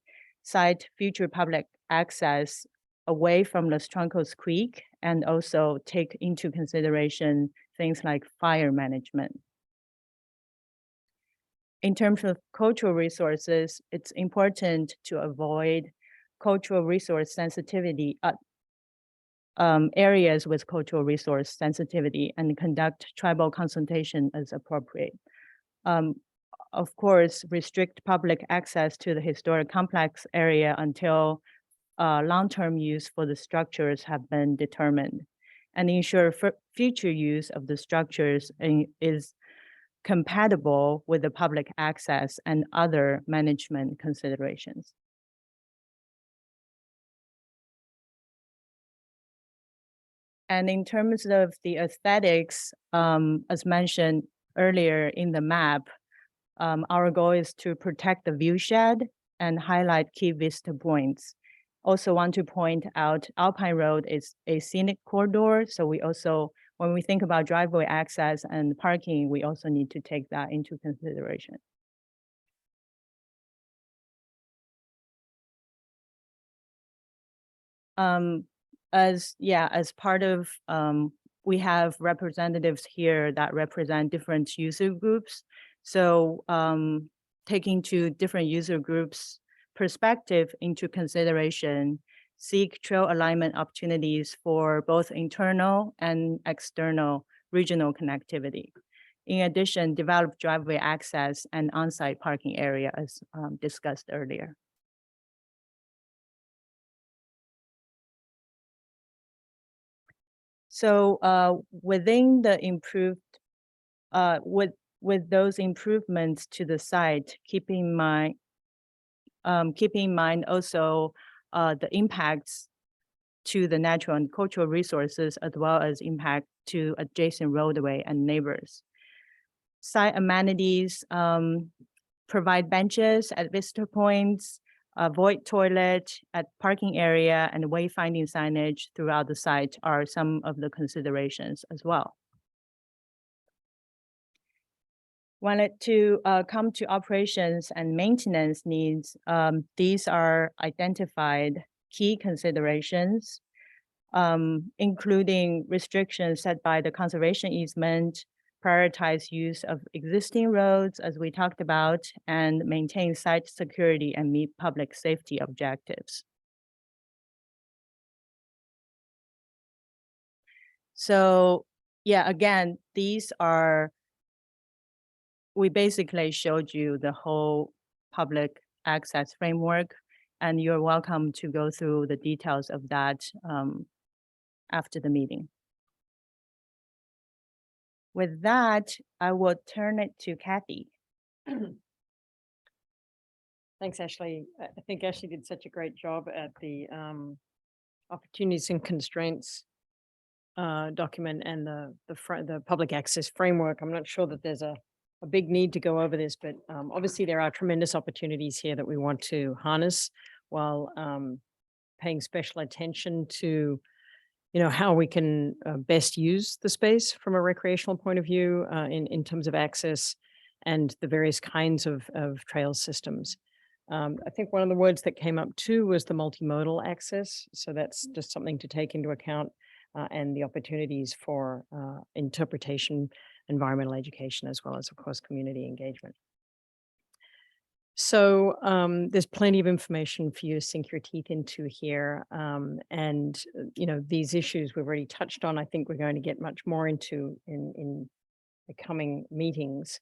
cite future public access away from Los Troncos Creek, and also take into consideration things like fire management. In terms of cultural resources, it's important to avoid cultural resource sensitivity, areas with cultural resource sensitivity, and conduct tribal consultation as appropriate. Of course, restrict public access to the historic complex area until long-term use for the structures have been determined, and ensure future use of the structures is compatible with the public access and other management considerations. And in terms of the aesthetics, as mentioned earlier in the map, our goal is to protect the view shed and highlight key vista points. Also want to point out Alpine Road is a scenic corridor, so we also, when we think about driveway access and parking, we also need to take that into consideration. As part of, we have representatives here that represent different user groups. So taking to different user groups' perspective into consideration, seek trail alignment opportunities for both internal and external regional connectivity. In addition, develop driveway access and on-site parking area as discussed earlier. So within the improved, with those improvements to the site, keep in mind also the impacts to the natural and cultural resources, as well as impact to adjacent roadway and neighbors. Site amenities, provide benches at visitor points, avoid toilet at parking area, and wayfinding signage throughout the site are some of the considerations as well. Wanted to come to operations and maintenance needs. These are identified key considerations, including restrictions set by the conservation easement, prioritize use of existing roads, as we talked about, and maintain site security and meet public safety objectives. So yeah, again, these are, we basically showed you the whole public access framework, and you're welcome to go through the details of that after the meeting. With that, I will turn it to Kathy. Thanks, Ashley. I think Ashley did such a great job at the opportunities and constraints document and the public access framework. I'm not sure that there's a big need to go over this, but obviously there are tremendous opportunities here that we want to harness while paying special attention to how we can best use the space from a recreational point of view in terms of access and the various kinds of trail systems. I think one of the words that came up too was the multimodal access. So that's just something to take into account and the opportunities for interpretation, environmental education, as well as, of course, community engagement. So there's plenty of information for you to sink your teeth into here. These issues we've already touched on, I think we're going to get much more into in the coming meetings.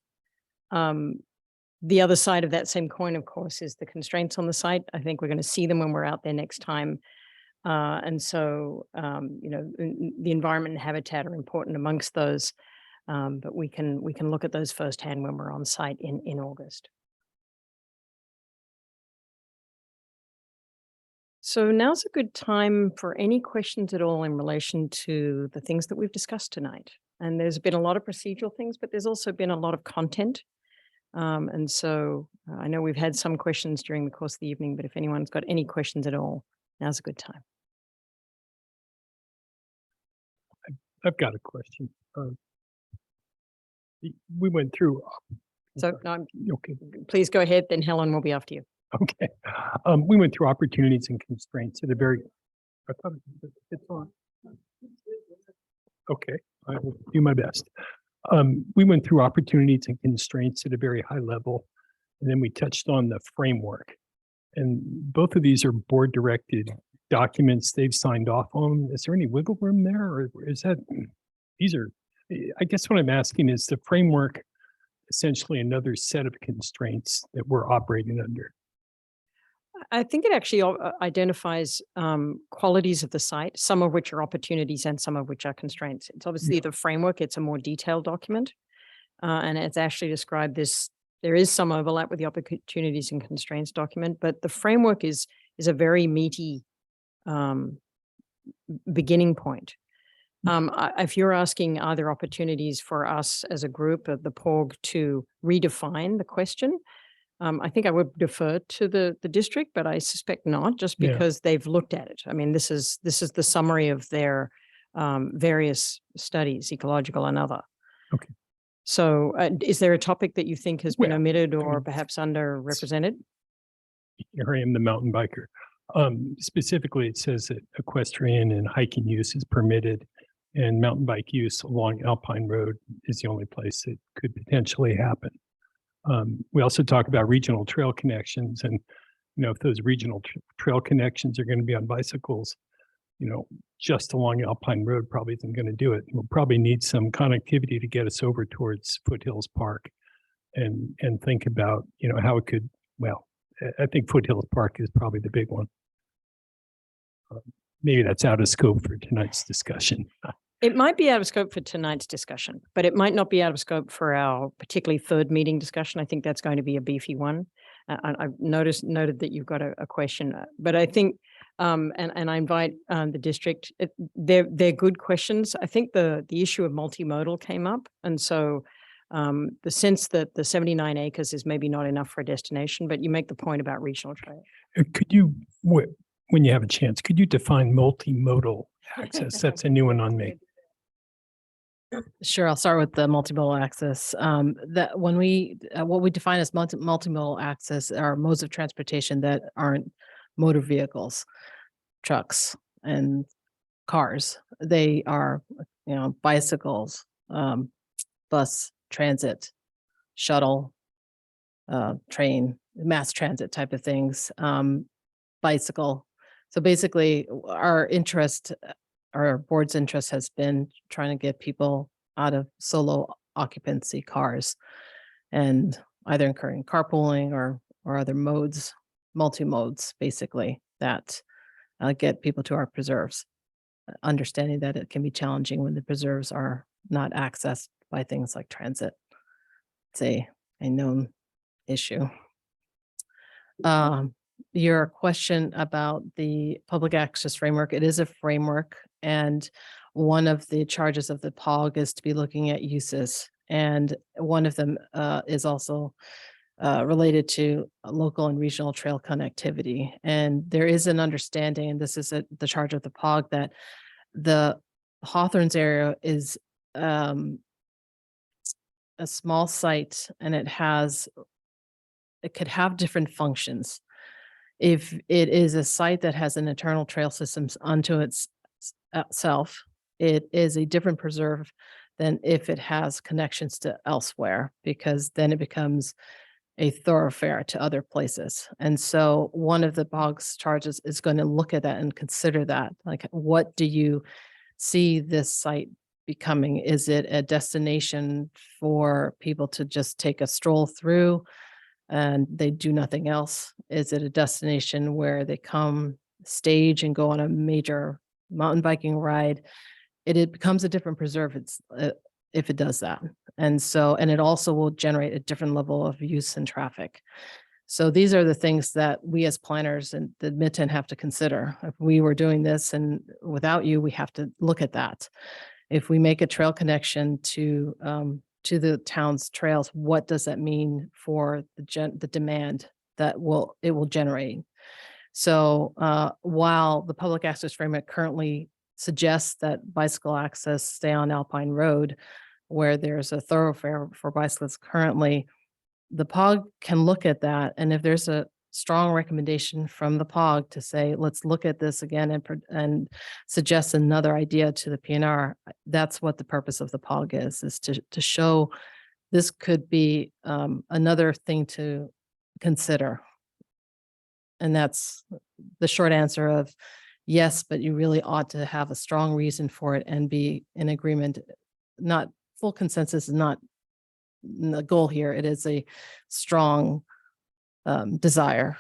The other side of that same coin, of course, is the constraints on the site. I think we're going to see them when we're out there next time. The environment and habitat are important amongst those, but we can look at those firsthand when we're on site in August. So now's a good time for any questions at all in relation to the things that we've discussed tonight. And there's been a lot of procedural things, but there's also been a lot of content. I know we've had some questions during the course of the evening, but if anyone's got any questions at all, now's a good time. I've got a question. We went through. Okay. Please go ahead, then Helen will be after you. Okay. We went through opportunities and constraints at a very, I thought it's on. Okay, I will do my best. We went through opportunities and constraints at a very high level, and then we touched on the framework. And both of these are board directed documents they've signed off on. Is there any wiggle room there, or is that, I guess what I'm asking is the framework essentially another set of constraints that we're operating under? I think it actually identifies qualities of the site, some of which are opportunities and some of which are constraints. It's obviously the framework, it's a more detailed document. And it's actually described this, there is some overlap with the opportunities and constraints document, but the framework is a very meaty beginning point. If you're asking, are there opportunities for us as a group of the PORG to redefine the question? I think I would defer to the district, but I suspect not, just because they've looked at it. I mean, this is the summary of their various studies, ecological and other. Okay. So is there a topic that you think has been omitted or perhaps underrepresented? Here I am, the mountain biker. Specifically, it says that equestrian and hiking use is permitted, and mountain bike use along Alpine Road is the only place it could potentially happen. We also talk about regional trail connections, and if those regional trail connections are going to be on bicycles, just along Alpine Road probably isn't going to do it. We'll probably need some connectivity to get us over towards Foothills Park, and think about how it could. Well, I think Foothills Park is probably the big one. Maybe that's out of scope for tonight's discussion. It might be out of scope for tonight's discussion, but it might not be out of scope for our particularly third meeting discussion. I think that's going to be a beefy one. I've noted that you've got a question, but I think, and I invite the district, they're good questions. I think the issue of multimodal came up. And so the sense that the 79 acres is maybe not enough for a destination, but you make the point about regional trail. Could you, when you have a chance, could you define multimodal access? That's a new one on me. Sure, I'll start with the multimodal access. That when what we define as multimodal access are modes of transportation that aren't motor vehicles, trucks, and cars. They are, bicycles, bus, transit, shuttle, train, mass transit type of things, bicycle. So basically, our board's interest has been trying to get people out of solo occupancy cars and either encouraging carpooling or other modes, multi-modes, basically, that get people to our preserves, understanding that it can be challenging when the preserves are not accessed by things like transit. It's a known issue. Your question about the public access framework, it is a framework, and one of the charges of the POG is to be looking at uses, and one of them is also related to local and regional trail connectivity. And there is an understanding, and this is the charge of the POG, that the Hawthorns area is a small site, and it could have different functions. If it is a site that has an internal trail systems unto itself, it is a different preserve than if it has connections to elsewhere, because then it becomes a thoroughfare to other places. And so one of the POG's charges is going to look at that and consider that. Like, what do you see this site becoming? Is it a destination for people to just take a stroll through and they do nothing else? Is it a destination where they come, stage, and go on a major mountain biking ride? It becomes a different preserve if it does that. And so, and it also will generate a different level of use and traffic. So these are the things that we as planners and the Mid-10 have to consider. If we were doing this and without you, we have to look at that. If we make a trail connection to the town's trails, what does that mean for the demand that it will generate? So while the public access framework currently suggests that bicycle access stay on Alpine Road, where there's a thoroughfare for bicyclists currently, the POG can look at that. And if there's a strong recommendation from the POG to say, let's look at this again and suggest another idea to the PNR, that's what the purpose of the POG is to show this could be another thing to consider. And that's the short answer of yes, but you really ought to have a strong reason for it and be in agreement. Not full consensus is not the goal here. It is a strong desire.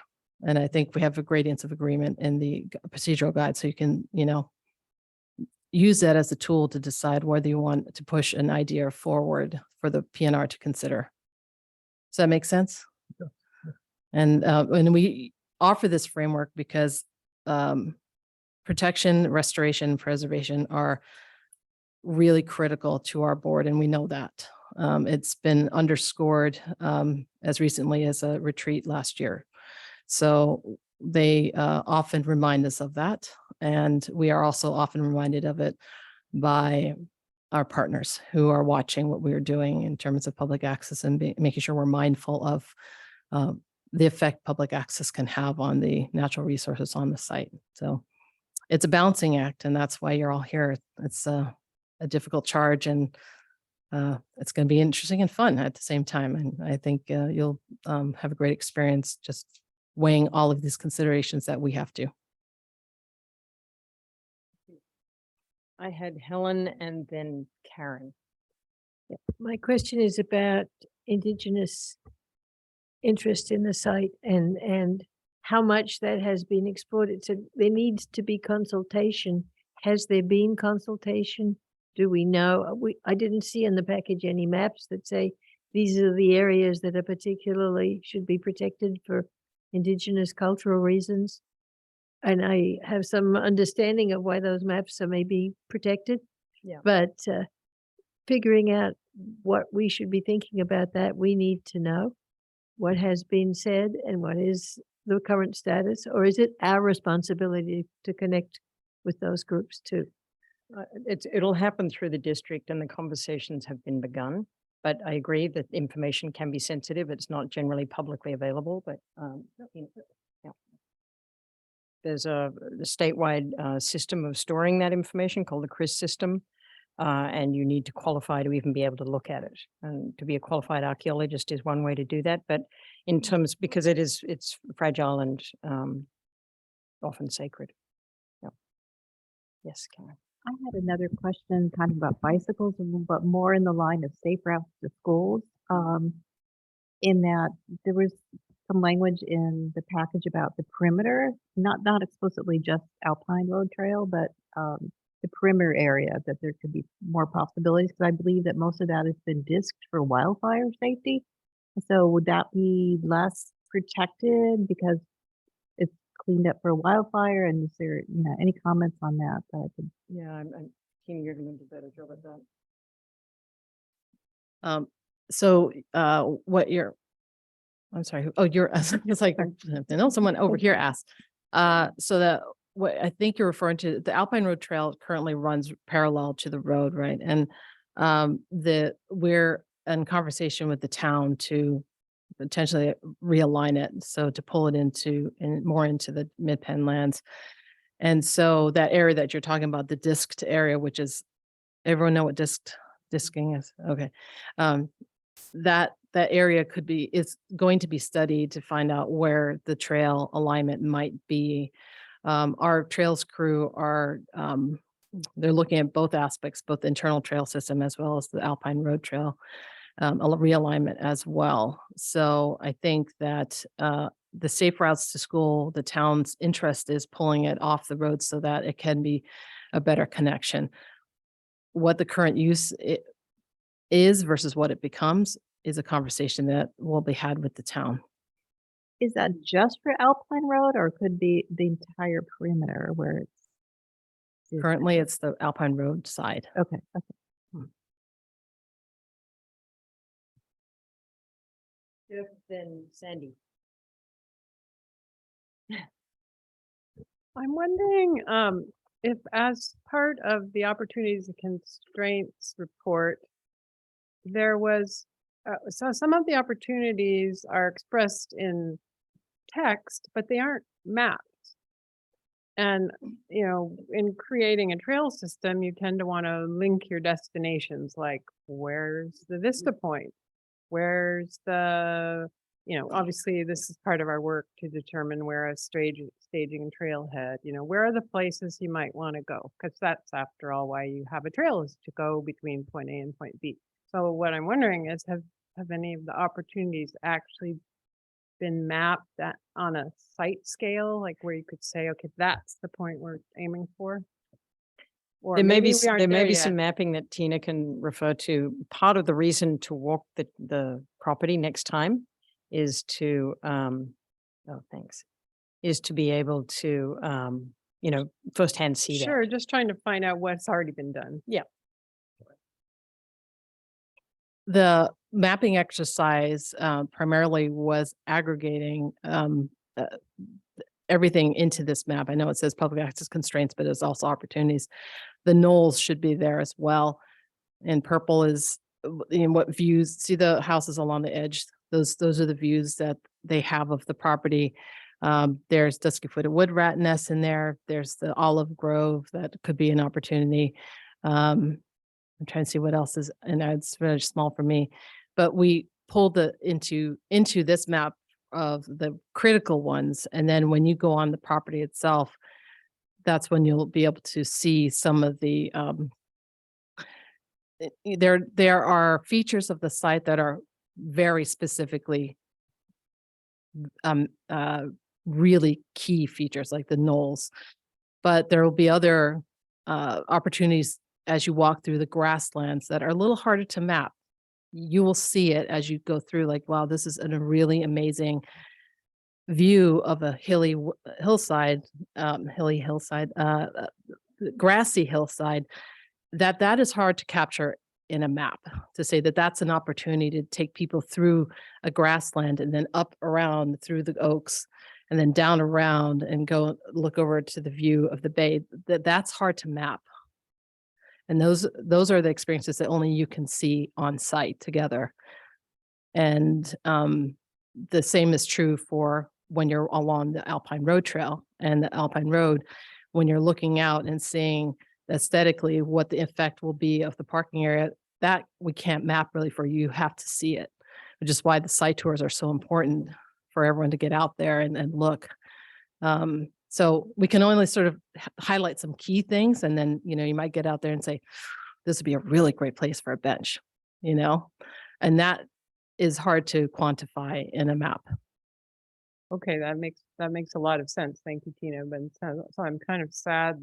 And I think we have a gradients of agreement in the procedural guide. So you can, use that as a tool to decide whether you want to push an idea forward for the PNR to consider. Does that make sense? Yeah. And we offer this framework because protection, restoration, preservation are really critical to our board, and we know that. It's been underscored as recently as a retreat last year. So they often remind us of that, and we are also often reminded of it by our partners who are watching what we are doing in terms of public access and making sure we're mindful of the effect public access can have on the natural resources on the site. So it's a balancing act, and that's why you're all here. It's a difficult charge, and it's going to be interesting and fun at the same time. And I think you'll have a great experience just weighing all of these considerations that we have to. I had Helen and then Karen. My question is about Indigenous interest in the site and how much that has been explored. It said there needs to be consultation. Has there been consultation? Do we know? I didn't see in the package any maps that say these are the areas that are particularly should be protected for Indigenous cultural reasons. And I have some understanding of why those maps are maybe protected. Yeah. But figuring out what we should be thinking about that, we need to know what has been said and what is the current status, or is it our responsibility to connect with those groups too? It'll happen through the district, and the conversations have been begun. But I agree that information can be sensitive. It's not generally publicly available, but yeah. There's a statewide system of storing that information called the CRIS system. And you need to qualify to even be able to look at it. And to be a qualified archaeologist is one way to do that. But in terms, because it's fragile and often sacred. Yeah. Yes, Karen. I had another question kind of about bicycles, but more in the line of safe routes to schools. In that there was some language in the package about the perimeter, not explicitly just Alpine Road Trail, but the perimeter area, that there could be more possibilities, because I believe that most of that has been disked for wildfire safety. So would that be less protected because it's cleaned up for wildfire? And is there, any comments on that that I could? Yeah, I'm keen you're going to do a better job at that. So what I'm sorry. Oh, it's like, I know someone over here asked. So what I think you're referring to, the Alpine Road Trail currently runs parallel to the road, right? And we're in conversation with the town to potentially realign it, so to pull it more into the Mid-Penn lands. And so that area that you're talking about, the disked area, which is, everyone know what disking is? Okay. That that area is going to be studied to find out where the trail alignment might be. Our trails crew are, they're looking at both aspects, both the internal trail system as well as the Alpine Road Trail a realignment as well. So I think that the safe routes to school, the town's interest is pulling it off the road so that it can be a better connection. What the current use is versus what it becomes is a conversation that will be had with the town. Is that just for Alpine Road or could be the entire perimeter where it's? Currently, it's the Alpine Road side. Okay. Then Sandy. I'm wondering if as part of the opportunities and constraints report, there was, so some of the opportunities are expressed in text, but they aren't mapped. And, you know, in creating a trail system, you tend to want to link your destinations, like where's the Vista Point? Where's the, you know, obviously this is part of our work to determine where a staging and trailhead, you know, where are the places you might want to go? Because that's after all why you have a trail, is to go between point A and point B. So what I'm wondering is, have any of the opportunities actually been mapped on a site scale, like where you could say, okay, that's the point we're aiming for? Or There may maybe be, we aren't there may there be yet. some mapping that Tina can refer to. Part of the reason to walk the property next time is to, is to be able to, you know, firsthand see that. Sure, just trying to find out what's already been done. Yeah. The mapping exercise primarily was aggregating everything into this map. I know it says public access constraints, but it's also opportunities. The knolls should be there as well. And purple is in what views, see the houses along the edge. Those are the views that they have of the property. There's dusky-footed wood rat nests in there. There's the olive grove that could be an opportunity. I'm trying to see what else is, and it's very small for me, but we pulled into this map of the critical ones. And then when you go on the property itself, that's when you'll be able to see some of the, there are features of the site that are very specifically really key features like the knolls, but there will be other opportunities as you walk through the grasslands that are a little harder to map. You will see it as you go through, like, wow, this is a really amazing view of a hillside, grassy hillside, that is hard to capture in a map, to say that that's an opportunity to take people through a grassland and then up around through the oaks and then down around and go look over to the view of the bay. That's hard to map. And those are the experiences that only you can see on site together. And the same is true for when you're along the Alpine Road Trail and the Alpine Road, when you're looking out and seeing aesthetically what the effect will be of the parking area, that we can't map really for you. You have to see it, which is why the site tours are so important for everyone to get out there and look. So we can only sort of highlight some key things, and then, you know, you might get out there and say, this would be a really great place for a bench, you know, and that is hard to quantify in a map. Okay, that makes a lot of sense. Thank you, Tina. But so I'm kind of sad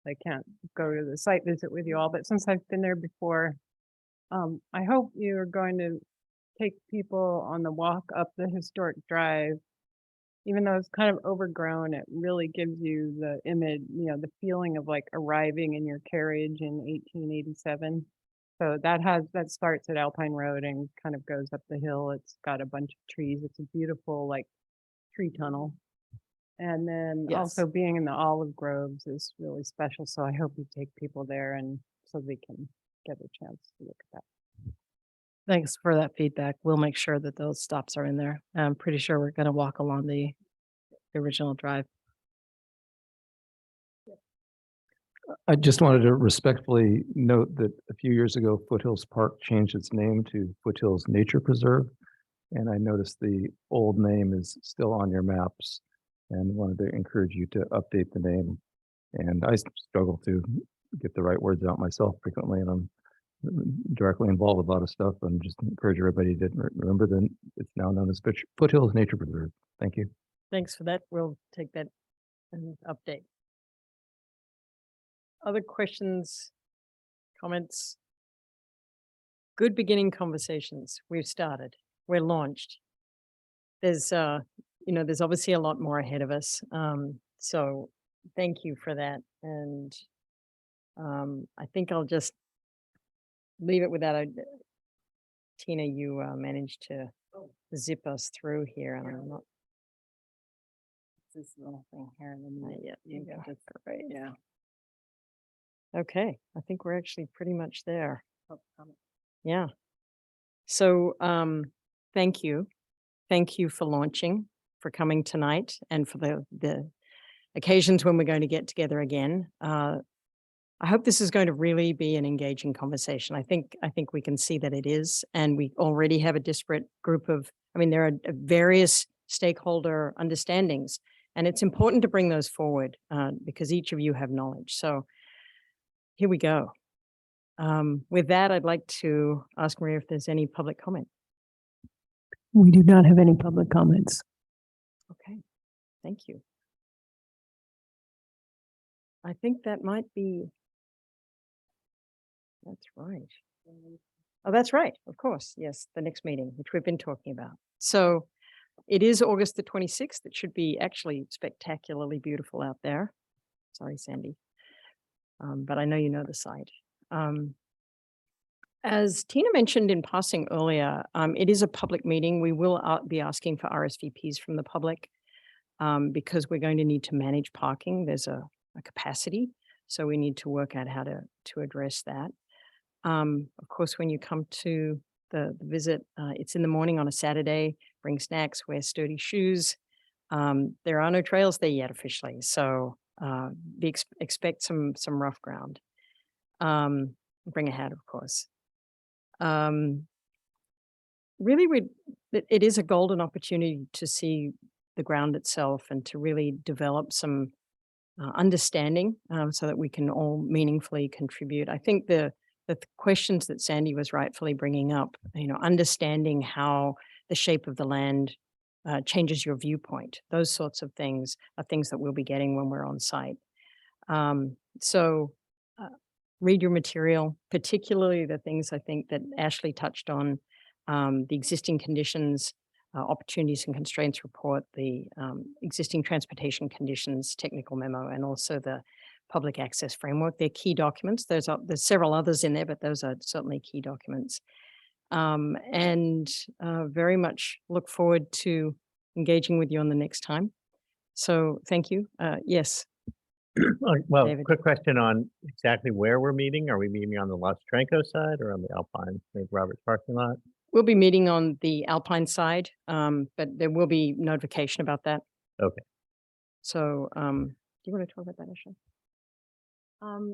I can't go to the site visit with you all, but since I've been there before, I hope you're going to take people on the walk up the historic drive. Even though it's kind of overgrown, it really gives you the image, you know, the feeling of like arriving in your carriage in 1887. So that starts at Alpine Road and kind of goes up the hill. It's got a bunch of trees. It's a beautiful like tree tunnel. And then also being in the olive groves is really special. So I hope you take people there and so they can get a chance to look at that. Thanks for that feedback. We'll make sure that those stops are in there. I'm pretty sure we're going to walk along the original drive. I just wanted to respectfully note that a few years ago, Foothills Park changed its name to Foothills Nature Preserve. And I noticed the old name is still on your maps and wanted to encourage you to update the name. And I struggle to get the right words out myself frequently, and I'm directly involved with a lot of stuff, and just encourage everybody to remember that it's now known as Foothills Nature Preserve. Thank you. Thanks for that. We'll take that and update. Other questions, comments? Good beginning conversations. We've started. We're launched. There's, there's obviously a lot more ahead of us. So thank you for that. And I think I'll just leave it with that. Tina, you managed to zip us through here, and I'm not. This little thing here in the middle. Yeah, right. Yeah. Okay, I think we're actually pretty much there. Yeah. So thank you. Thank you for launching, for coming tonight, and for the occasions when we're going to get together again. I hope this is going to really be an engaging conversation. I think we can see that it is, and we already have a disparate group of, there are various stakeholder understandings, and it's important to bring those forward because each of you have knowledge. So here we go. With that, I'd like to ask Maria if there's any public comment. We do not have any public comments. Okay, thank you. I think that might be, that's right. Oh, that's right, of course, yes, the next meeting, which we've been talking about. So it is August the 26th. It should be actually spectacularly beautiful out there. Sorry, Sandy. But I know you know the site. As Tina mentioned in passing earlier, it is a public meeting. We will be asking for RSVPs from the public because we're going to need to manage parking. There's a capacity, so we need to work out how to address that. Of course, when you come to the visit, it's in the morning on a Saturday. Bring snacks, wear sturdy shoes. There are no trails there yet officially, so expect some rough ground. Bring a hat, of course. Really, it is a golden opportunity to see the ground itself and to really develop some understanding so that we can all meaningfully contribute. I think the questions that Sandy was rightfully bringing up, understanding how the shape of the land changes your viewpoint, those sorts of things are things that we'll be getting when we're on site. So read your material, particularly the things I think that Ashley touched on, the existing conditions, opportunities and constraints report, the existing transportation conditions technical memo, and also the public access framework. They're key documents. There's several others in there, but those are certainly key documents. And very much look forward to engaging with you on the next time. So thank you. Yes. Well, David. Quick question on exactly where we're meeting. Are we meeting on the Los Trancos side or on the Alpine, maybe Roberts parking lot? We'll be meeting on the Alpine side, but there will be notification about that. Okay. So do you want to talk about that, Ashley?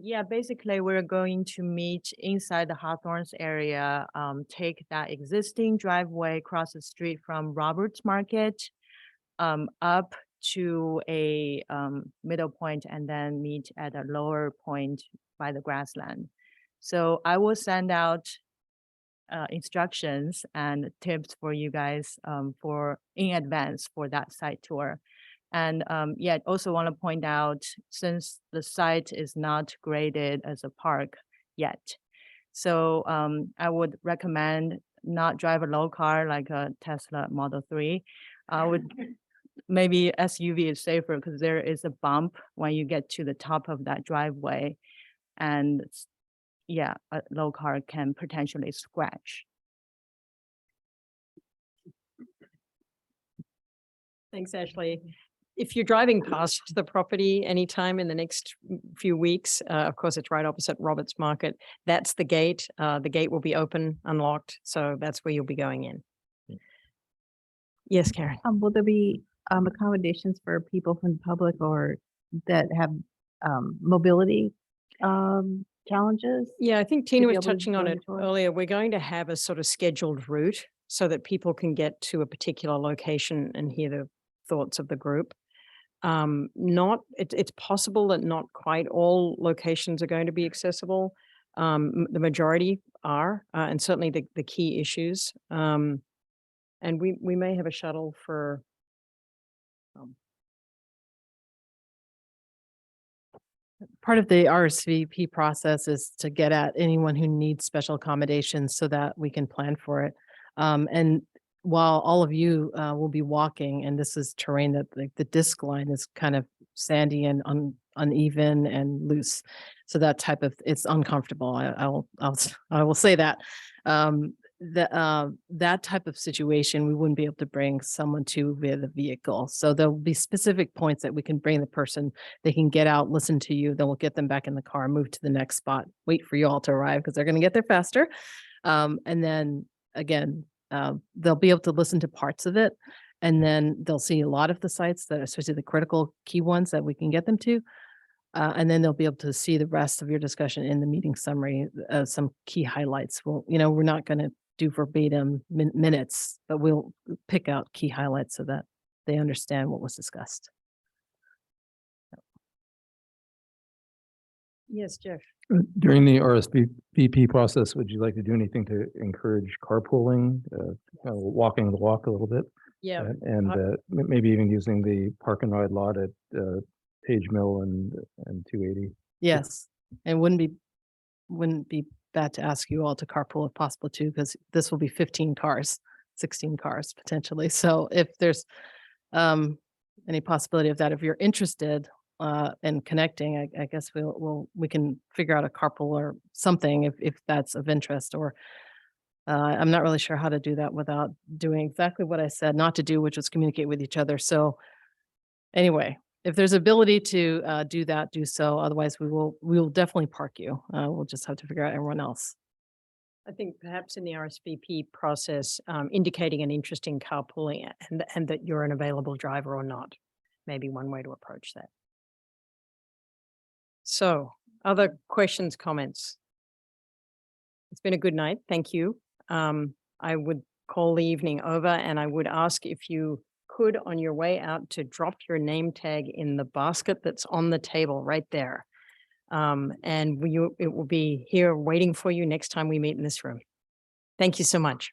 Yeah, basically we're going to meet inside the Hawthorns area, take that existing driveway across the street from Roberts Market up to a middle point, and then meet at a lower point by the grassland. So I will send out instructions and tips for you guys in advance for that site tour. And yeah, also want to point out, since the site is not graded as a park yet, so I would recommend not drive a low car like a Tesla Model 3. I would maybe SUV is safer because there is a bump when you get to the top of that driveway, and yeah, a low car can potentially scratch. Thanks, Ashley. If you're driving past the property anytime in the next few weeks, of course, it's right opposite Roberts Market. That's the gate. The gate will be open, unlocked. So that's where you'll be going in. Yes, Karen. Will there be accommodations for people from the public or that have mobility challenges? Yeah, I think Tina be was able to touching on join it the tour? earlier. We're going to have a sort of scheduled route. so that people can get to a particular location and hear the thoughts of the group. It's possible that not quite all locations are going to be accessible. The majority are, and certainly the key issues. And we may have a shuttle for part of the RSVP process is to get at anyone who needs special accommodations so that we can plan for it. And while all of you will be walking, and this is terrain that the disc line is kind of sandy and uneven and loose, so that type of it's uncomfortable. I will say that. That type of situation we wouldn't be able to bring someone to via the vehicle. So there'll be specific points that we can bring the person. They can get out, listen to you, then we'll get them back in the car, move to the next spot, wait for you all to arrive because they're going to get there faster. And then again, they'll be able to listen to parts of it, and then they'll see a lot of the sites that are especially the critical key ones that we can get them to. And then they'll be able to see the rest of your discussion in the meeting summary, some key highlights. Well, we're not going to do verbatim minutes, but we'll pick out key highlights so that they understand what was discussed. Yes, Jeff. During the RSVP process, would you like to do anything to encourage carpooling, walking the walk a little bit? Yeah. And maybe even using the park and ride lot at Page Mill and 280. Yes, and wouldn't be bad to ask you all to carpool if possible too, because this will be 15 cars, 16 cars potentially. So if there's any possibility of that, if you're interested in connecting, I guess we can figure out a carpool or something if that's of interest. Or I'm not really sure how to do that without doing exactly what I said not to do, which was communicate with each other. So anyway, if there's ability to do that, do so. Otherwise, we will definitely park you. We'll just have to figure out everyone else. I think perhaps in the RSVP process, indicating an interest in carpooling and that you're an available driver or not, maybe one way to approach that. So, other questions, comments? It's been a good night. Thank you. I would call the evening over, and I would ask if you could on your way out to drop your name tag in the basket that's on the table right there. And it will be here waiting for you next time we meet in this room. Thank you so much.